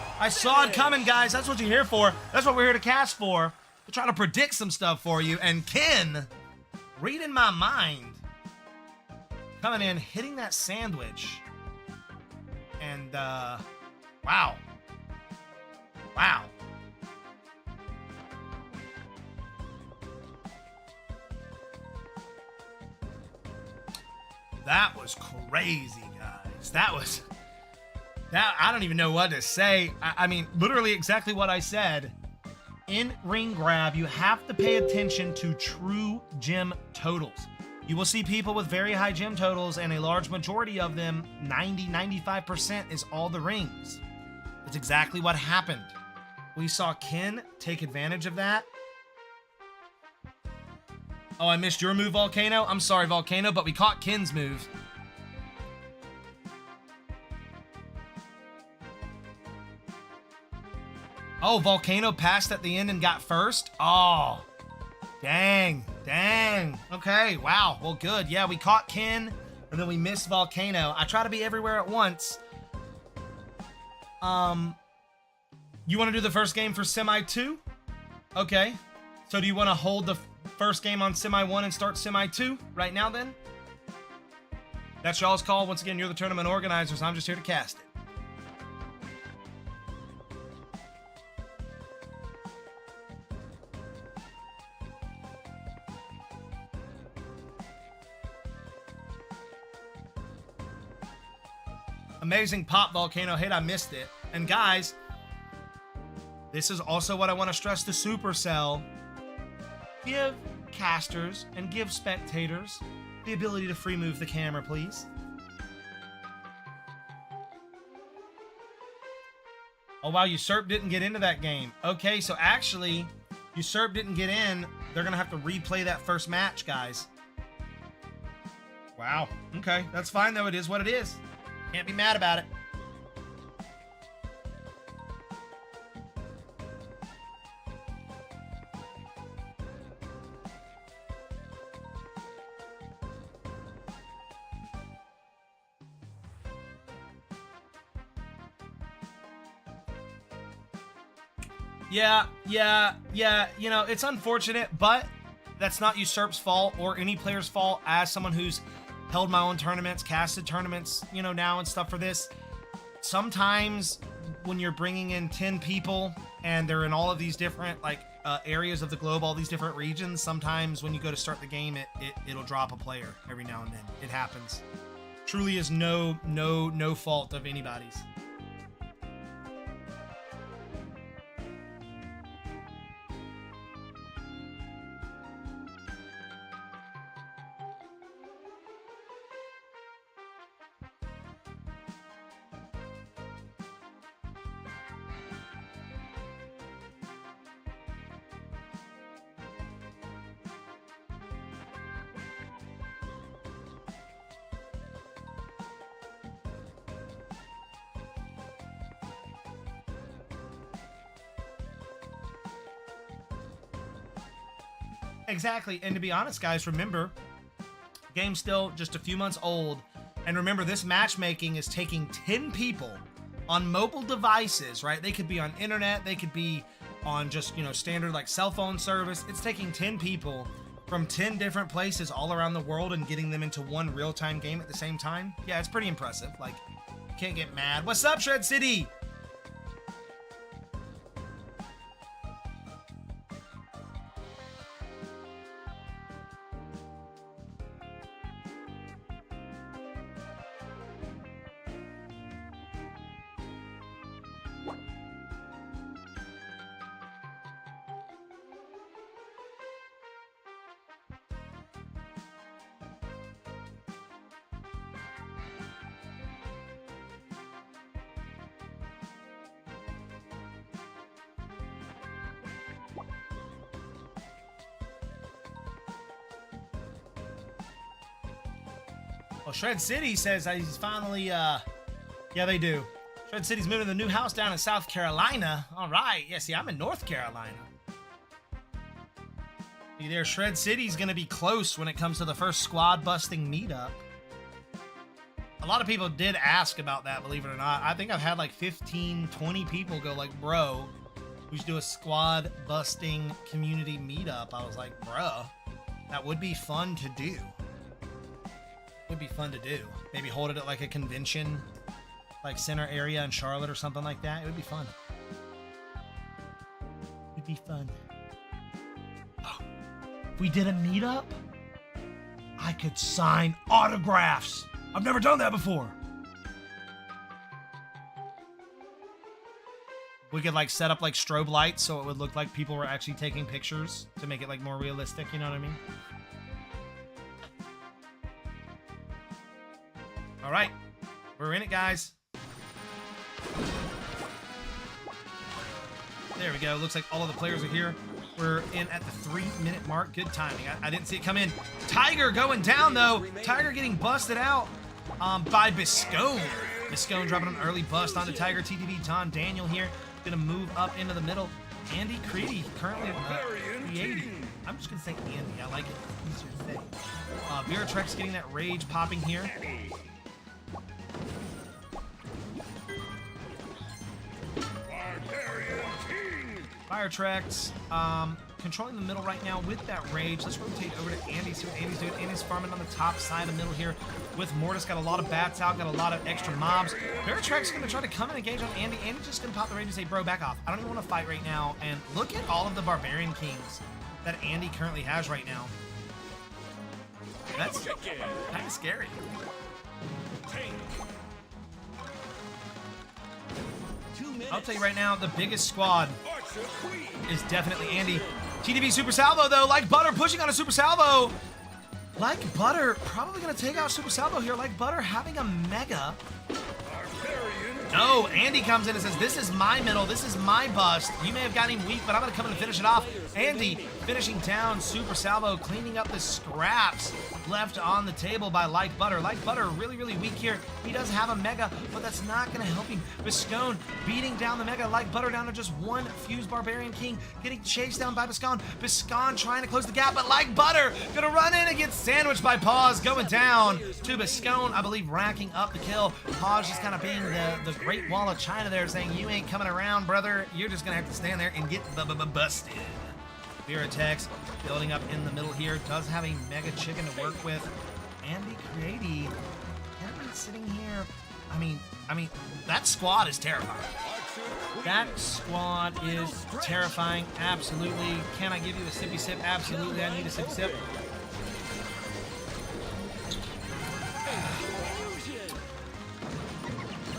Guys. That's what you're here for. That's what we're here to cast for. We're trying to predict some stuff for you. And Ken, reading my mind, coming in, hitting that sandwich. And, wow. That was crazy, guys. I don't even know what to say. I mean, literally exactly what I said. In ring grab, you have to pay attention to true gem totals. You will see people with very high gem totals, and a large majority of them, 90-95%, is all the rings. That's exactly what happened. We saw Ken take advantage of that. Oh, I missed your move, Volcano. I'm sorry, Volcano, but we caught Ken's move. Oh, Volcano passed at the end and got first? Oh, dang. Okay, wow. Well, good. Yeah, we caught Ken, and then we missed Volcano. I try to be everywhere at once. You want to do the first game for Semi 2? Okay. So do you want to hold the first game on Semi 1 and start Semi 2 right now then? That's y'all's call. Once again, you're the tournament organizers. I'm just here to cast it. Amazing pop Volcano hit. I missed it. And guys, this is also what I want to stress to Supercell. Give casters and give spectators the ability to free move the camera, please. Oh, wow, Usurp didn't get into that game. Okay, so actually, Usurp didn't get in. They're going to have to replay that first match, guys. Wow. Okay, that's fine, though. It is what it is. Can't be mad about it. Yeah, you know, it's unfortunate, but that's not Usurp's fault or any player's fault. As someone who's held my own tournaments, casted tournaments, you know, now and stuff for this, sometimes when you're bringing in 10 people and they're in all of these different, like, areas of the globe, all these different regions, sometimes when you go to start the game, it'll drop a player every now and then. It happens. Truly is no fault of anybody's. Exactly, and to be honest, guys, remember, game's still just a few months old, and remember, this matchmaking is taking 10 people on mobile devices, right? They could be on internet, they could be on just, you know, standard, like, cell phone service. It's taking 10 people from 10 different places all around the world and getting them into one real-time game at the same time. Yeah, it's pretty impressive. Like, you can't get mad. What's up, Shred City? Well, Shred City says he's finally, yeah, they do. Shred City's moving to the new house down in South Carolina. All right. Yeah, see, I'm in North Carolina. See there, Shred City's going to be close when it comes to the first squad busting meetup. A lot of people did ask about that, believe it or not. I think I've had like 15, 20 people go like, bro, we should do a squad busting community meetup. I was like, bruh, that would be fun to do. Would be fun to do. Maybe hold it at like a convention, like center area in Charlotte or something like that. It would be fun. It'd be fun. Oh, if we did a meetup, I could sign autographs. I've never done that before. We could like set up like strobe lights so it would look like people were actually taking pictures to make it like more realistic, you know what I mean? All right, we're in it, guys. There we go. Looks like all of the players are here. We're in at the 3-minute mark. Good timing. I didn't see it come in. Tiger going down, though. Tiger getting busted out by Biscone. Biscone dropping an early bust onto Tiger. TTV Tom Daniel here. Going to move up into the middle. Andy Creedy currently at 380. I'm just going to say Andy. I like it. Easier to say. Viratrex getting that rage popping here. Viratrex controlling the middle right now with that rage. Let's rotate over to Andy, see what Andy's doing. Andy's farming on the top side of the middle here with Mortis. Got a lot of bats out, got a lot of extra mobs. Viratrex is going to try to come and engage on Andy. Andy's just going to pop the rage and say, bro, back off. I don't even want to fight right now. And look at all of the Barbarian Kings that Andy currently has right now. That's kind of scary. I'll tell you right now, the biggest squad is definitely Andy. TTV Super Salvo, though. Like Butter pushing on a Super Salvo. Like Butter probably going to take out Super Salvo here. Like Butter having a Mega. No, Andy comes in and says, this is my middle. This is my bust. You may have gotten him weak, but I'm going to come in and finish it off. Andy finishing down Super Salvo, cleaning up the scraps left on the table by Like Butter. Like Butter really, really weak here. He does have a Mega, but that's not going to help him. Biscone beating down the Mega. Like Butter down to just one Fused Barbarian King, getting chased down by Biscone. Biscone trying to close the gap, but Like Butter going to run in and get sandwiched by Paws, going down to Biscone, I believe, racking up the kill. Paws just kind of being the Great Wall of China there, saying, you ain't coming around, brother. You're just going to have to stand there and get busted. Viratex building up in the middle here. Does have a Mega Chicken to work with. Andy Creedy sitting here. I mean, that squad is terrifying. That squad is terrifying. Absolutely. Can I give you a sippy sip? Absolutely. I need a sippy sip.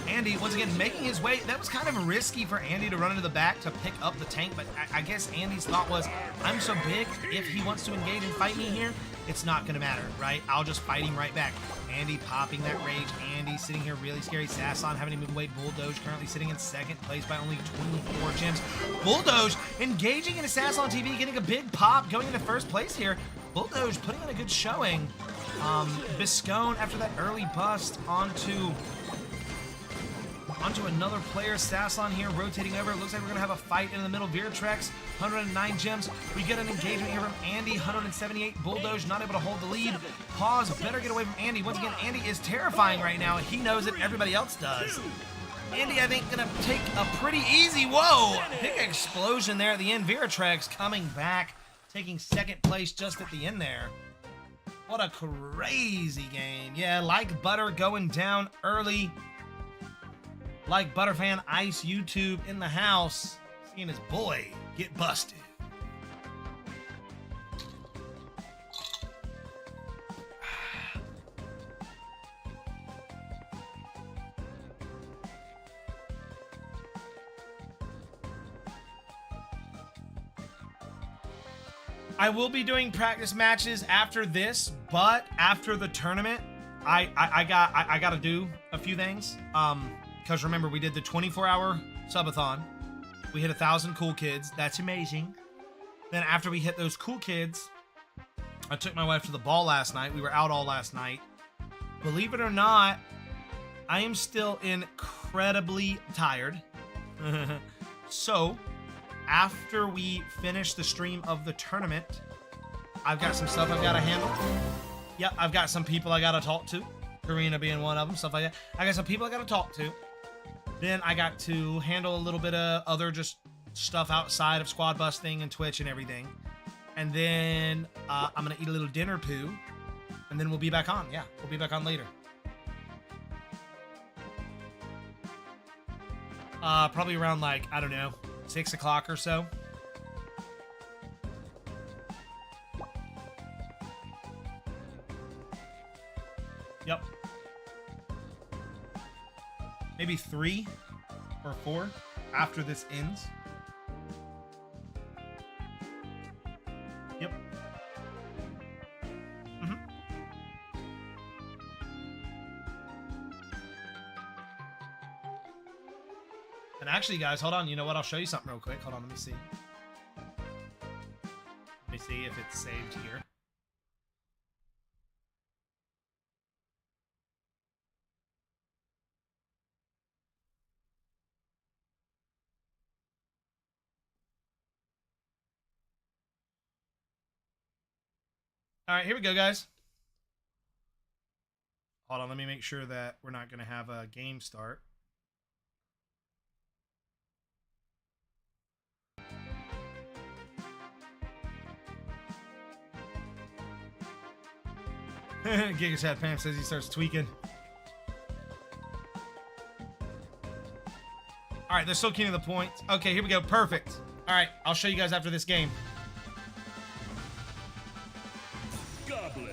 Andy, once again, making his way. That was kind of risky for Andy to run into the back to pick up the tank, but I guess Andy's thought was, I'm so big, if he wants to engage and fight me here, it's not going to matter, right? I'll just fight him right back. Andy popping that rage. Andy sitting here really scary. Sasson having to move away. Bulldoge currently sitting in second place by only 24 gems. Bulldoge engaging into Sasson TV, getting a big pop, going into first place here. Bulldoge putting on a good showing. Biscone, after that early bust, onto another player. Sasson here rotating over. It looks like we're going to have a fight in the middle. Viratrex, 109 gems. We get an engagement here from Andy, 178. Bulldoge not able to hold the lead. Paws better get away from Andy. Once again, Andy is terrifying right now. He knows it. Everybody else does. Andy, I think, going to take a pretty easy, whoa, big explosion there at the end. Viratrex coming back, taking second place just at the end there. What a crazy game. Yeah, Like Butter going down early. Like Butterfan Ice YouTube in the house, seeing his boy get busted. I will be doing practice matches after this, but after the tournament, I gotta do a few things. Because remember, we did the 24-hour subathon. We hit 1,000 cool kids. That's amazing. Then after we hit those cool kids, I took my wife to the ball last night. We were out all last night. Believe it or not, I am still incredibly tired. So, after we finish the stream of the tournament, I've got some stuff I've got to handle. Yep, I've got some people I got to talk to. Karina being one of them, stuff like that. I got some people I got to talk to. Then I got to handle a little bit of other just stuff outside of squad busting and Twitch and everything. And then I'm going to eat a little dinner poo. And then we'll be back on. Yeah, we'll be back on later. Probably around like, I don't know, 6 o'clock or so. Yep. Maybe 3 or 4 after this ends. Yep. Mm-hmm. 'Cause And actually, guys, hold on. You know what? I'll show you something real quick. Hold on. Let me see. Let me see if it's saved here. All right, here we go, guys. Hold on, let me make sure that we're not going to have a game start. Giga's Hat Pam says he starts tweaking. All right, they're still keying the points. Okay, here we go. Perfect. All right, I'll show you guys after this game. Goblin.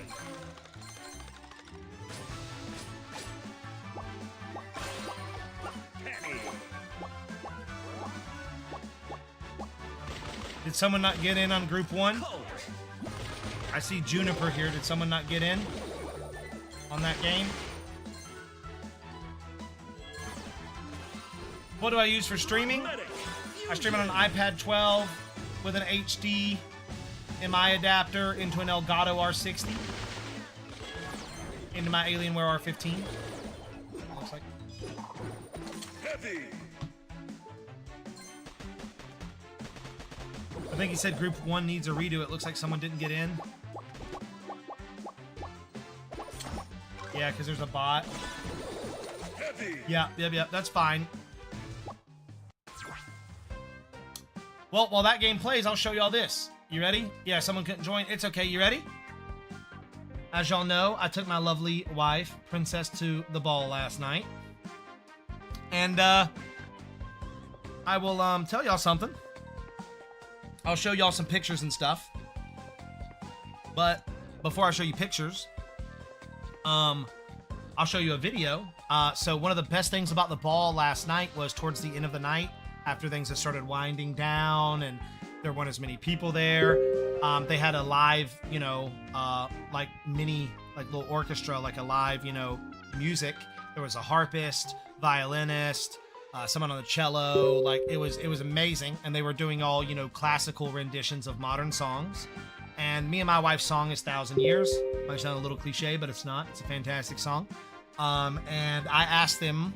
Penny. Did someone not get in on group 1? Colt. I see Juniper here. Did someone not get in on that game? What do I use for streaming? Medic. I stream it on an iPad 12 with an HDMI adapter into an Elgato R60 into my Alienware R15. Looks like. Heavy. I think he said group 1 needs a redo. It looks like someone didn't get in. Yeah, because there's a bot. Heavy. Yep. That's fine. Well, while that game plays, I'll show y'all this. You ready? Yeah, someone couldn't join. It's okay. You ready? As y'all know, I took my lovely wife, Princess, to the ball last night. And, I will, tell y'all something. I'll show y'all some pictures and stuff. But before I show you pictures, I'll show you a video. So one of the best things about the ball last night was towards the end of the night, after things had started winding down and there weren't as many people there, they had a live, you know, like mini, like little orchestra, like a live, you know, music. There was a harpist, violinist, someone on the cello. Like it was amazing. And they were doing all, you know, classical renditions of modern songs. And me and my wife's song is 1,000 Years. Might sound a little cliche, but it's not. It's a fantastic song. And I asked them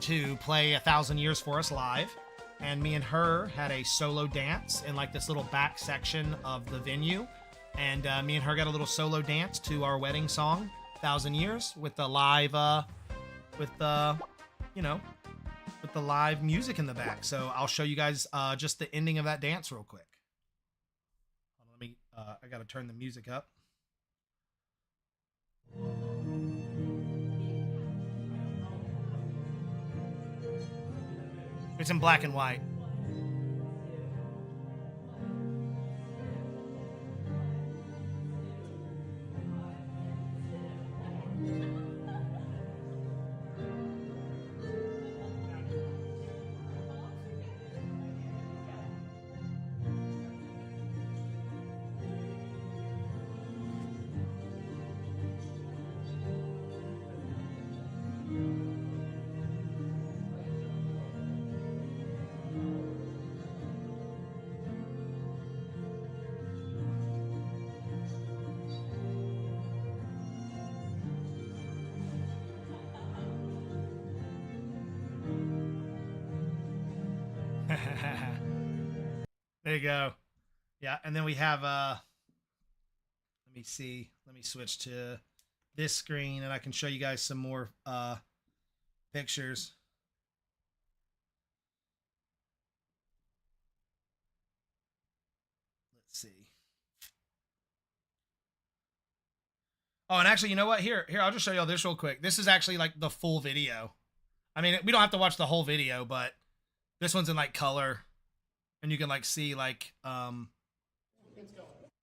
to play 1,000 Years for us live. And me and her had a solo dance in like this little back section of the venue. And me and her got a little solo dance to our wedding song, 1,000 Years, with the live, with the live music in the back. So I'll show you guys just the ending of that dance real quick. Let me, I gotta turn the music up. It's in black and white. There you go. Yeah, and then we have let me see. Let me switch to this screen and I can show you guys some more pictures. Let's see. Oh, and actually, you know what? Here, I'll just show y'all this real quick. This is actually like the full video. I mean, we don't have to watch the whole video, but this one's in like color. And you can like see like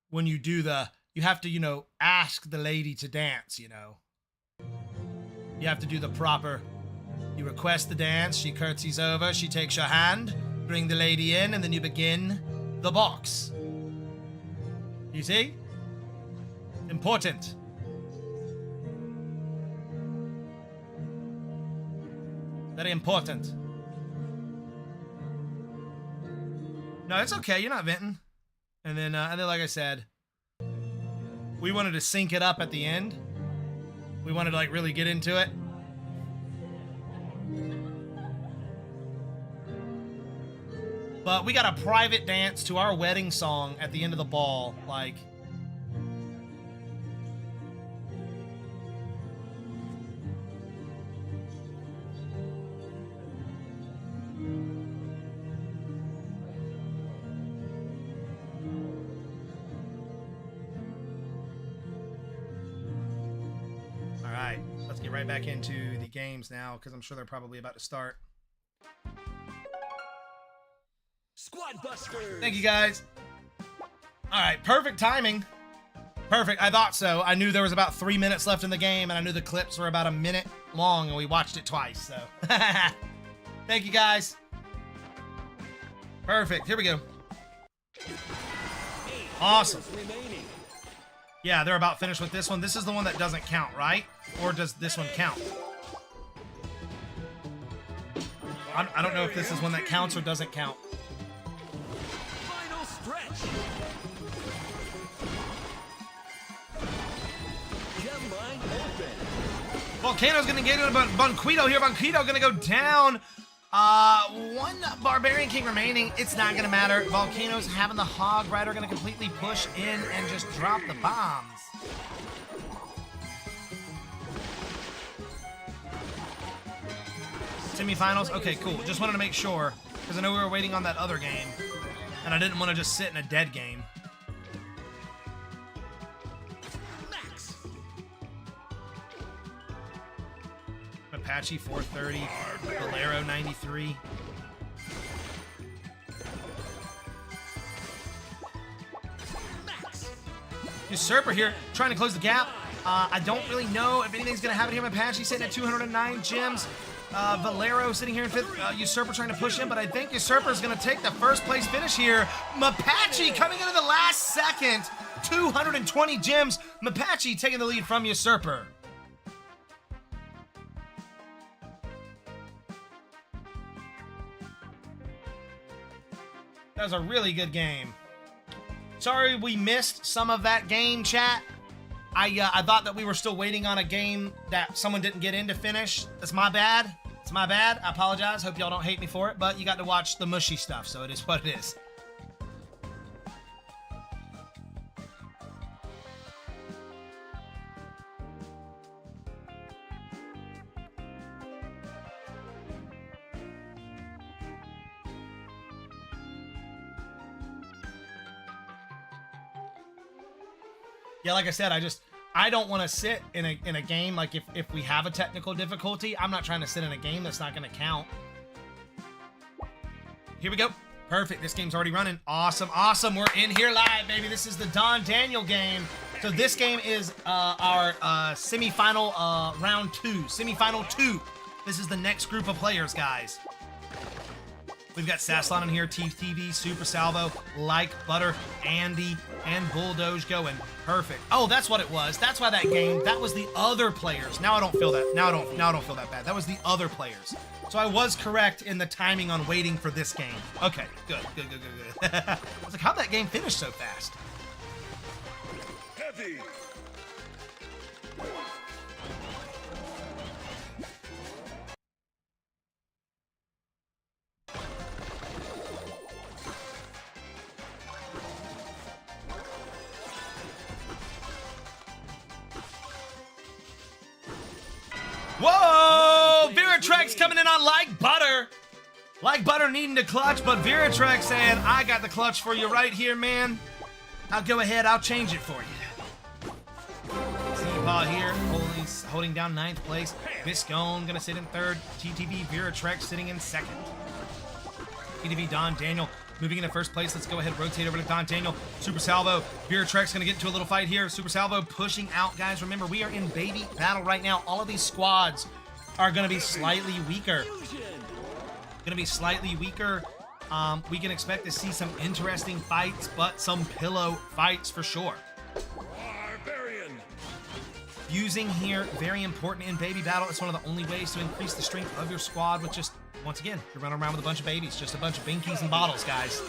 when you do you have to, you know, ask the lady to dance, you know. You have to do the proper, you request the dance, she curtsies over, she takes your hand, bring the lady in, and then you begin the box. You see? Important. Very important. No, it's okay. You're not venting. And then, like I said, we wanted to sync it up at the end. We wanted to like really get into it. But we got a private dance to our wedding song at the end of the ball. Like, all right, let's get right back into the games now because I'm sure they're probably about to start. Squad Busters. Thank you, guys. All right, perfect timing. Perfect. I thought so. I knew there was about 3 minutes left in the game, and I knew the clips were about a minute long, and we watched it twice, so. Thank you, guys. Perfect. Here we go. Awesome. Yeah, they're about finished with this one. This is the one that doesn't count, right? Or does this one count? I don't know if this is one that counts or doesn't count. Final stretch. Gem line open. Volcano's gonna get it, but Banquito here. Banquito gonna go down. One Barbarian King remaining. It's not gonna matter. Volcano's having the Hog Rider gonna completely push in and just drop the bombs. Semifinals? Okay, cool. Just wanted to make sure, because I know we were waiting on that other game, and I didn't want to just sit in a dead game. Max. Apache 430, Bolero 93. Max. Usurper here, trying to close the gap. I don't really know if anything's going to happen here. Apache sitting at 209 gems. Valero sitting here in fifth. Usurper trying to push in, but I think Usurper is going to take the first place finish here. Mapache coming into the last second. 220 gems. Mapache taking the lead from Usurper. That was a really good game. Sorry we missed some of that game, chat. I thought that we were still waiting on a game that someone didn't get in to finish. That's my bad. It's my bad. I apologize. Hope y'all don't hate me for it, but you got to watch the mushy stuff, so it is what it is. Yeah, like I said, I don't want to sit in a game like if we have a technical difficulty. I'm not trying to sit in a game that's not going to count. Here we go. Perfect. This game's already running. Awesome, awesome. We're in here live, baby. This is the Don Daniel game. So this game is our semifinal round 2. Semifinal 2. This is the next group of players, guys. We've got Sasslon in here, TV, Super Salvo, Like Butter, Andy, and Bulldoge going. Perfect. Oh, that's what it was. That's why that game, that was the other players. Now I don't feel that. Now I don't feel that bad. That was the other players. So I was correct in the timing on waiting for this game. Okay, good. I was like, how'd that game finish so fast? Heavy. Whoa! Viratrex coming in on Like Butter. Like Butter needing to clutch, but Viratrex saying, I got the clutch for you right here, man. I'll go ahead, I'll change it for you. Seapaw here, holding down 9th place. Viscone gonna sit in 3rd. TTV Viratrex sitting in 2nd. TTV Don Daniel moving into 1st place. Let's go ahead, rotate over to Don Daniel. Super Salvo, Viratrex gonna get into a little fight here. Super Salvo pushing out, guys. Remember, we are in baby battle right now. All of these squads are gonna be slightly weaker. We can expect to see some interesting fights, but some pillow fights for sure. Barbarian. Fusing here, very important in baby battle. It's one of the only ways to increase the strength of your squad with just once again, you're running around with a bunch of babies, just a bunch of binkies and bottles, guys.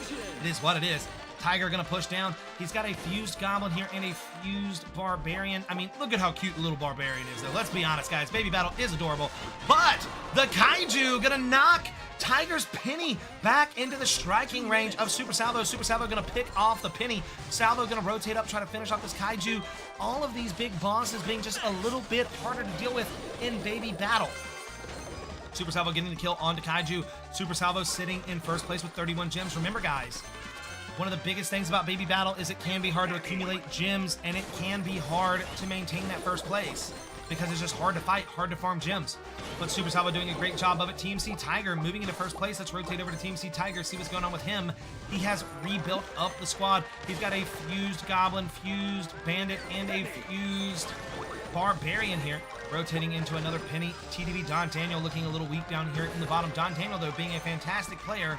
It is what it is. Tiger gonna push down. He's got a fused goblin here and a fused barbarian. I mean, look at how cute the little barbarian is, though. Let's be honest, guys. Baby Battle is adorable. But the Kaiju gonna knock Tiger's Penny back into the striking range of Super Salvo. Super Salvo gonna pick off the Penny. Salvo gonna rotate up, try to finish off this Kaiju. All of these big bosses being just a little bit harder to deal with in Baby Battle. Super Salvo getting the kill onto Kaiju. Super Salvo sitting in first place with 31 gems. Remember, guys, one of the biggest things about Baby Battle is it can be hard to accumulate gems, and it can be hard to maintain that first place because it's just hard to fight, hard to farm gems. But Super Salvo doing a great job of it. Team C Tiger moving into first place. Let's rotate over to Team C Tiger, see what's going on with him. He has rebuilt up the squad. He's got a fused goblin, fused bandit, and a fused barbarian here. Rotating into another Penny. TDB Don Daniel looking a little weak down here in the bottom. Don Daniel, though, being a fantastic player,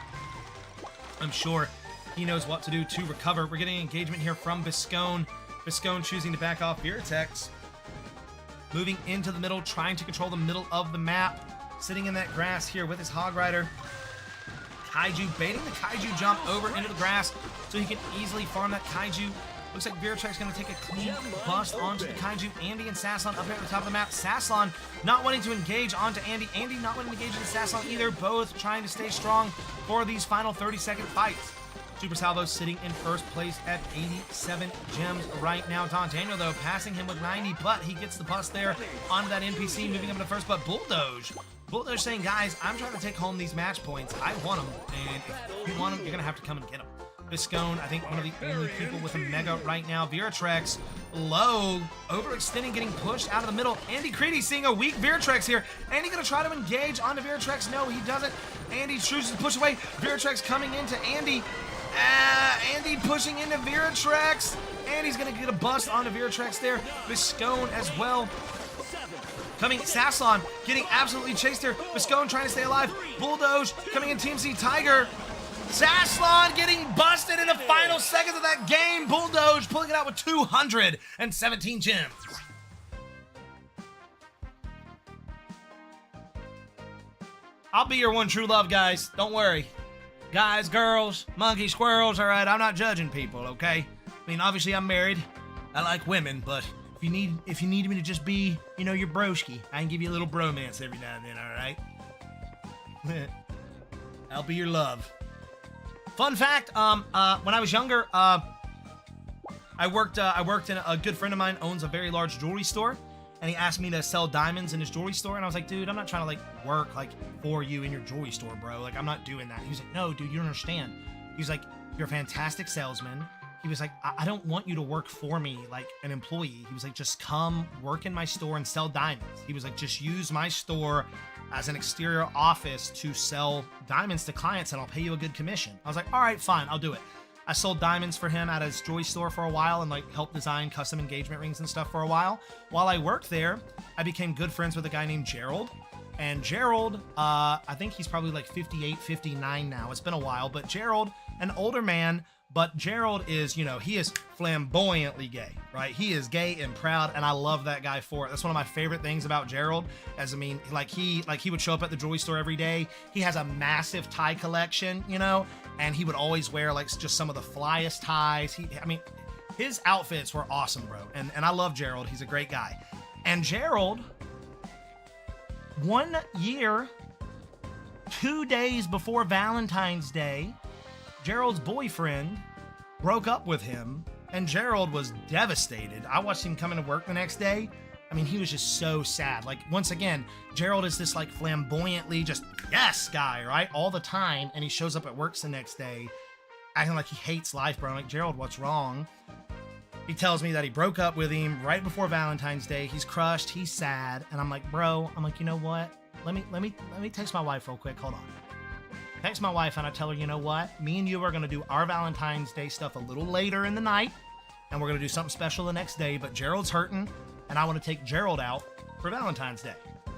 I'm sure he knows what to do to recover. We're getting engagement here from Biscone. Biscone choosing to back off Viratex. Moving into the middle, trying to control the middle of the map. Sitting in that grass here with his Hog Rider. Kaiju baiting the Kaiju jump over into the grass so he can easily farm that Kaiju. Looks like Viratex going to take a clean bust onto the Kaiju. Andy and Sasslon up here at the top of the map. Sasslon not wanting to engage onto Andy. Andy not wanting to engage into Sasslon either. Both trying to stay strong for these final 30-second fights. Super Salvo sitting in first place at 87 gems right now. Don Daniel, though, passing him with 90, but he gets the bust there onto that NPC, moving him to first. But Bulldoge saying, guys, I'm trying to take home these match points. I want them, and if you want them, you're going to have to come and get them. Biscone, I think one of the only people with a mega right now. Viratex, low, overextending, getting pushed out of the middle. Andy Creedy seeing a weak Viratex here. Andy gonna try to engage onto Viratex. No, he doesn't. Andy chooses to push away. Viratex coming into Andy. Andy pushing into Viratex. Andy's gonna get a bust onto Viratex there. Biscone as well. Coming, Sasslon getting absolutely chased here. Biscone trying to stay alive. Bulldoge coming in Team C Tiger. Sasslon getting busted in the final seconds of that game. Bulldoge pulling it out with 217 gems. I'll be your one true love, guys. Don't worry. Guys, girls, monkey, squirrels, all right? I'm not judging people, okay? I mean, obviously I'm married. I like women, but if you need me to just be, you know, your broski, I can give you a little bromance every now and then, all right? I'll be your love. Fun fact, when I was younger, I worked in a good friend of mine owns a very large jewelry store, and he asked me to sell diamonds in his jewelry store, and I was like, dude, I'm not trying to, like, work, like, for you in your jewelry store, bro. Like, I'm not doing that. He was like, no, dude, you don't understand. He was like, you're a fantastic salesman. He was like, I don't want you to work for me like an employee. He was like, just come work in my store and sell diamonds. He was like, just use my store as an exterior office to sell diamonds to clients and I'll pay you a good commission. I was like, all right, fine, I'll do it. I sold diamonds for him at his jewelry store for a while and like helped design custom engagement rings and stuff for a while. While I worked there, I became good friends with a guy named Gerald. And Gerald, I think he's probably like 58, 59 now. It's been a while, but Gerald, an older man, but Gerald is, you know, he is flamboyantly gay, right? He is gay and proud, and I love that guy for it. That's one of my favorite things about Gerald. As I mean, he would show up at the jewelry store every day. He has a massive tie collection, you know, and he would always wear like just some of the flyest ties. His outfits were awesome, bro. And I love Gerald. He's a great guy. And Gerald, 1 year, 2 days before Valentine's Day, Gerald's boyfriend broke up with him, and Gerald was devastated. I watched him come into work the next day. I mean, he was just so sad. Like, once again, Gerald is this, like, flamboyantly just, yes, guy, right? All the time, and he shows up at work the next day acting like he hates life, bro. I'm like, Gerald, what's wrong? He tells me that he broke up with him right before Valentine's Day. He's crushed. He's sad. And I'm like, bro, you know what? Let me text my wife real quick. Hold on. Text my wife and I tell her, you know what? Me and you are going to do our Valentine's Day stuff a little later in the night. And we're going to do something special the next day. But Gerald's hurting. And I want to take Gerald out for Valentine's Day.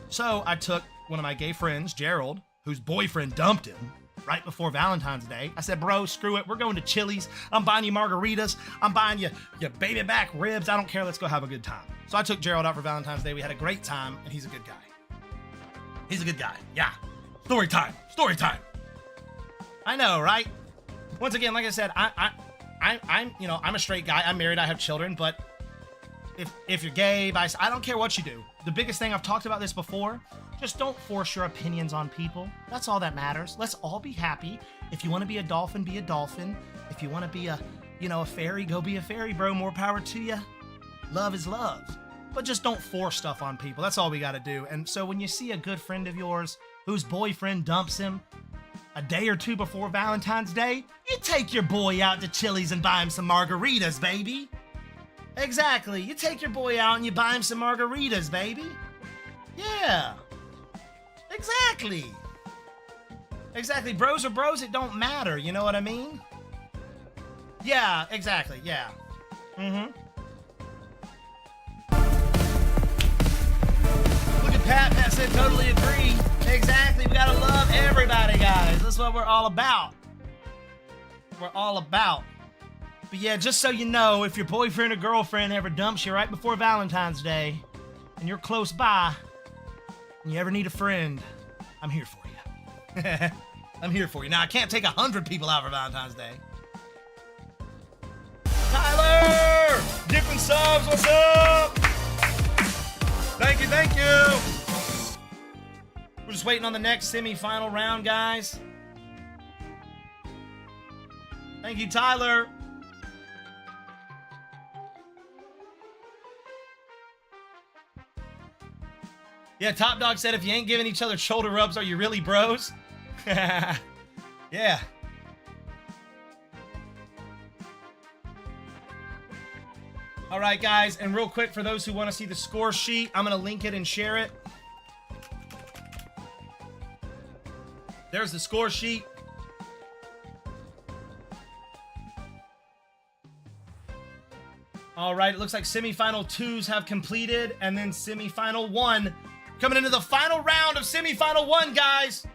So I took one of my gay friends, Gerald, whose boyfriend dumped him right before Valentine's Day. I said, bro, screw it. We're going to Chili's. I'm buying you margaritas. I'm buying you your baby back ribs. I don't care. Let's go have a good time. So I took Gerald out for Valentine's Day. We had a great time, and he's a good guy. He's a good guy. Yeah. Story time. Story time. I know, right? Once again, like I said, I'm a straight guy. I'm married. I have children. But if you're gay, I don't care what you do. The biggest thing, I've talked about this before, just don't force your opinions on people. That's all that matters. Let's all be happy. If you want to be a dolphin, be a dolphin. If you want to be a fairy, go be a fairy, bro. More power to you. Love is love. But just don't force stuff on people. That's all we got to do. And so when you see a good friend of yours whose boyfriend dumps him a day or two before Valentine's Day, you take your boy out to Chili's and buy him some margaritas, baby. Exactly. You take your boy out and you buy him some margaritas, baby. Yeah. Exactly. Exactly. Bros are bros. It don't matter. You know what I mean? Yeah, exactly. Yeah. Mm-hmm. Look at Pat. Pat said totally agree. Exactly. We gotta love everybody, guys. That's what we're all about. We're all about. But yeah, just so you know, if your boyfriend or girlfriend ever dumps you right before Valentine's Day, and you're close by, and you ever need a friend, I'm here for you. I'm here for you. Now, I can't take 100 people out for Valentine's Day. Tyler! Dipping subs, what's up? Thank you, thank you. We're just waiting on the next semi-final round, guys. Thank you, Tyler. Yeah, Top Dog said if you ain't giving each other shoulder rubs, are you really bros? Yeah. All right, guys, and real quick, for those who want to see the score sheet, I'm going to link it and share it. There's the score sheet. All right, it looks like semifinal 2s have completed, and then semifinal 1 coming into the final round of semifinal 1, guys.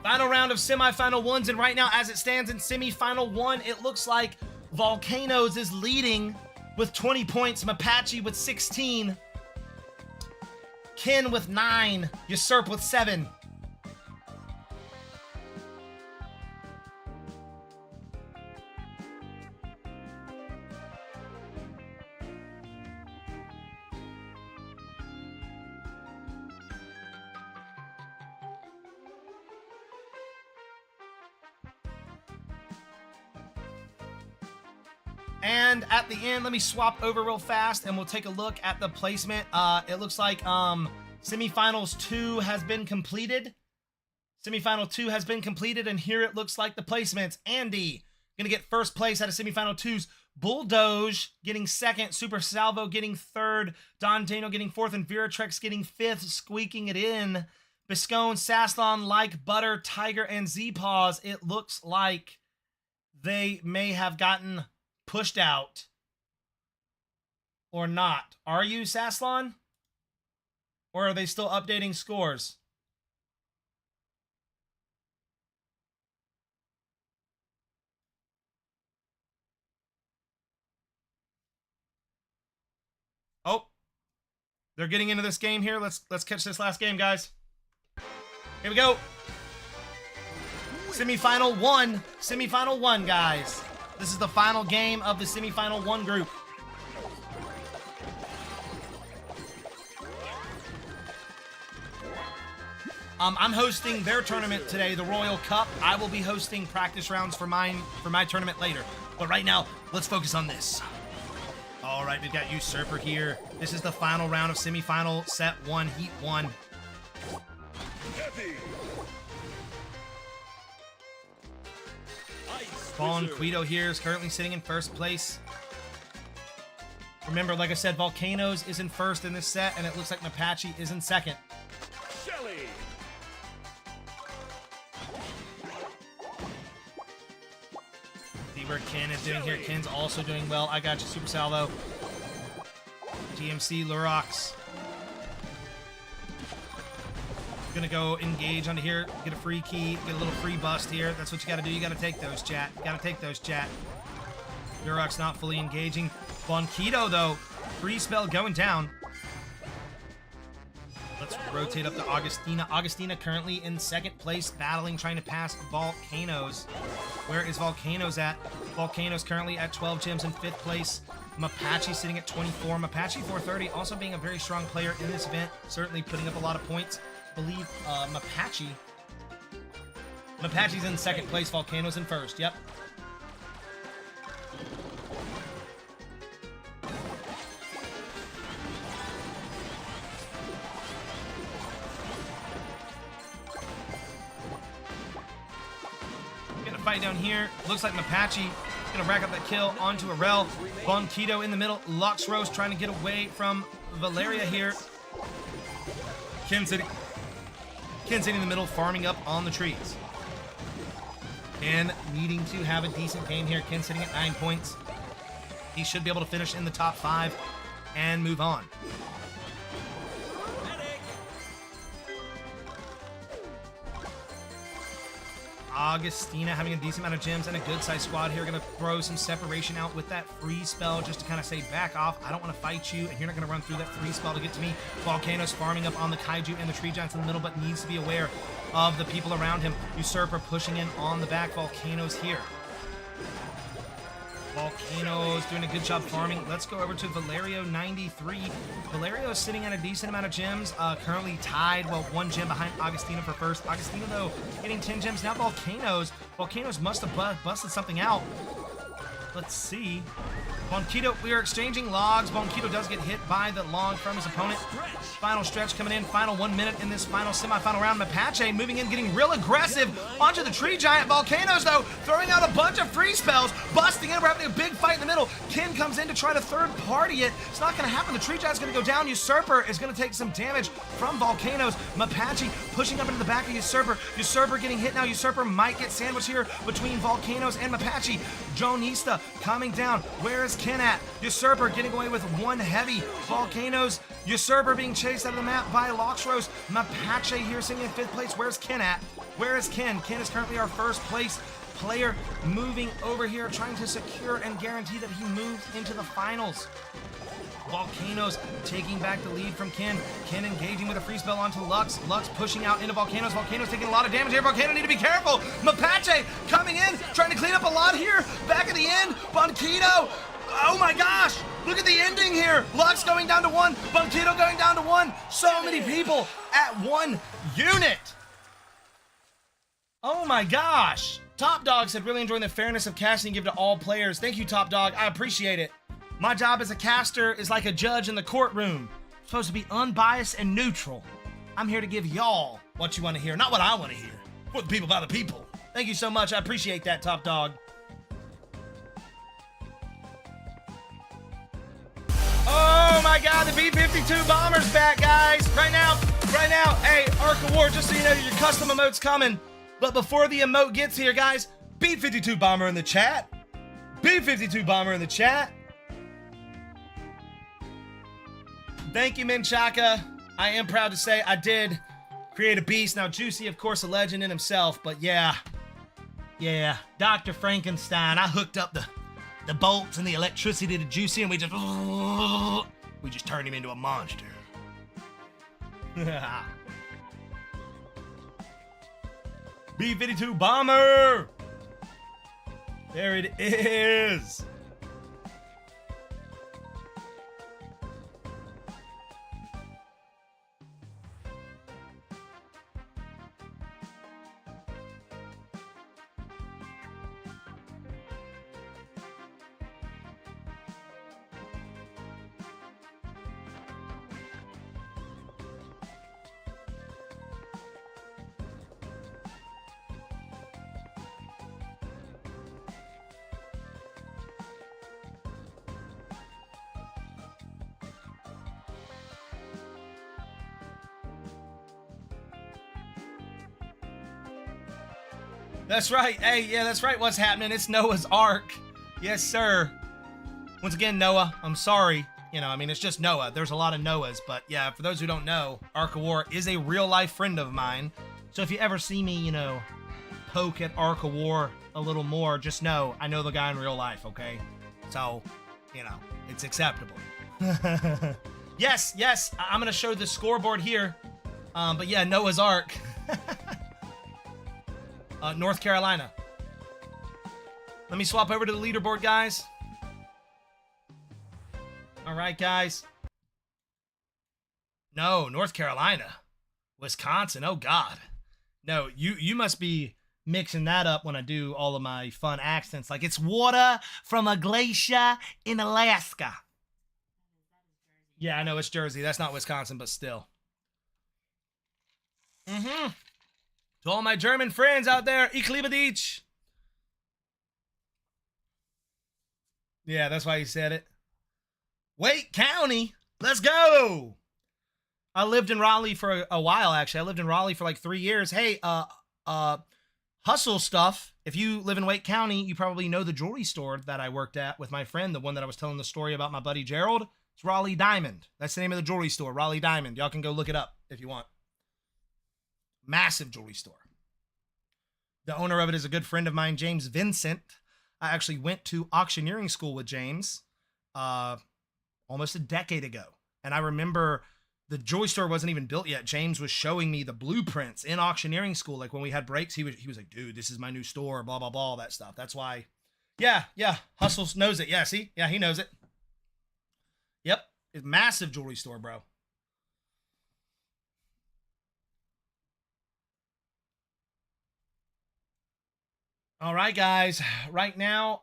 Final round of semifinal 1s, and right now, as it stands in semifinal 1, it looks like Volcanoes is leading with 20 points, Mapache with 16, Ken with 9, Usurp with 7. And at the end, let me swap over real fast and we'll take a look at the placement. It looks like semifinals 2 has been completed. Semifinal 2 has been completed, and here it looks like the placements. Andy gonna get first place out of semifinal 2s. Bulldoge getting second. Super Salvo getting third. Don Daniel getting fourth, and Viratrex getting fifth, squeaking it in. Biscone, Sasslon, Like Butter, Tiger, and Z-Paws. It looks like they may have gotten pushed out or not. Are you, Sasslon? Or are they still updating scores? Oh, they're getting into this game here. Let's catch this last game, guys. Here we go. Semifinal 1. Semifinal 1, guys. This is the final game of the semifinal 1 group. I'm hosting their tournament today, the Royal Cup. I will be hosting practice rounds for my tournament later. But right now, let's focus on this. All right, we've got Usurper here. This is the final round of semifinal set 1, heat 1. Heavy. Vaughn Quito here is currently sitting in first place. Remember, like I said, Volcanoes is in first in this set, and it looks like Mapache is in second. Shelly. See where Ken is doing here. Ken's also doing well. I got you, Super Salvo. GMC, Lurox. Gonna go engage onto here, get a free key, get a little free bust here. That's what you gotta do. You gotta take those, chat. You gotta take those, chat. Lurox not fully engaging. Bonquito, though, free spell going down. Let's rotate up to Augustina. Augustina currently in second place, battling, trying to pass Volcanoes. Where is Volcanoes at? Volcanoes currently at 12 gems in fifth place. Mapache sitting at 24. Mapache 430 also being a very strong player in this event, certainly putting up a lot of points. I believe Mapache's in second place, Volcanoes in first. Yep. Fight down here. Looks like Mapache gonna rack up that kill onto Arel. Bonquito in the middle. Luxrose trying to get away from Valeria here. Ken sitting in the middle, farming up on the trees. Ken needing to have a decent game here. Ken sitting at 9 points. He should be able to finish in the top 5 and move on. Augustina having a decent amount of gems and a good size squad here. Gonna throw some separation out with that free spell just to kind of say back off. I don't want to fight you and you're not gonna run through that free spell to get to me. Volcanoes farming up on the Kaiju and the Tree Giants in the middle, but needs to be aware of the people around him. Usurper pushing in on the back. Volcanoes here. Volcanoes doing a good job farming. Let's go over to Valerio 93. Valerio is sitting at a decent amount of gems, currently tied, well, 1 gem behind Augustina for first. Augustina, though, getting 10 gems. Now Volcanoes must have busted something out. Let's see. Bonquito, we are exchanging logs. Bonquito does get hit by the log from his opponent. Final stretch coming in. Final 1 minute in this final semifinal round. Mapache moving in, getting real aggressive onto the Tree Giant. Volcanoes, though, throwing out a bunch of free spells, busting in. We're having a big fight in the middle. Ken comes in to try to third party it. It's not going to happen. The Tree Giant's going to go down. Usurper is going to take some damage from Volcanoes. Mapache pushing up into the back of Usurper. Usurper getting hit now. Usurper might get sandwiched here between Volcanoes and Mapache. Jonista coming down. Where is Ken at? Usurper getting away with 1 heavy. Volcanoes. Usurper being chased out of the map by Luxrose. Mapache here sitting in 5th place. Where's Ken at? Where is Ken? Ken is currently our first place player moving over here, trying to secure and guarantee that he moves into the finals. Volcanoes taking back the lead from Ken. Ken engaging with a free spell onto Lux. Lux pushing out into Volcanoes. Volcanoes taking a lot of damage here. Volcano need to be careful. Mapache coming in, trying to clean up a lot here. Back at the end, Bonquito. Oh my gosh, look at the ending here. Lux going down to 1, Bonquito going down to 1. So many people at 1 unit. Oh my gosh. Top Dog said, really enjoying the fairness of casting you give to all players. Thank you, Top Dog. I appreciate it. My job as a caster is like a judge in the courtroom. I'm supposed to be unbiased and neutral. I'm here to give y'all what you want to hear, not what I want to hear. For the people by the people. Thank you so much. I appreciate that, Top Dog. Oh my God, the B-52 bomber's back, guys. Right now, hey, Arc of War, just so you know, your custom emote's coming. But before the emote gets here, guys, B-52 bomber in the chat. B-52 bomber in the chat. Thank you, Menchaca. I am proud to say I did create a beast. Now, Juicy, of course, a legend in himself, but yeah, Dr. Frankenstein. I hooked up the bolts and the electricity to Juicy, and we just turned him into a monster. B-52 bomber. There it is. That's right. Hey, yeah, that's right. What's happening? It's Noah's Ark. Yes, sir. Once again, Noah, I'm sorry. You know, I mean, it's just Noah. There's a lot of Noahs. But yeah, for those who don't know, Arc of War is a real-life friend of mine. So if you ever see me, you know, poke at Arc of War a little more, just know I know the guy in real life, okay? So, you know, it's acceptable. Yes, I'm going to show the scoreboard here. But yeah, Noah's Ark. North Carolina. Let me swap over to the leaderboard, guys. All right, guys. No, North Carolina. Wisconsin. Oh, God. No, you must be mixing that up when I do all of my fun accents. Like, it's water from a glacier in Alaska. Yeah, I know it's Jersey. That's not Wisconsin, but still. To all my German friends out there, ich liebe dich. Yeah, that's why you said it. Wake County, let's go. I lived in Raleigh for a while, actually. I lived in Raleigh for like 3 years. Hey, hustle stuff. If you live in Wake County, you probably know the jewelry store that I worked at with my friend, the one that I was telling the story about my buddy Gerald. It's Raleigh Diamond. That's the name of the jewelry store, Raleigh Diamond. Y'all can go look it up if you want. Massive jewelry store. The owner of it is a good friend of mine, James Vincent. I actually went to auctioneering school with James almost a decade ago. And I remember the jewelry store wasn't even built yet. James was showing me the blueprints in auctioneering school. Like when we had breaks, he was like, dude, this is my new store, blah, blah, blah, all that stuff. That's why. Yeah. Hustle knows it. Yeah, see? Yeah, he knows it. Yep. It's a massive jewelry store, bro. All right, guys. Right now,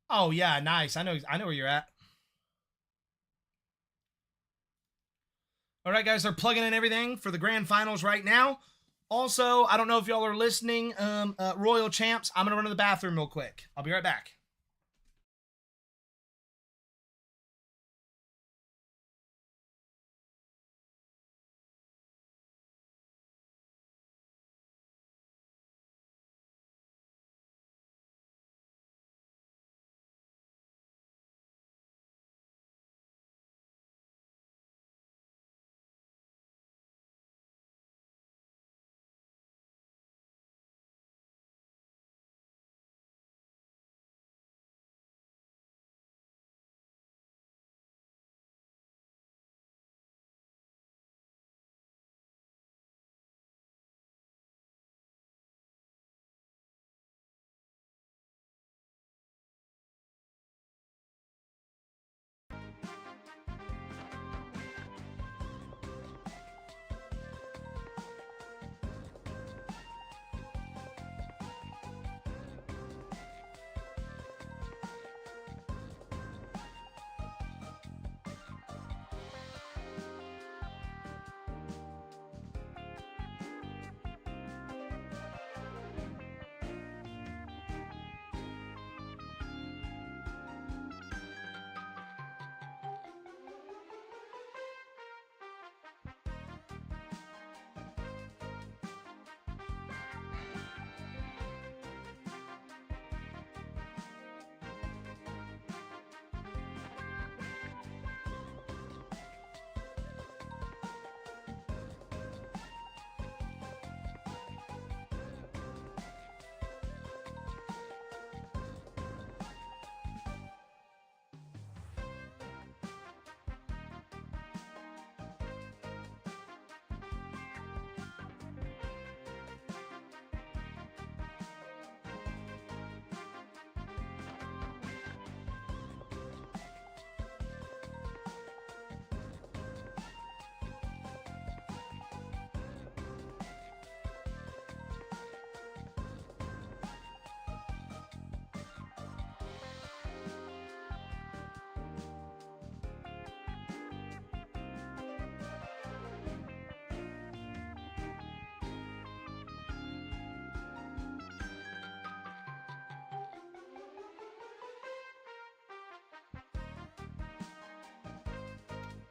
oh yeah, nice. I know where you're at. All right, guys, they're plugging in everything for the grand finals right now. Also, I don't know if y'all are listening, Royal Champs. I'm gonna run to the bathroom real quick. I'll be right back.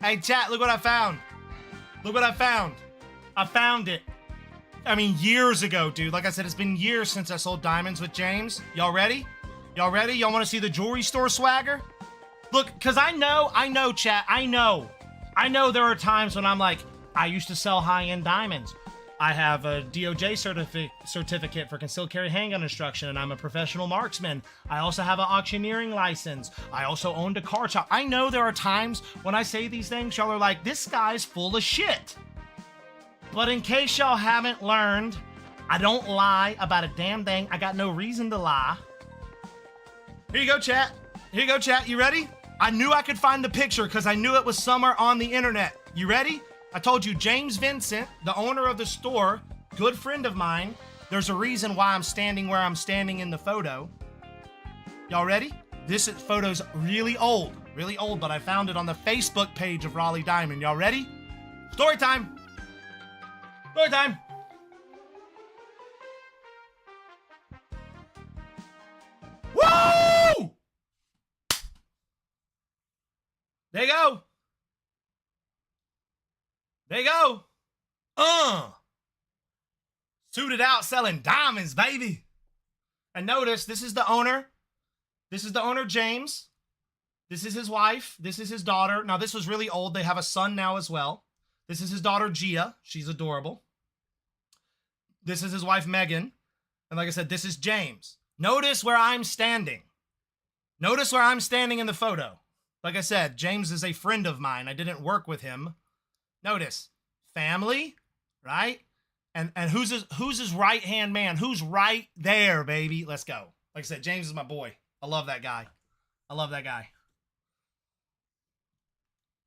Hey, chat, look what I found. Look what I found. I found it. I mean, years ago, dude. Like I said, it's been years since I sold diamonds with James. Y'all ready? Y'all ready? Y'all want to see the jewelry store swagger? Look, because I know, chat, I know there are times when I'm like, I used to sell high-end diamonds. I have a DOJ certificate for concealed carry handgun instruction, and I'm a professional marksman. I also have an auctioneering license. I also owned a car shop. I know there are times when I say these things, y'all are like, this guy's full of shit. But in case y'all haven't learned, I don't lie about a damn thing. I got no reason to lie. Here you go, chat. Here you go, chat. You ready? I knew I could find the picture because I knew it was somewhere on the internet. You ready? I told you, James Vincent, the owner of the store, good friend of mine. There's a reason why I'm standing where I'm standing in the photo. Y'all ready? This photo's really old, but I found it on the Facebook page of Raleigh Diamond. Y'all ready? Story time. Story time. Woo! There you go. There you go. Suited out selling diamonds, baby. And notice, this is the owner. This is the owner, James. This is his wife. This is his daughter. Now, this was really old. They have a son now as well. This is his daughter, Gia. She's adorable. This is his wife, Megan. And like I said, this is James. Notice where I'm standing. Notice where I'm standing in the photo. Like I said, James is a friend of mine. I didn't work with him. Notice, family, right? And who's his right-hand man? Who's right there, baby? Let's go. Like I said, James is my boy. I love that guy. I love that guy.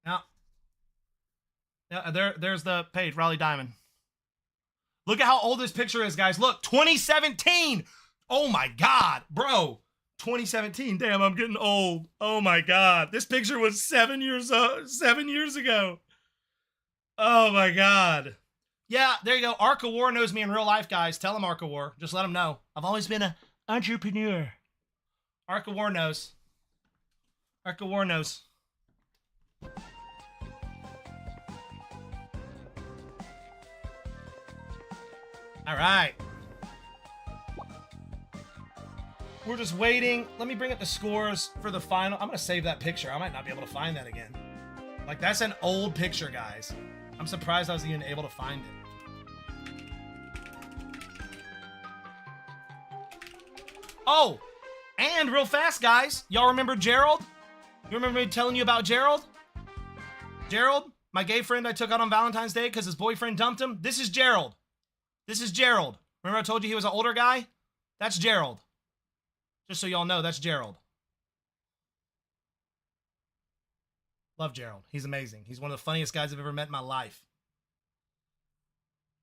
Now, there's the page, Raleigh Diamond. Look at how old this picture is, guys. Look, 2017. Oh, my God, bro. 2017. Damn, I'm getting old. Oh, my God. This picture was 7 years ago. Oh, my God. Yeah, there you go. Arc of War knows me in real life, guys. Tell him Arc of War. Just let him know. I've always been an entrepreneur. Arc of War knows. Arc of War knows. All right. We're just waiting. Let me bring up the scores for the final. I'm going to save that picture. I might not be able to find that again. Like, that's an old picture, guys. I'm surprised I was even able to find it. Oh, and real fast, guys. Y'all remember Gerald? You remember me telling you about Gerald? Gerald, my gay friend I took out on Valentine's Day because his boyfriend dumped him. This is Gerald. This is Gerald. Remember I told you he was an older guy? That's Gerald. Just so y'all know, that's Gerald. Love Gerald. He's amazing. He's one of the funniest guys I've ever met in my life.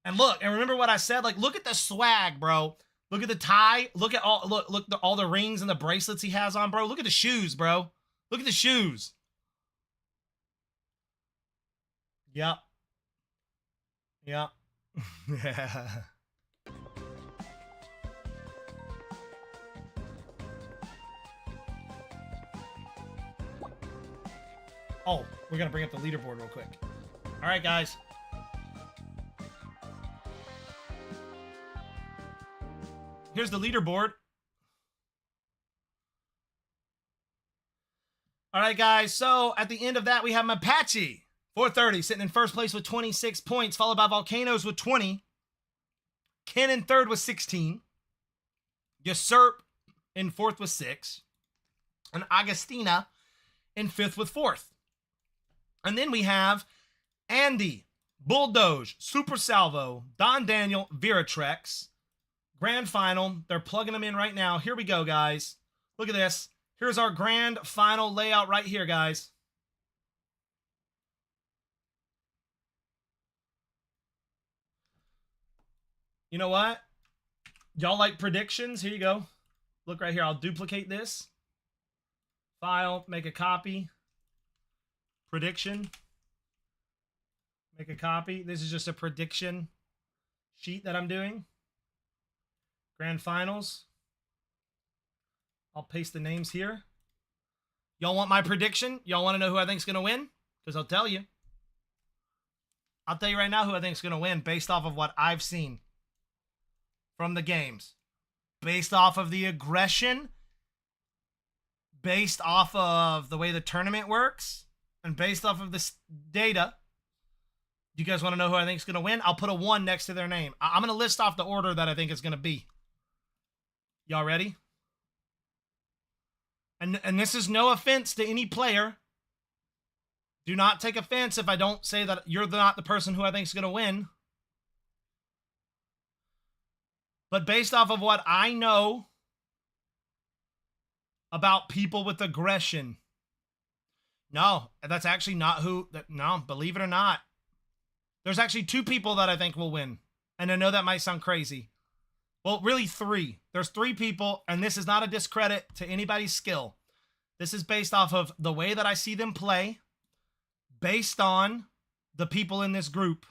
And look, and remember what I said? Like, look at the swag, bro. Look at the tie. Look at all the rings and the bracelets he has on, bro. Look at the shoes, bro. Look at the shoes. Yep. Yep. Oh, we're going to bring up the leaderboard real quick. All right, guys. Here's the leaderboard. All right, guys. So at the end of that, we have Mapache, 430, sitting in first place with 26 points, followed by Volcanoes with 20. Ken in third with 16. Usurp in fourth with 6. And Agostina in fifth with 4th. And then we have Andy, Bulldoge, Super Salvo, Don Daniel, Veratrex. Grand final. They're plugging them in right now. Here we go, guys. Look at this. Here's our grand final layout right here, guys. You know what? Y'all like predictions? Here you go. Look right here. I'll duplicate this. File, make a copy. Prediction. Make a copy. This is just a prediction sheet that I'm doing. Grand finals. I'll paste the names here. Y'all want my prediction? Y'all want to know who I think's going to win? Because I'll tell you. I'll tell you right now who I think's going to win based off of what I've seen from the games. Based off of the aggression. Based off of the way the tournament works. And based off of this data, Do you guys want to know who I think is going to win? I'll put a 1 next to their name. I'm going to list off the order that I think it's going to be. Y'all ready? And this is no offense to any player. Do not take offense if I don't say that you're not the person who I think is going to win. But based off of what I know about people with aggression, no, that's actually not who. No, believe it or not. There's actually 2 people that I think will win. And I know that might sound crazy. Well, really 3. There's 3 people, and this is not a discredit to anybody's skill. This is based off of the way that I see them play, based on the people in this group.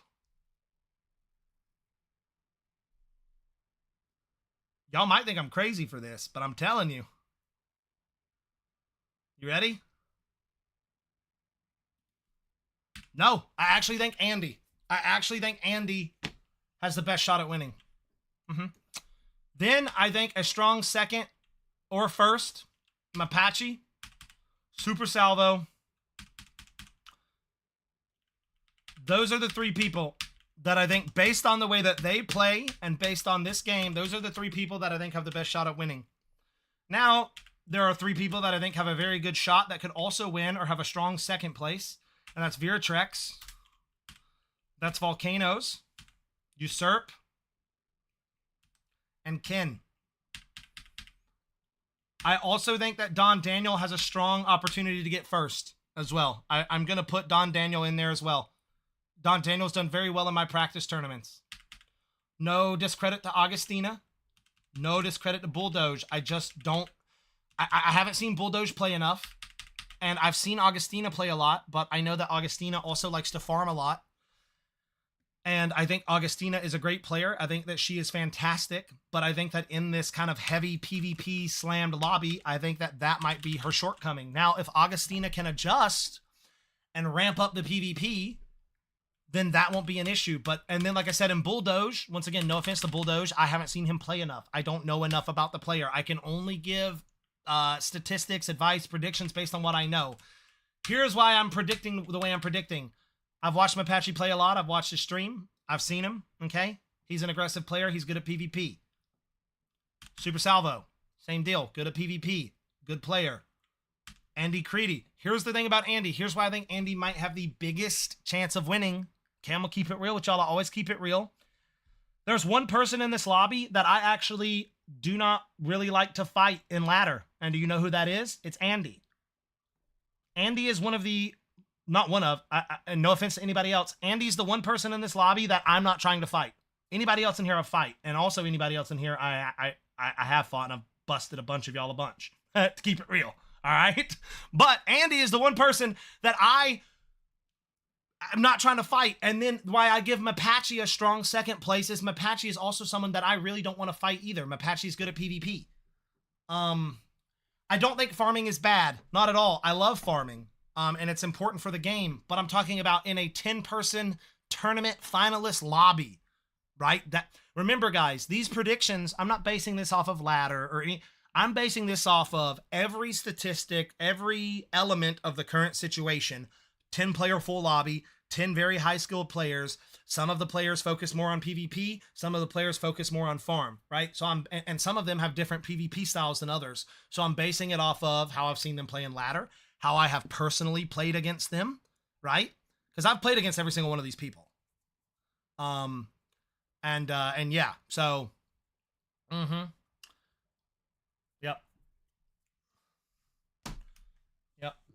Y'all might think I'm crazy for this, but I'm telling you. You ready? No, I actually think Andy. I actually think Andy has the best shot at winning. Then I think a strong second or first, Mapache, Super Salvo. Those are the 3 people that I think, based on the way that they play and based on this game, those are the 3 people that I think have the best shot at winning. Now, there are 3 people that I think have a very good shot that could also win or have a strong second place. And that's Viratrex. That's Volcanoes, Usurp, and Ken. I also think that Don Daniel has a strong opportunity to get first as well. I'm going to put Don Daniel in there as well. Don Daniel's done very well in my practice tournaments. No discredit to Augustina. No discredit to Bulldoge. I just don't... I haven't seen Bulldoge play enough. And I've seen Augustina play a lot, but I know that Augustina also likes to farm a lot. And I think Augustina is a great player. I think that she is fantastic. But I think that in this kind of heavy PvP slammed lobby, I think that that might be her shortcoming. Now, if Augustina can adjust and ramp up the PvP, then that won't be an issue. And then, like I said, in Bulldoge, once again, no offense to Bulldoge, I haven't seen him play enough. I don't know enough about the player. I can only give statistics, advice, predictions based on what I know. Here's why I'm predicting the way I'm predicting. I've watched Mapache play a lot. I've watched his stream. I've seen him, okay? He's an aggressive player. He's good at PvP. Super Salvo, same deal. Good at PvP. Good player. Andy Creedy. Here's the thing about Andy. Here's why I think Andy might have the biggest chance of winning. Okay, I'm going to keep it real with y'all. I always keep it real. There's one person in this lobby that I actually do not really like to fight in ladder. And do you know who that is? It's Andy. Andy is one of the... Not one of, and no offense to anybody else, Andy's the one person in this lobby that I'm not trying to fight. Anybody else in here I fight, and also anybody else in here I have fought, and I've busted a bunch of y'all a bunch, to keep it real, all right? But Andy is the one person that I'm not trying to fight, and then why I give Mapache a strong second place is Mapache is also someone that I really don't want to fight either. Mapache is good at PvP. I don't think farming is bad, not at all. I love farming. And it's important for the game, but I'm talking about in a 10-person tournament finalist lobby, right? Remember, guys, these predictions, I'm not basing this off of ladder or any, I'm basing this off of every statistic, every element of the current situation. 10-player full lobby, 10 very high-skilled players. Some of the players focus more on PvP, some of the players focus more on farm, right? And some of them have different PvP styles than others. So I'm basing it off of how I've seen them play in ladder, how I have personally played against them, right? Because I've played against every single one of these people. And yeah, so, yep.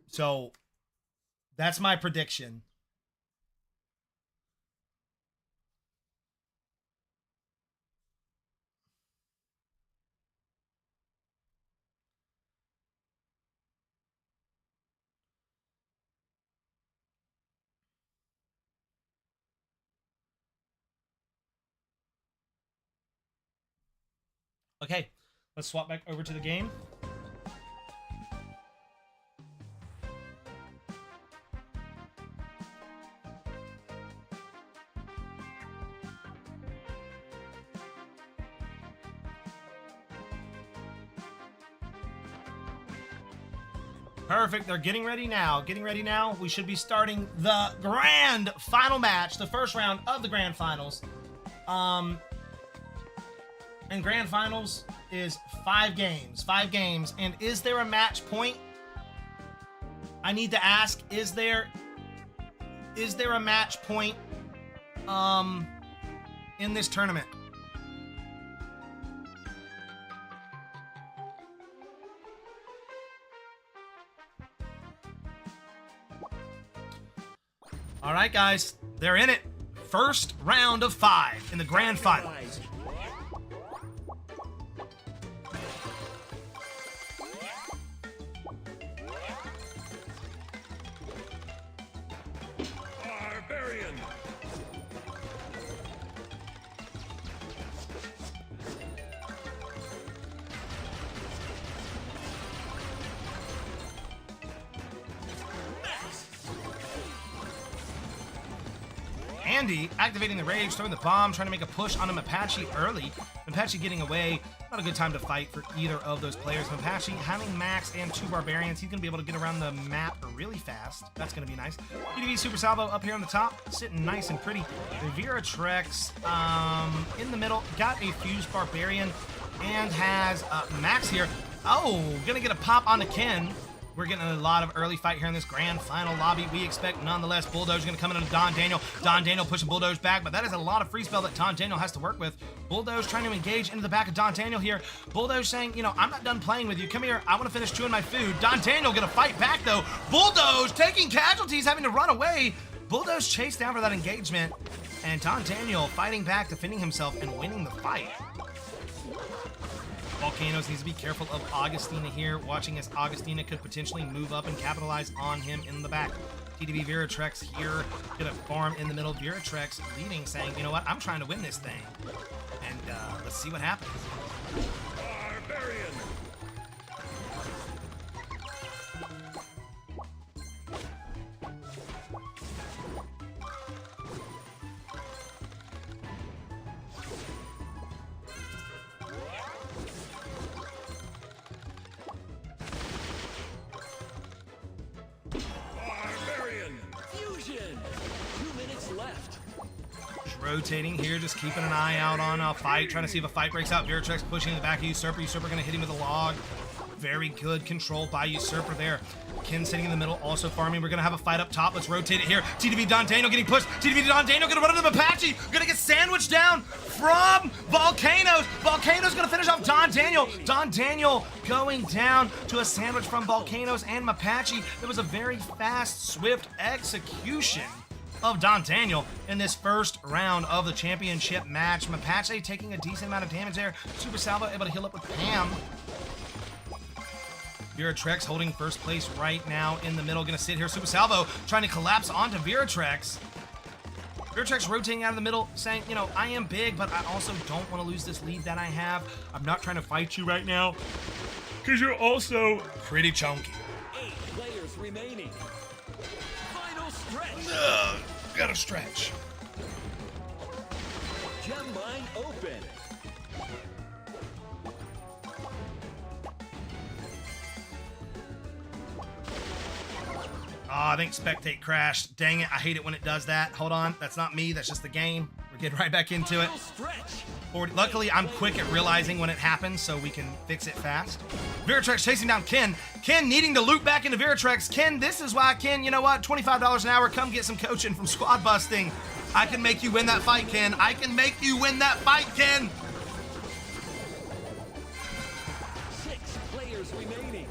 So that's my prediction. Okay, let's swap back over to the game. Perfect. They're getting ready now. Getting ready now. We should be starting the grand final match, the first round of the grand finals. And grand finals is 5 games. 5 games. And is there a match point? I need to ask, is there a match point in this tournament? All right, guys, they're in it. First round of 5 in the grand finals. Barbarian. Andy activating the rage, throwing the bomb, trying to make a push on a Mapache early. Mapache getting away. Not a good time to fight for either of those players. Mapache having Max and 2 Barbarians. He's going to be able to get around the map really fast. That's going to be nice. EDV Super Salvo up here on the top, sitting nice and pretty. The Veratrex in the middle, got a fused Barbarian and has Max here. Oh, going to get a pop on the Ken. We're getting a lot of early fight here in this grand final lobby. We expect nonetheless. Bulldoze going to come in on Don Daniel. Don Daniel pushing Bulldoze back, but that is a lot of free spell that Don Daniel has to work with. Bulldoze trying to engage into the back of Don Daniel here. Bulldoze saying, you know, I'm not done playing with you. Come here. I want to finish chewing my food. Don Daniel going to fight back, though. Bulldoze taking casualties, having to run away. Bulldoze chased down for that engagement. And Don Daniel fighting back, defending himself, and winning the fight. Volcanoes needs to be careful of Augustina here, watching as Augustina could potentially move up and capitalize on him in the back. TDB Veratrex here, gonna farm in the middle. Veratrex leading, saying, you know what, I'm trying to win this thing. And let's see what happens. Barbarian. Barbarian. Fusion. 2 minutes left. Just rotating here, just keeping an eye out on a fight, trying to see if a fight breaks out. Veratrex pushing in the back of Usurper. Usurper gonna hit him with a log. Very good control by Usurper there. Ken sitting in the middle, also farming. We're gonna have a fight up top. Let's rotate it here. TDB Don Daniel getting pushed. TDB Don Daniel gonna run into Mapache. Gonna get sandwiched down from Volcanoes. Volcanoes gonna finish off Don Daniel. Don Daniel going down to a sandwich from Volcanoes and Mapache. It was a very fast, swift execution of Don Daniel in this first round of the championship match. Mapache taking a decent amount of damage there. Super Salvo able to heal up with Pam. Veratrex holding first place right now in the middle. Gonna sit here. Super Salvo trying to collapse onto Veratrex. Veratrex rotating out of the middle, saying, you know, I am big, but I also don't want to lose this lead that I have. I'm not trying to fight you right now, because you're also pretty chunky. 8 players remaining. Final stretch. Gotta stretch. Gem mine open. Oh, I think Spectate crashed. Dang it, I hate it when it does that. Hold on, that's not me, that's just the game. We're getting right back into it. Final stretch. 40. Luckily, I'm quick at realizing when it happens, so we can fix it fast. Veratrex chasing down Ken. Ken needing to loop back into Veratrex. Ken, this is why, Ken, you know what? $25 an hour, come get some coaching from Squad Busting. I can make you win that fight, Ken. I can make you win that fight, Ken. 6 players remaining.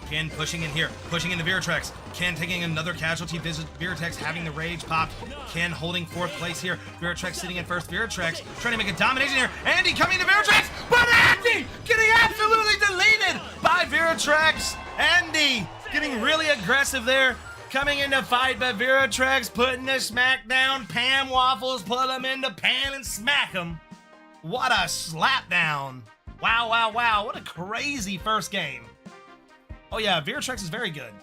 Ken pushing in here, pushing into Veratrex. Ken taking another casualty. Veratrex having the rage pop. Ken holding 4th place here. Veratrex sitting in 1st. Veratrex trying to make a domination here. Andy coming to Veratrex, but Andy getting absolutely deleted by Veratrex. Andy getting really aggressive there. Coming into fight, but Veratrex putting the smack down. Pam Waffles put him into pan and smack him. What a slap down. Wow, wow, wow. What a crazy first game. Oh yeah, Veratrex is very good.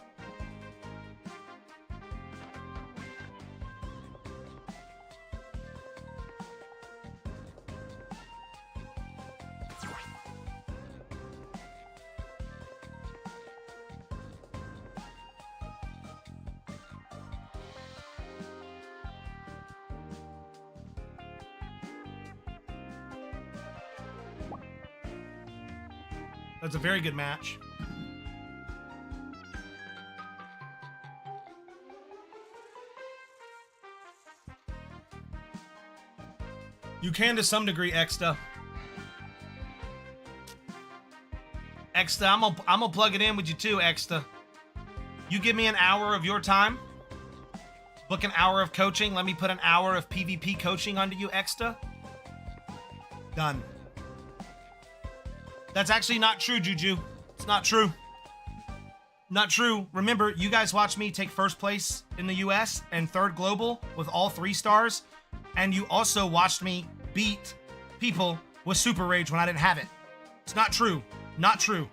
That's a very good match. You can to some degree, Exta. Exta, I'm gonna plug it in with you too, Exta. You give me an hour of your time. Book an hour of coaching. Let me put an hour of PvP coaching onto you, Exta. Done. That's actually not true, Juju. It's not true. Not true. Remember, you guys watched me take first place in the US and third global with all 3 stars. And you also watched me beat people with Super Rage when I didn't have it. It's not true. Not true.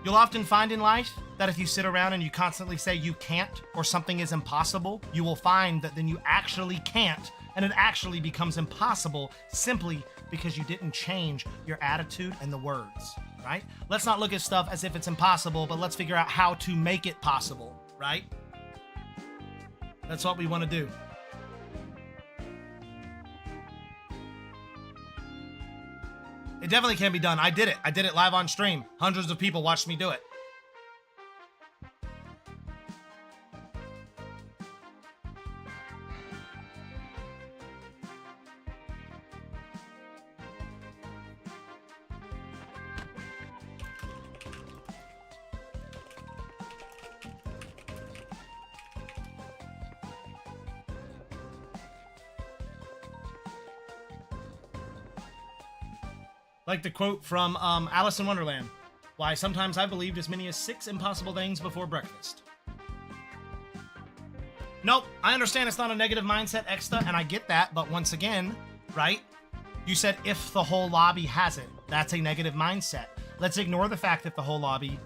You'll often find in life that if you sit around and you constantly say you can't or something is impossible, you will find that then you actually can't and it actually becomes impossible simply because you didn't change your attitude and the words, right? Let's not look at stuff as if it's impossible, but let's figure out how to make it possible, right? That's what we want to do. It definitely can be done. I did it. I did it live on stream. Hundreds of people watched me do it. Like the quote from Alice in Wonderland. Why, sometimes I believed as many as 6 impossible things before breakfast. Nope, I understand it's not a negative mindset, Exta, and I get that, but once again, right? You said if the whole lobby has it. That's a negative mindset. Let's ignore the fact that the whole lobby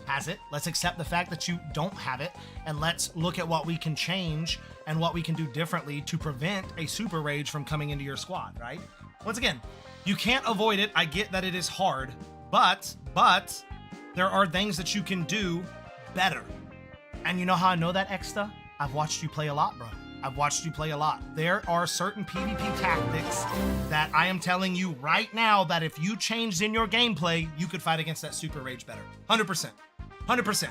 has it. Let's accept the fact that you don't have it, and let's look at what we can change and what we can do differently to prevent a Super Rage from coming into your squad, right? Once again, you can't avoid it. I get that it is hard, but there are things that you can do better. And you know how I know that, Exta? I've watched you play a lot, bro. I've watched you play a lot. There are certain PvP tactics that I am telling you right now that if you changed in your gameplay, you could fight against that Super Rage better. 100%. 100%.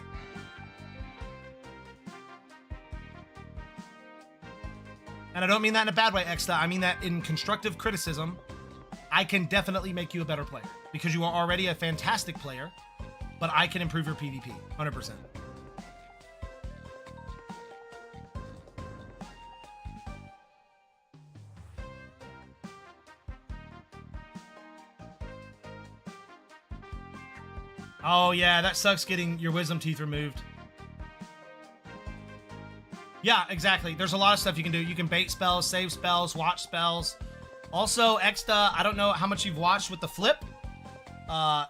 And I don't mean that in a bad way, Exta. I mean that in constructive criticism. I can definitely make you a better player because you are already a fantastic player, but I can improve your PvP 100%. Oh yeah, that sucks getting your wisdom teeth removed. Yeah, exactly. There's a lot of stuff you can do. You can bait spells, save spells, watch spells. Also, Exta, I don't know how much you've watched with the flip.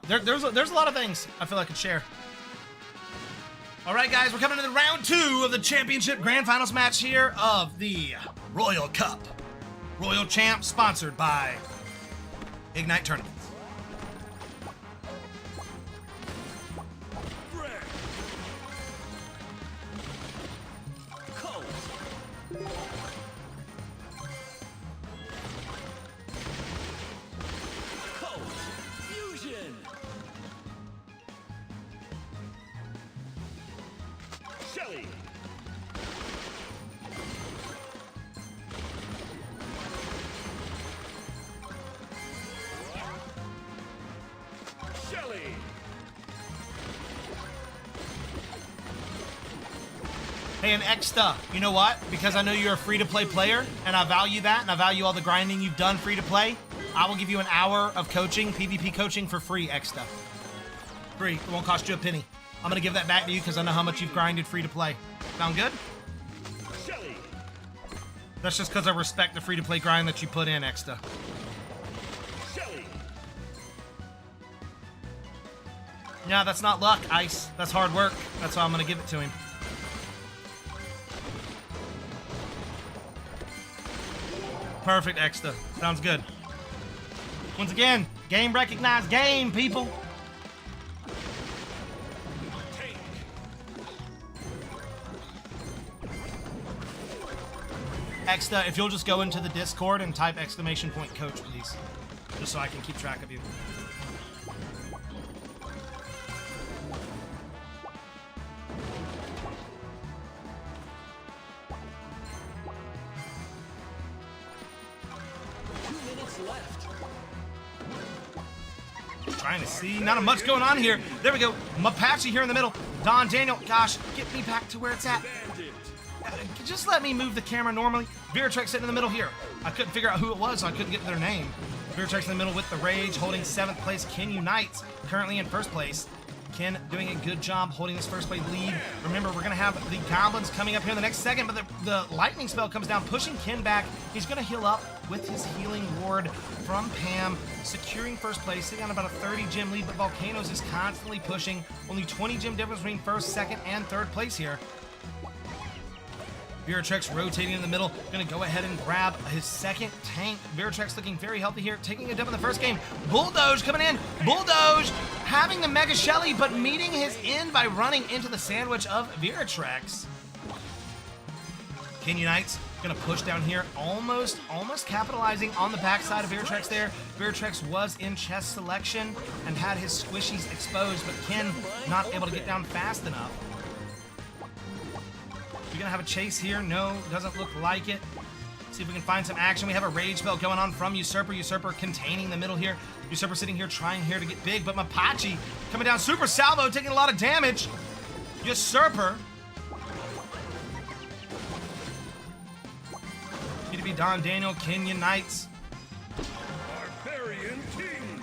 There's a lot of things I feel I could share. All right, guys, we're coming into round 2 of the championship grand finals match here of the Royal Cup. Royal Champ, sponsored by Ignite Tournaments. Greg. Colt. Colt. Fusion. Shelly. Shelly. Hey, and Exta, you know what? Because I know you're a free-to-play player, and I value that, and I value all the grinding you've done free-to-play, I will give you an hour of coaching, PvP coaching for free, Exta. Free. It won't cost you a penny. I'm going to give that back to you because I know how much you've grinded free-to-play. Sound good? Shelly. That's just because I respect the free-to-play grind that you put in, Exta. Shelly. Yeah, that's not luck, Ice. That's hard work. That's why I'm going to give it to him. Perfect, Exta. Sounds good. Once again, game recognized game, people. Tank. Exta, if you'll just go into the Discord and type !coach, please. Just so I can keep track of you. left. Trying to see. Not much going on here. There we go. Mapache here in the middle. Don Daniel. Gosh, get me back to where it's at. Bandit. Just let me move the camera normally. Veritrex sitting in the middle here. I couldn't figure out who it was, so I couldn't get their name. Veritrex in the middle with the Rage, holding 7th place. Ken Unites currently in 1st place. Ken doing a good job holding this 1st place lead. Remember, we're going to have the Goblins coming up here in the next second, but the Lightning Spell comes down, pushing Ken back. He's going to heal up with his Healing Ward from Pam, securing 1st place, sitting on about a 30 gem lead, but Volcanoes is constantly pushing. Only 20 gem difference between 1st, 2nd, and 3rd place here. Veritrex rotating in the middle, gonna go ahead and grab his 2nd tank. Veritrex looking very healthy here, taking a dip in the 1st game. Bulldoge coming in. Bulldoge having the Mega Shelly, but meeting his end by running into the sandwich of Veritrex. Ken Unites gonna push down here, almost capitalizing on the backside of Veritrex there. Veritrex was in chest selection and had his squishies exposed, but Ken not able to get down fast enough. You're gonna have a chase here? No, doesn't look like it. See if we can find some action. We have a Rage Spell going on from Usurper. Usurper containing the middle here. Usurper sitting here trying here to get big, but Mapache coming down. Super Salvo taking a lot of damage. Usurper. Need to be Don Daniel, Ken Unites. Barbarian King.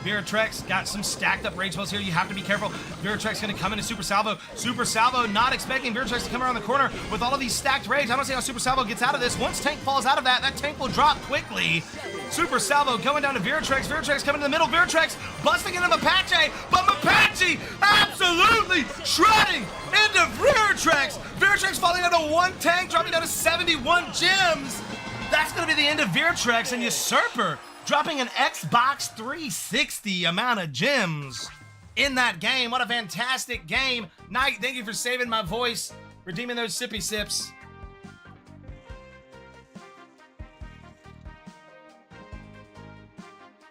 Veritrex got some stacked up Rage Spells here. You have to be careful. Veritrex going to come into Super Salvo. Super Salvo not expecting Veritrex to come around the corner with all of these stacked Rage. I don't see how Super Salvo gets out of this. Once Tank falls out of that, that Tank will drop quickly. Super Salvo going down to Veritrex. Veritrex coming to the middle. Veritrex busting into Mapache, but Mapache absolutely shredding into Veritrex. Veritrex falling down to 1 tank, dropping down to 71 gems. That's going to be the end of Veritrex, and Usurper dropping an Xbox 360 amount of gems in that game. What a fantastic game. Knight, thank you for saving my voice, redeeming those sippy sips.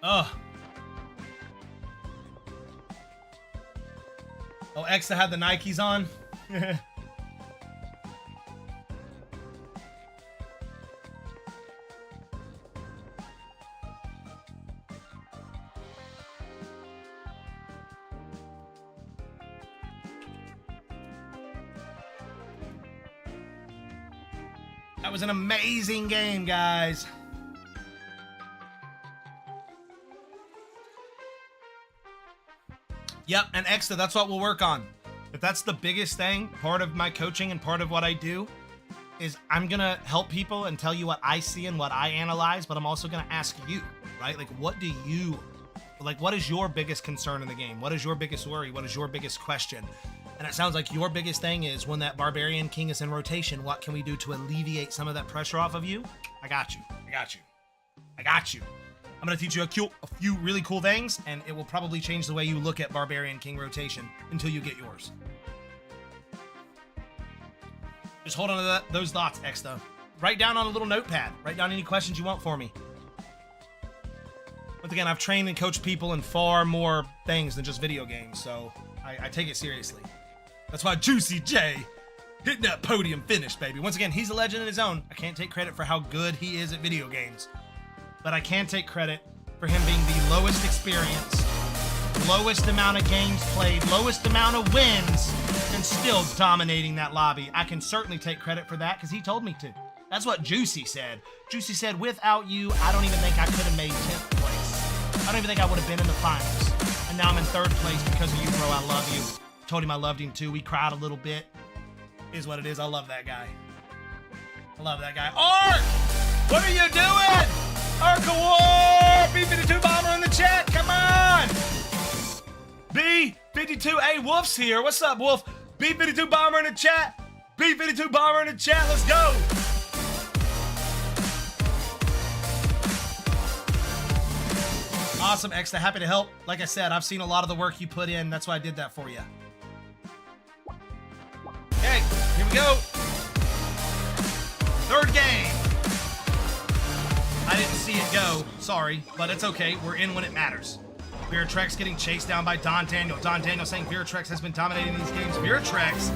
Oh, Exa had the Nikes on. That was an amazing game, guys. Yep, and Extra, that's what we'll work on. If that's the biggest thing, part of my coaching and part of what I do, is I'm gonna help people and tell you what I see and what I analyze, but I'm also gonna ask you, right? Like, what is your biggest concern in the game? What is your biggest worry? What is your biggest question? And it sounds like your biggest thing is when that Barbarian King is in rotation, what can we do to alleviate some of that pressure off of you? I got you. I'm going to teach you a few really cool things, and it will probably change the way you look at Barbarian King rotation until you get yours. Just hold on to those thoughts, Exta. Write down on a little notepad. Write down any questions you want for me. Once again, I've trained and coached people in far more things than just video games, so I take it seriously. That's why Juicy J hitting that podium finish, baby. Once again, he's a legend in his own. I can't take credit for how good he is at video games, but I can take credit for him being the lowest experience, lowest amount of games played, lowest amount of wins, and still dominating that lobby. I can certainly take credit for that because he told me to. That's what Juicy said. Juicy said, without you, I don't even think I could have made 10th place. I don't even think I would have been in the finals. And now I'm in 3rd place because of you, bro. I love you. Told him I loved him too. We cried a little bit. Is what it is. I love that guy. Ark! What are you doing? Ark War! B52 Bomber in the chat. Come on! B52. Hey, Wolf's here. What's up, Wolf? B52 Bomber in the chat. B52 Bomber in the chat. Let's go. Awesome, Extra. Happy to help. Like I said, I've seen a lot of the work you put in. That's why I did that for you. Okay, here we go. 3rd game. I didn't see it go. Sorry, but it's okay. We're in when it matters. Veritrex getting chased down by Don Daniel. Don Daniel saying Veritrex has been dominating these games. Veritrex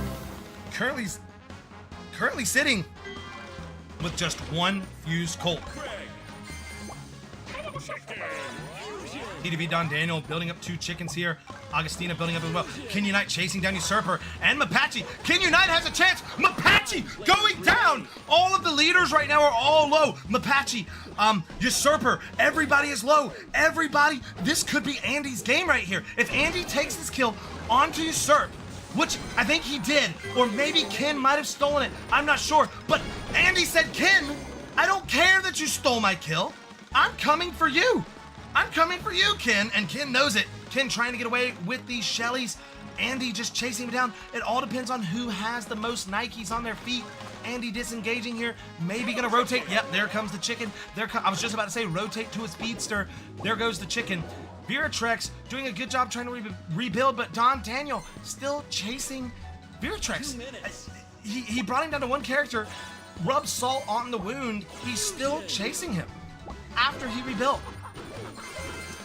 currently sitting with just one fused Colt. Chicken. TDB Don Daniel building up 2 chickens here. Augustina building up as well. Ken Unite chasing down Usurper and Mapache. Ken Unite has a chance. Mapache going down. All of the leaders right now are all low. Mapache, Usurper, everybody is low. Everybody, this could be Andy's game right here. If Andy takes this kill onto Usurp, which I think he did, or maybe Ken might have stolen it. I'm not sure. But Andy said, Ken, I don't care that you stole my kill. I'm coming for you. I'm coming for you, Ken. And Ken knows it. Ken trying to get away with these Shellys. Andy just chasing him down. It all depends on who has the most Nikes on their feet. Andy disengaging here. Maybe gonna rotate. Yep, there comes the chicken. I was just about to say rotate to a speedster. There goes the chicken. Viratrex doing a good job trying to rebuild, but Don Daniel still chasing Viratrex. He brought him down to one character, rubbed salt on the wound. He's still chasing him after he rebuilt.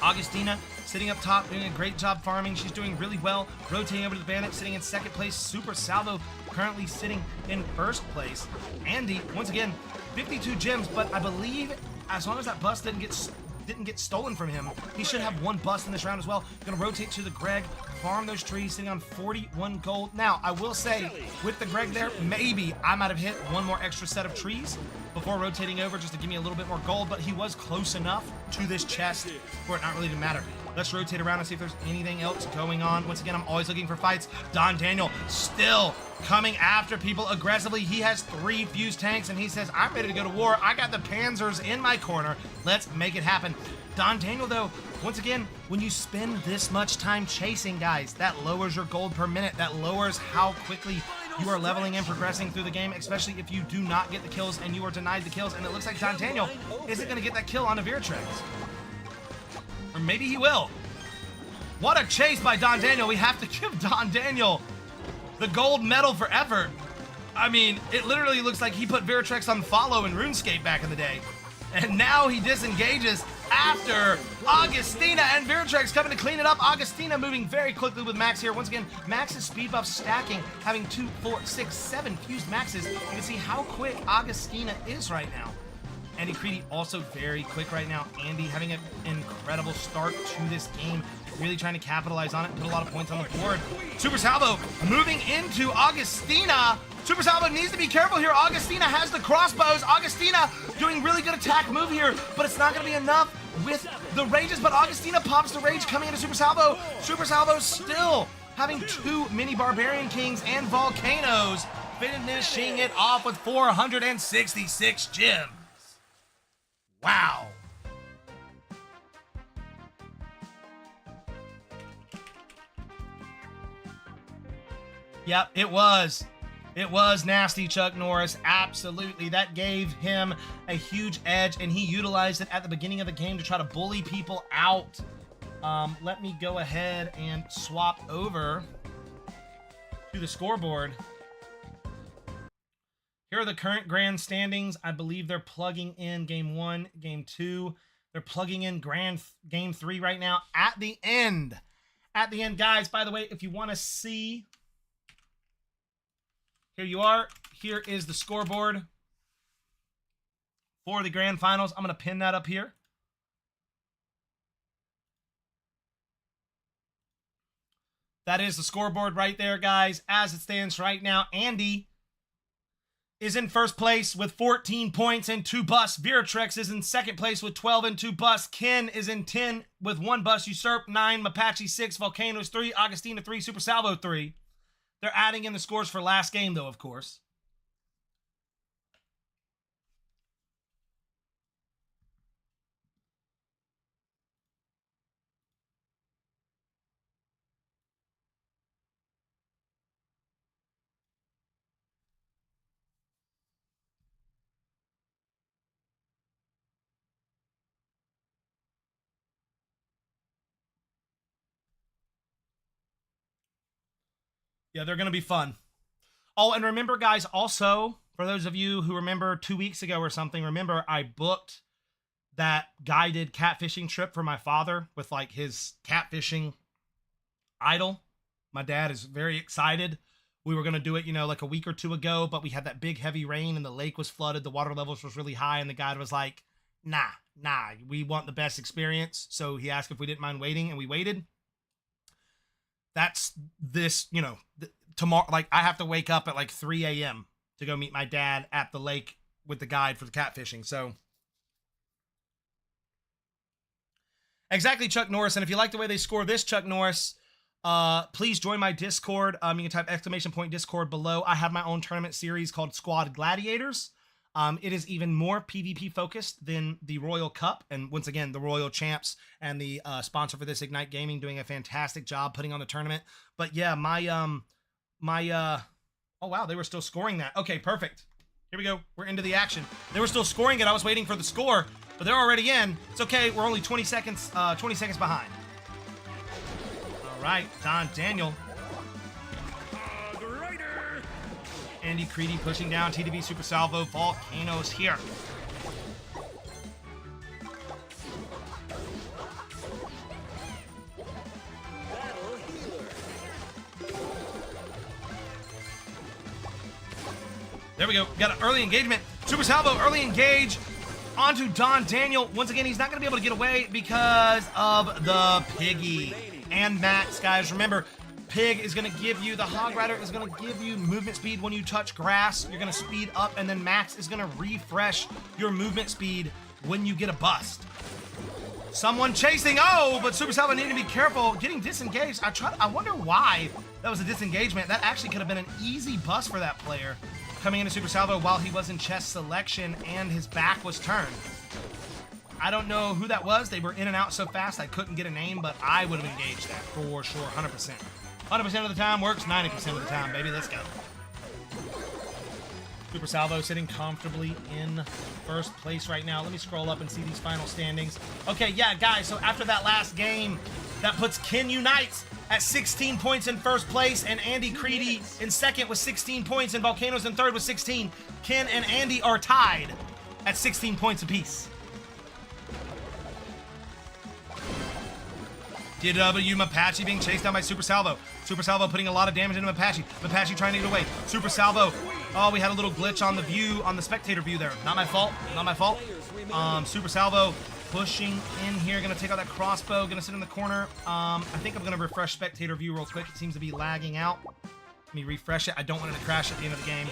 Augustina sitting up top, doing a great job farming. She's doing really well. Rotating over to the Bandit, sitting in second place. Super Salvo currently sitting in first place. Andy, once again, 52 gems, but I believe as long as that bust didn't get stolen from him, he should have 1 bust in this round as well. Gonna rotate to the Greg, farm those trees, sitting on 41 gold. Now, I will say, with the Greg there, maybe I might have hit 1 more extra set of trees before rotating over just to give me a little bit more gold, but he was close enough to this chest for it not really to matter. Let's rotate around and see if there's anything else going on. Once again, I'm always looking for fights. Don Daniel still coming after people aggressively. He has 3 fused tanks, and he says, I'm ready to go to war. I got the Panzers in my corner. Let's make it happen. Don Daniel, though, once again, when you spend this much time chasing, guys, that lowers your gold per minute. That lowers how quickly you are leveling and progressing through the game, especially if you do not get the kills and you are denied the kills. And it looks like Don Daniel isn't going to get that kill on Viratrex. Or maybe he will. What a chase by Don Daniel. We have to give Don Daniel the gold medal for effort. I mean, it literally looks like he put Viratrex on follow in RuneScape back in the day. And now he disengages after Augustina, and Viratrex coming to clean it up. Augustina moving very quickly with Max here. Once again, Max's speed buff stacking, having 2, 4, 6, 7 fused Maxes. You can see how quick Augustina is right now. Andy Creedy also very quick right now. Andy having an incredible start to this game. Really trying to capitalize on it, put a lot of points on the board. Super Salvo moving into Augustina. Super Salvo needs to be careful here. Augustina has the crossbows. Augustina doing really good attack move here, but it's not going to be enough with the rages. But Augustina pops the rage coming into Super Salvo. Super Salvo still having 2 mini Barbarian Kings and Volcanoes, finishing it off with 466 gems. Wow. Yep, it was. It was nasty, Chuck Norris. Absolutely. That gave him a huge edge, and he utilized it at the beginning of the game to try to bully people out. Let me go ahead and swap over to the scoreboard. Here are the current grand standings. I believe they're plugging in game 1, game 2. They're plugging in game 3 right now at the end. At the end, guys, by the way, if you want to see, here you are. Here is the scoreboard for the grand finals. I'm going to pin that up here. That is the scoreboard right there, guys. As it stands right now, Andy is in first place with 14 points and 2 busts. Viratrex is in second place with 12 and 2 busts. Ken is in 10 with 1 bust. Usurp 9, Mapache 6, Volcanoes 3, Augustina 3, Super Salvo 3. They're adding in the scores for last game, though, of course. Yeah, they're going to be fun. Oh, and remember, guys, also, for those of you who remember 2 weeks ago or something, remember I booked that guided catfishing trip for my father with, like, his catfishing idol. My dad is very excited. We were going to do it, you know, like a week or two ago, but we had that big heavy rain and the lake was flooded. The water levels was really high. And the guide was like, nah, we want the best experience. So he asked if we didn't mind waiting, and we waited. That's this, you know, tomorrow. Like, I have to wake up at like 3 a.m. to go meet my dad at the lake with the guide for the catfishing. So exactly, Chuck Norris. And if you like the way they score this, Chuck Norris, please join my Discord. You can type !Discord below. I have my own tournament series called Squad Gladiators. It is even more PvP focused than the Royal Cup. And once again, the Royal Champs and the sponsor for this, Ignite Gaming, doing a fantastic job putting on the tournament. But yeah, oh wow, they were still scoring that. Okay, perfect. Here we go. We're into the action. They were still scoring it. I was waiting for the score, but they're already in. It's okay. We're only 20 seconds behind. All right, Don Daniel. Andy Creedy pushing down TDV Super Salvo. Volcanoes here. There we go. Got an early engagement. Super Salvo, early engage. Onto Don Daniel. Once again, he's not going to be able to get away because of the Piggy. And Max, guys, remember, Pig is going to give you, the Hog Rider is going to give you movement speed when you touch grass. You're going to speed up, and then Max is going to refresh your movement speed when you get a bust. Someone chasing. Oh, but Super Salvo needed to be careful. Getting disengaged. I wonder why that was a disengagement. That actually could have been an easy bust for that player coming into Super Salvo while he was in chest selection and his back was turned. I don't know who that was. They were in and out so fast I couldn't get a name, but I would have engaged that for sure, 100%. 100% of the time works, 90% of the time, baby. Let's go. Super Salvo sitting comfortably in first place right now. Let me scroll up and see these final standings. Okay, yeah, guys, so after that last game, that puts Ken Unites at 16 points in first place, and Andy Creedy in second with 16 points, and Volcanoes in third with 16. Ken and Andy are tied at 16 points apiece. DW Mapache being chased down by Super Salvo. Super Salvo putting a lot of damage into Mapache. Mapache trying to get away. Super Salvo. Oh, we had a little glitch on the view, on the spectator view there. Not my fault. Not my fault. Super Salvo pushing in here. Gonna take out that crossbow. Gonna sit in the corner. I think I'm gonna refresh spectator view real quick. It seems to be lagging out. Let me refresh it. I don't want it to crash at the end of the game.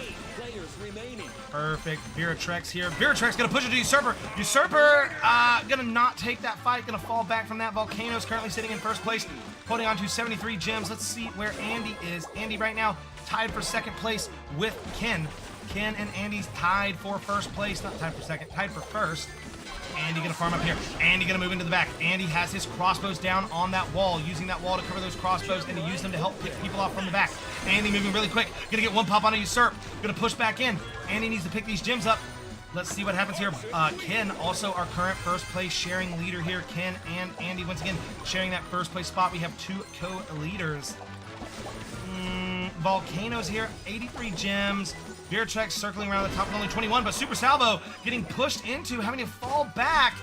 Perfect. Viratrex here. Viratrex gonna push it to Usurper. Usurper gonna not take that fight. Gonna fall back from that. Volcano's currently sitting in first place, holding on to 73 gems. Let's see where Andy is. Andy right now tied for second place with Ken. Ken and Andy's tied for first place. Not tied for second, tied for first. Andy gonna farm up here. Andy gonna move into the back. Andy has his crossbows down on that wall, using that wall to cover those crossbows and to use them to help pick people off from the back. Andy moving really quick. Gonna get one pop on a Usurp. Gonna push back in. Andy needs to pick these gems up. Let's see what happens here. Ken, also our current first place sharing leader here. Ken and Andy once again sharing that first place spot. We have two co-leaders. Volcanoes here, 83 gems. Viratrex circling around the top with only 21, but Super Salvo getting pushed into, having to fall back.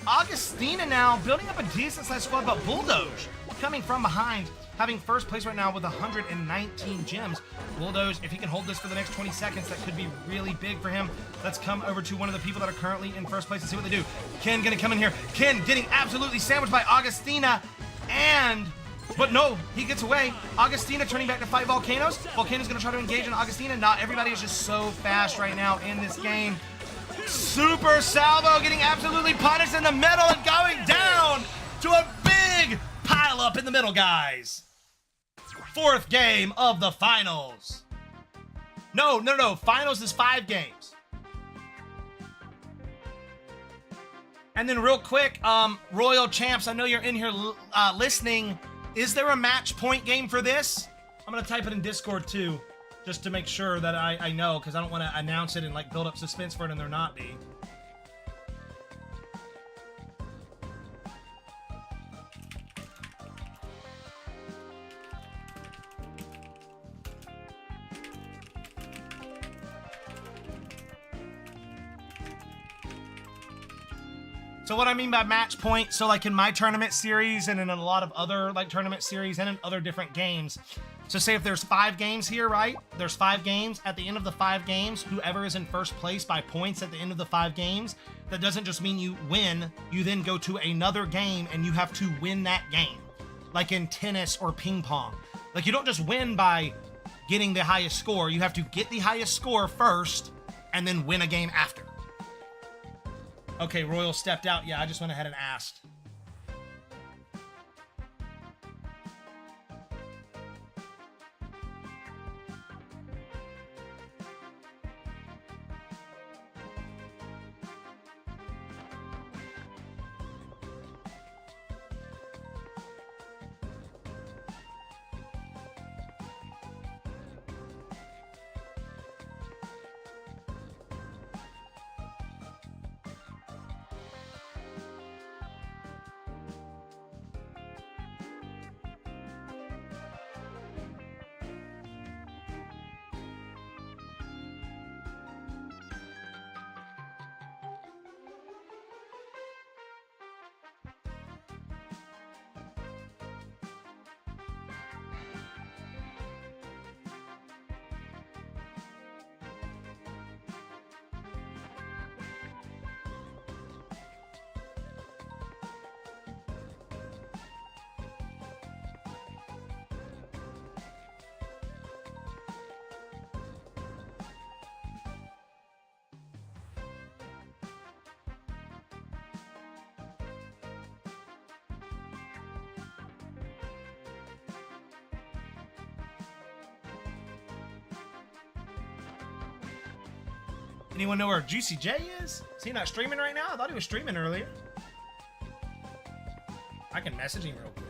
Augustina now building up a decent-sized squad, but Bulldoge coming from behind, having first place right now with 119 gems. Bulldoge, if he can hold this for the next 20 seconds, that could be really big for him. Let's come over to one of the people that are currently in first place and see what they do. Ken gonna come in here. Ken getting absolutely sandwiched by Augustina, but no, he gets away. Augustina turning back to fight Volcanoes. Volcanoes gonna try to engage in Augustina. Not everybody is just so fast right now in this game. Super Salvo getting absolutely punished in the middle and going down to a big pile up in the middle, guys. Fourth game of the finals. No. Finals is 5 games. And then real quick, Royal Champs, I know you're in here listening. Is there a match point game for this? I'm going to type it in Discord too, just to make sure that I know, because I don't want to announce it and like build up suspense for it and there not be. So what I mean by match point, so like in my tournament series and in a lot of other like tournament series and in other different games, So say if there's 5 games here, right? There's 5 games. At the end of the 5 games, whoever is in first place by points at the end of the 5 games, that doesn't just mean you win. You then go to another game and you have to win that game. Like in tennis or ping pong. Like you don't just win by getting the highest score. You have to get the highest score first and then win a game after. Okay, Royal stepped out. Yeah, I just went ahead and asked. Anyone know where Juicy J is? Is he not streaming right now? I thought he was streaming earlier. I can message him real quick.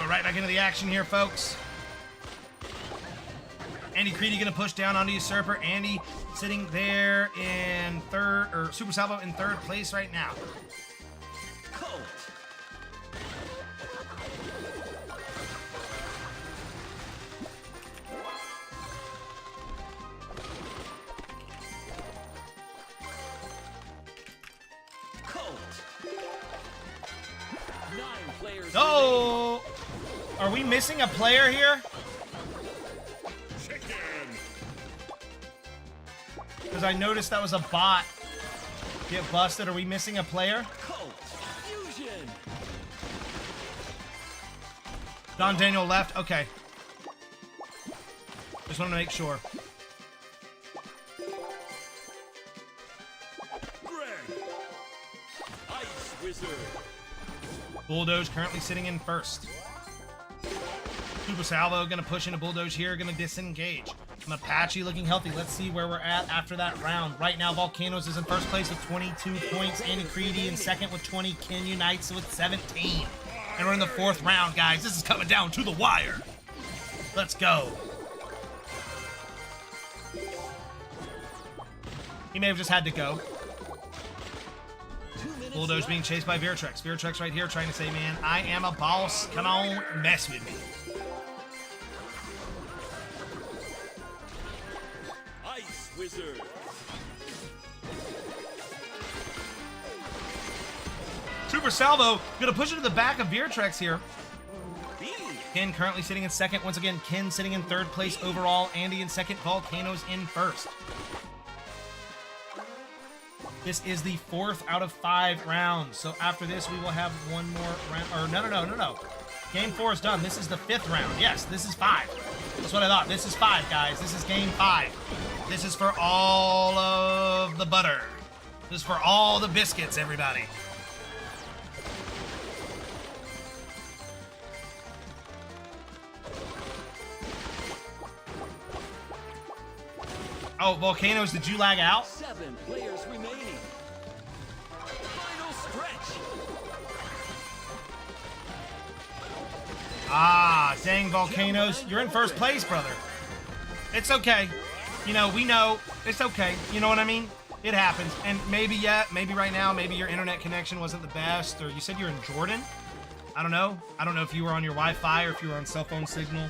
We're right back into the action here, folks. Andy Creedy gonna push down onto Usurper. Andy sitting there in third, or Super Salvo in third place right now. Colt. Colt. 9 players. Oh! Are we missing a player here? Chicken. Because I noticed that was a bot. Get busted. Are we missing a player? Colt. Fusion. Don Daniel left. Okay. Just wanted to make sure. Greg. Ice Wizard. Bulldoze currently sitting in first. Super Salvo gonna push into Bulldoze here, gonna disengage. Apache looking healthy. Let's see where we're at after that round. Right now, Volcanoes is in first place with 22 points. Andy Creedy in second with 20. Ken Unites with 17. And we're in the 4th round, guys. This is coming down to the wire. Let's go. He may have just had to go. Bulldoze being chased by Veritrex. Veritrex right here trying to say, man, I am a boss. Come on, mess with me. Ice Wizard. Super Salvo gonna push it to the back of Veritrex here. B. Ken currently sitting in second. Once again, Ken sitting in third place overall. Andy in second. Volcanoes in first. This is the 4th out of 5 rounds. So after this, we will have one more round. Or no. Game 4 is done. This is the 5th round. Yes, this is 5. That's what I thought. This is 5, guys. This is game 5. This is for all of the butter. This is for all the biscuits, everybody. Oh, Volcanoes, did you lag out? 7 players remaining. Ah, dang, Volcanoes. You're in first place, brother. It's okay. You know, we know. It's okay. You know what I mean? It happens. And maybe, maybe right now, maybe your internet connection wasn't the best, or you said you're in Jordan? I don't know. I don't know if you were on your Wi-Fi or if you were on cell phone signal.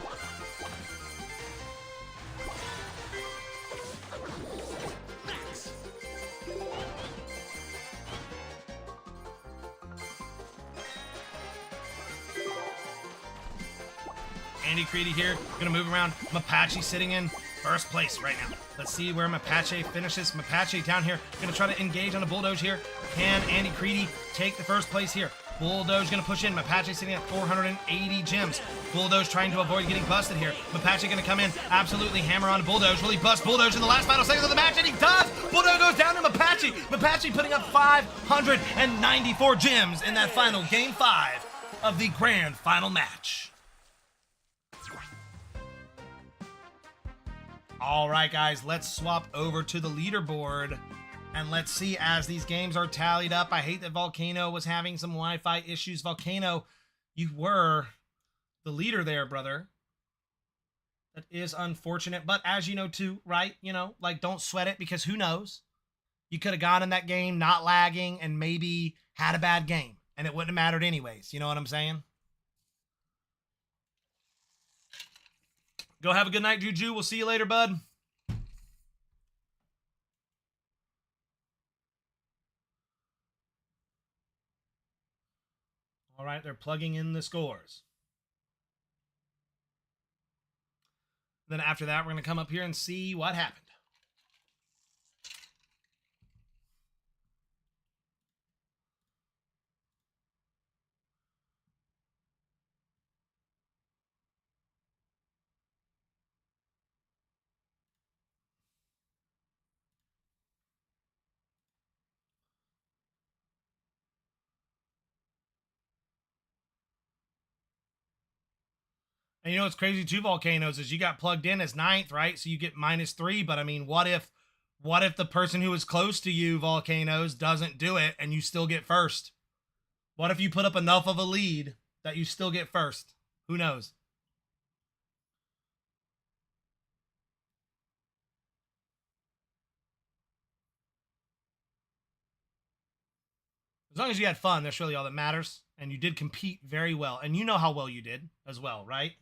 Andy Creedy here, gonna move around. Mapache sitting in first place right now. Let's see where Mapache finishes. Mapache down here, gonna try to engage on a Bulldoge here. Can Andy Creedy take the first place here? Bulldoge gonna push in. Mapache sitting at 480 gems. Bulldoge trying to avoid getting busted here. Mapache gonna come in, absolutely hammer on Bulldoge. Will he bust Bulldoge in the last final seconds of the match? And he does! Bulldoge goes down to Mapache. Mapache putting up 594 gems in that final game 5 of the grand final match. All right, guys, let's swap over to the leaderboard and let's see as these games are tallied up. I hate that Volcano was having some Wi-Fi issues. Volcano, you were the leader there, brother. That is unfortunate, but as you know too, right? You know, like, don't sweat it, because who knows? You could have gone in that game not lagging and maybe had a bad game, and it wouldn't have mattered anyways. You know what I'm saying? Go have a good night, Juju. We'll see you later, bud. All right, they're plugging in the scores. Then after that, we're going to come up here and see what happened. And you know what's crazy too, Volcanoes, is you got plugged in as 9th, right? So you get -3. But I mean, what if the person who is close to you, Volcanoes, doesn't do it and you still get first? What if you put up enough of a lead that you still get first? Who knows? As long as you had fun, that's really all that matters. And you did compete very well. And you know how well you did as well, right?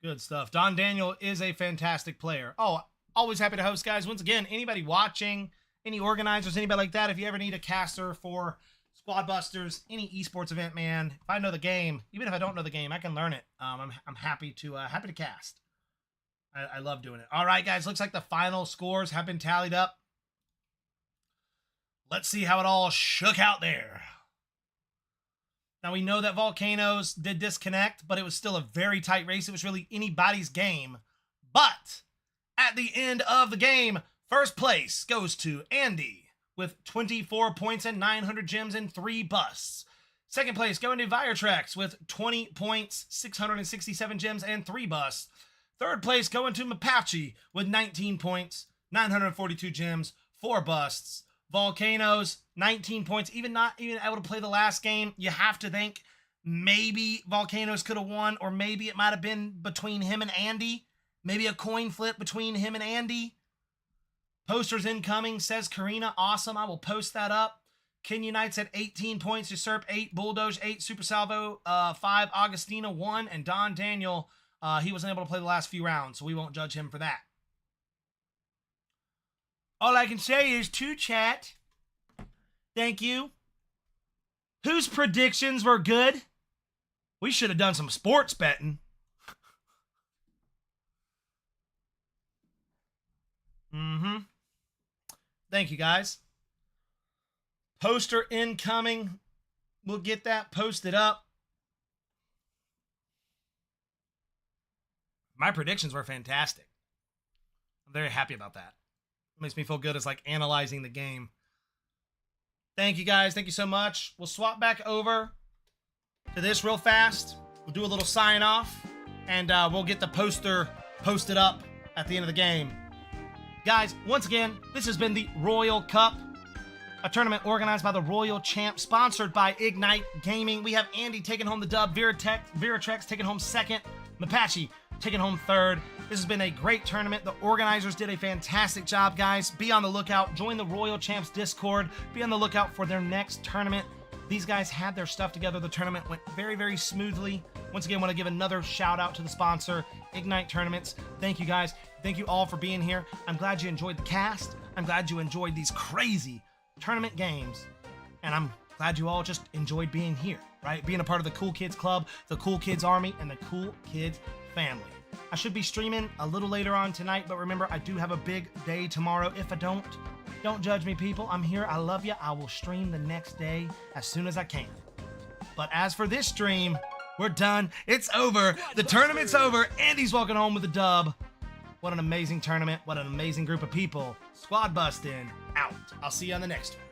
Good stuff. Don Daniel is a fantastic player. Oh, always happy to host, guys. Once again, anybody watching, any organizers, anybody like that, if you ever need a caster for Squad Busters, any esports event, man, if I know the game, even if I don't know the game, I can learn it. I'm happy to cast. I love doing it. All right, guys, looks like the final scores have been tallied up. Let's see how it all shook out there. Now, we know that Volcanoes did disconnect, but it was still a very tight race. It was really anybody's game. But at the end of the game, first place goes to Andy with 24 points and 900 gems and 3 busts. Second place going to Viretrex with 20 points, 667 gems and 3 busts. Third place going to Mapache with 19 points, 942 gems, 4 busts. Volcanoes, 19 points, not even able to play the last game. You have to think maybe Volcanoes could have won, or maybe it might have been between him and Andy. Maybe a coin flip between him and Andy. Posters incoming, says Karina. Awesome, I will post that up. Ken Unites at 18 points, Usurp 8, Bulldoge 8, Super Salvo 5, Augustina 1, and Don Daniel, he wasn't able to play the last few rounds, so we won't judge him for that. All I can say is to chat. Thank you. Whose predictions were good? We should have done some sports betting. Thank you, guys. Poster incoming. We'll get that posted up. My predictions were fantastic. I'm very happy about that. It makes me feel good as like analyzing the game. Thank you guys. Thank you so much. We'll swap back over to this real fast. We'll do a little sign off, and we'll get the poster posted up at the end of the game. Guys, once again, this has been the Royal Cup, a tournament organized by the Royal Champ, sponsored by Ignite Gaming. We have Andy taking home the dub, Veratrex taking home second, Mapache taking home third. This has been a great tournament. The organizers did a fantastic job, guys. Be on the lookout. Join the Royal Champs Discord. Be on the lookout for their next tournament. These guys had their stuff together. The tournament went very, very smoothly. Once again, I want to give another shout out to the sponsor, Ignite Tournaments. Thank you, guys. Thank you all for being here. I'm glad you enjoyed the cast. I'm glad you enjoyed these crazy tournament games. And I'm glad you all just enjoyed being here, right? Being a part of the Cool Kids Club, the Cool Kids Army, and the Cool Kids family. I should be streaming a little later on tonight, but remember, I do have a big day tomorrow. If I don't judge me, people. I'm here. I love you. I will stream the next day as soon as I can. But as for this stream, we're done. It's over. The tournament's over. Andy's walking home with a dub. What an amazing tournament. What an amazing group of people. Squad busting out. I'll see you on the next one.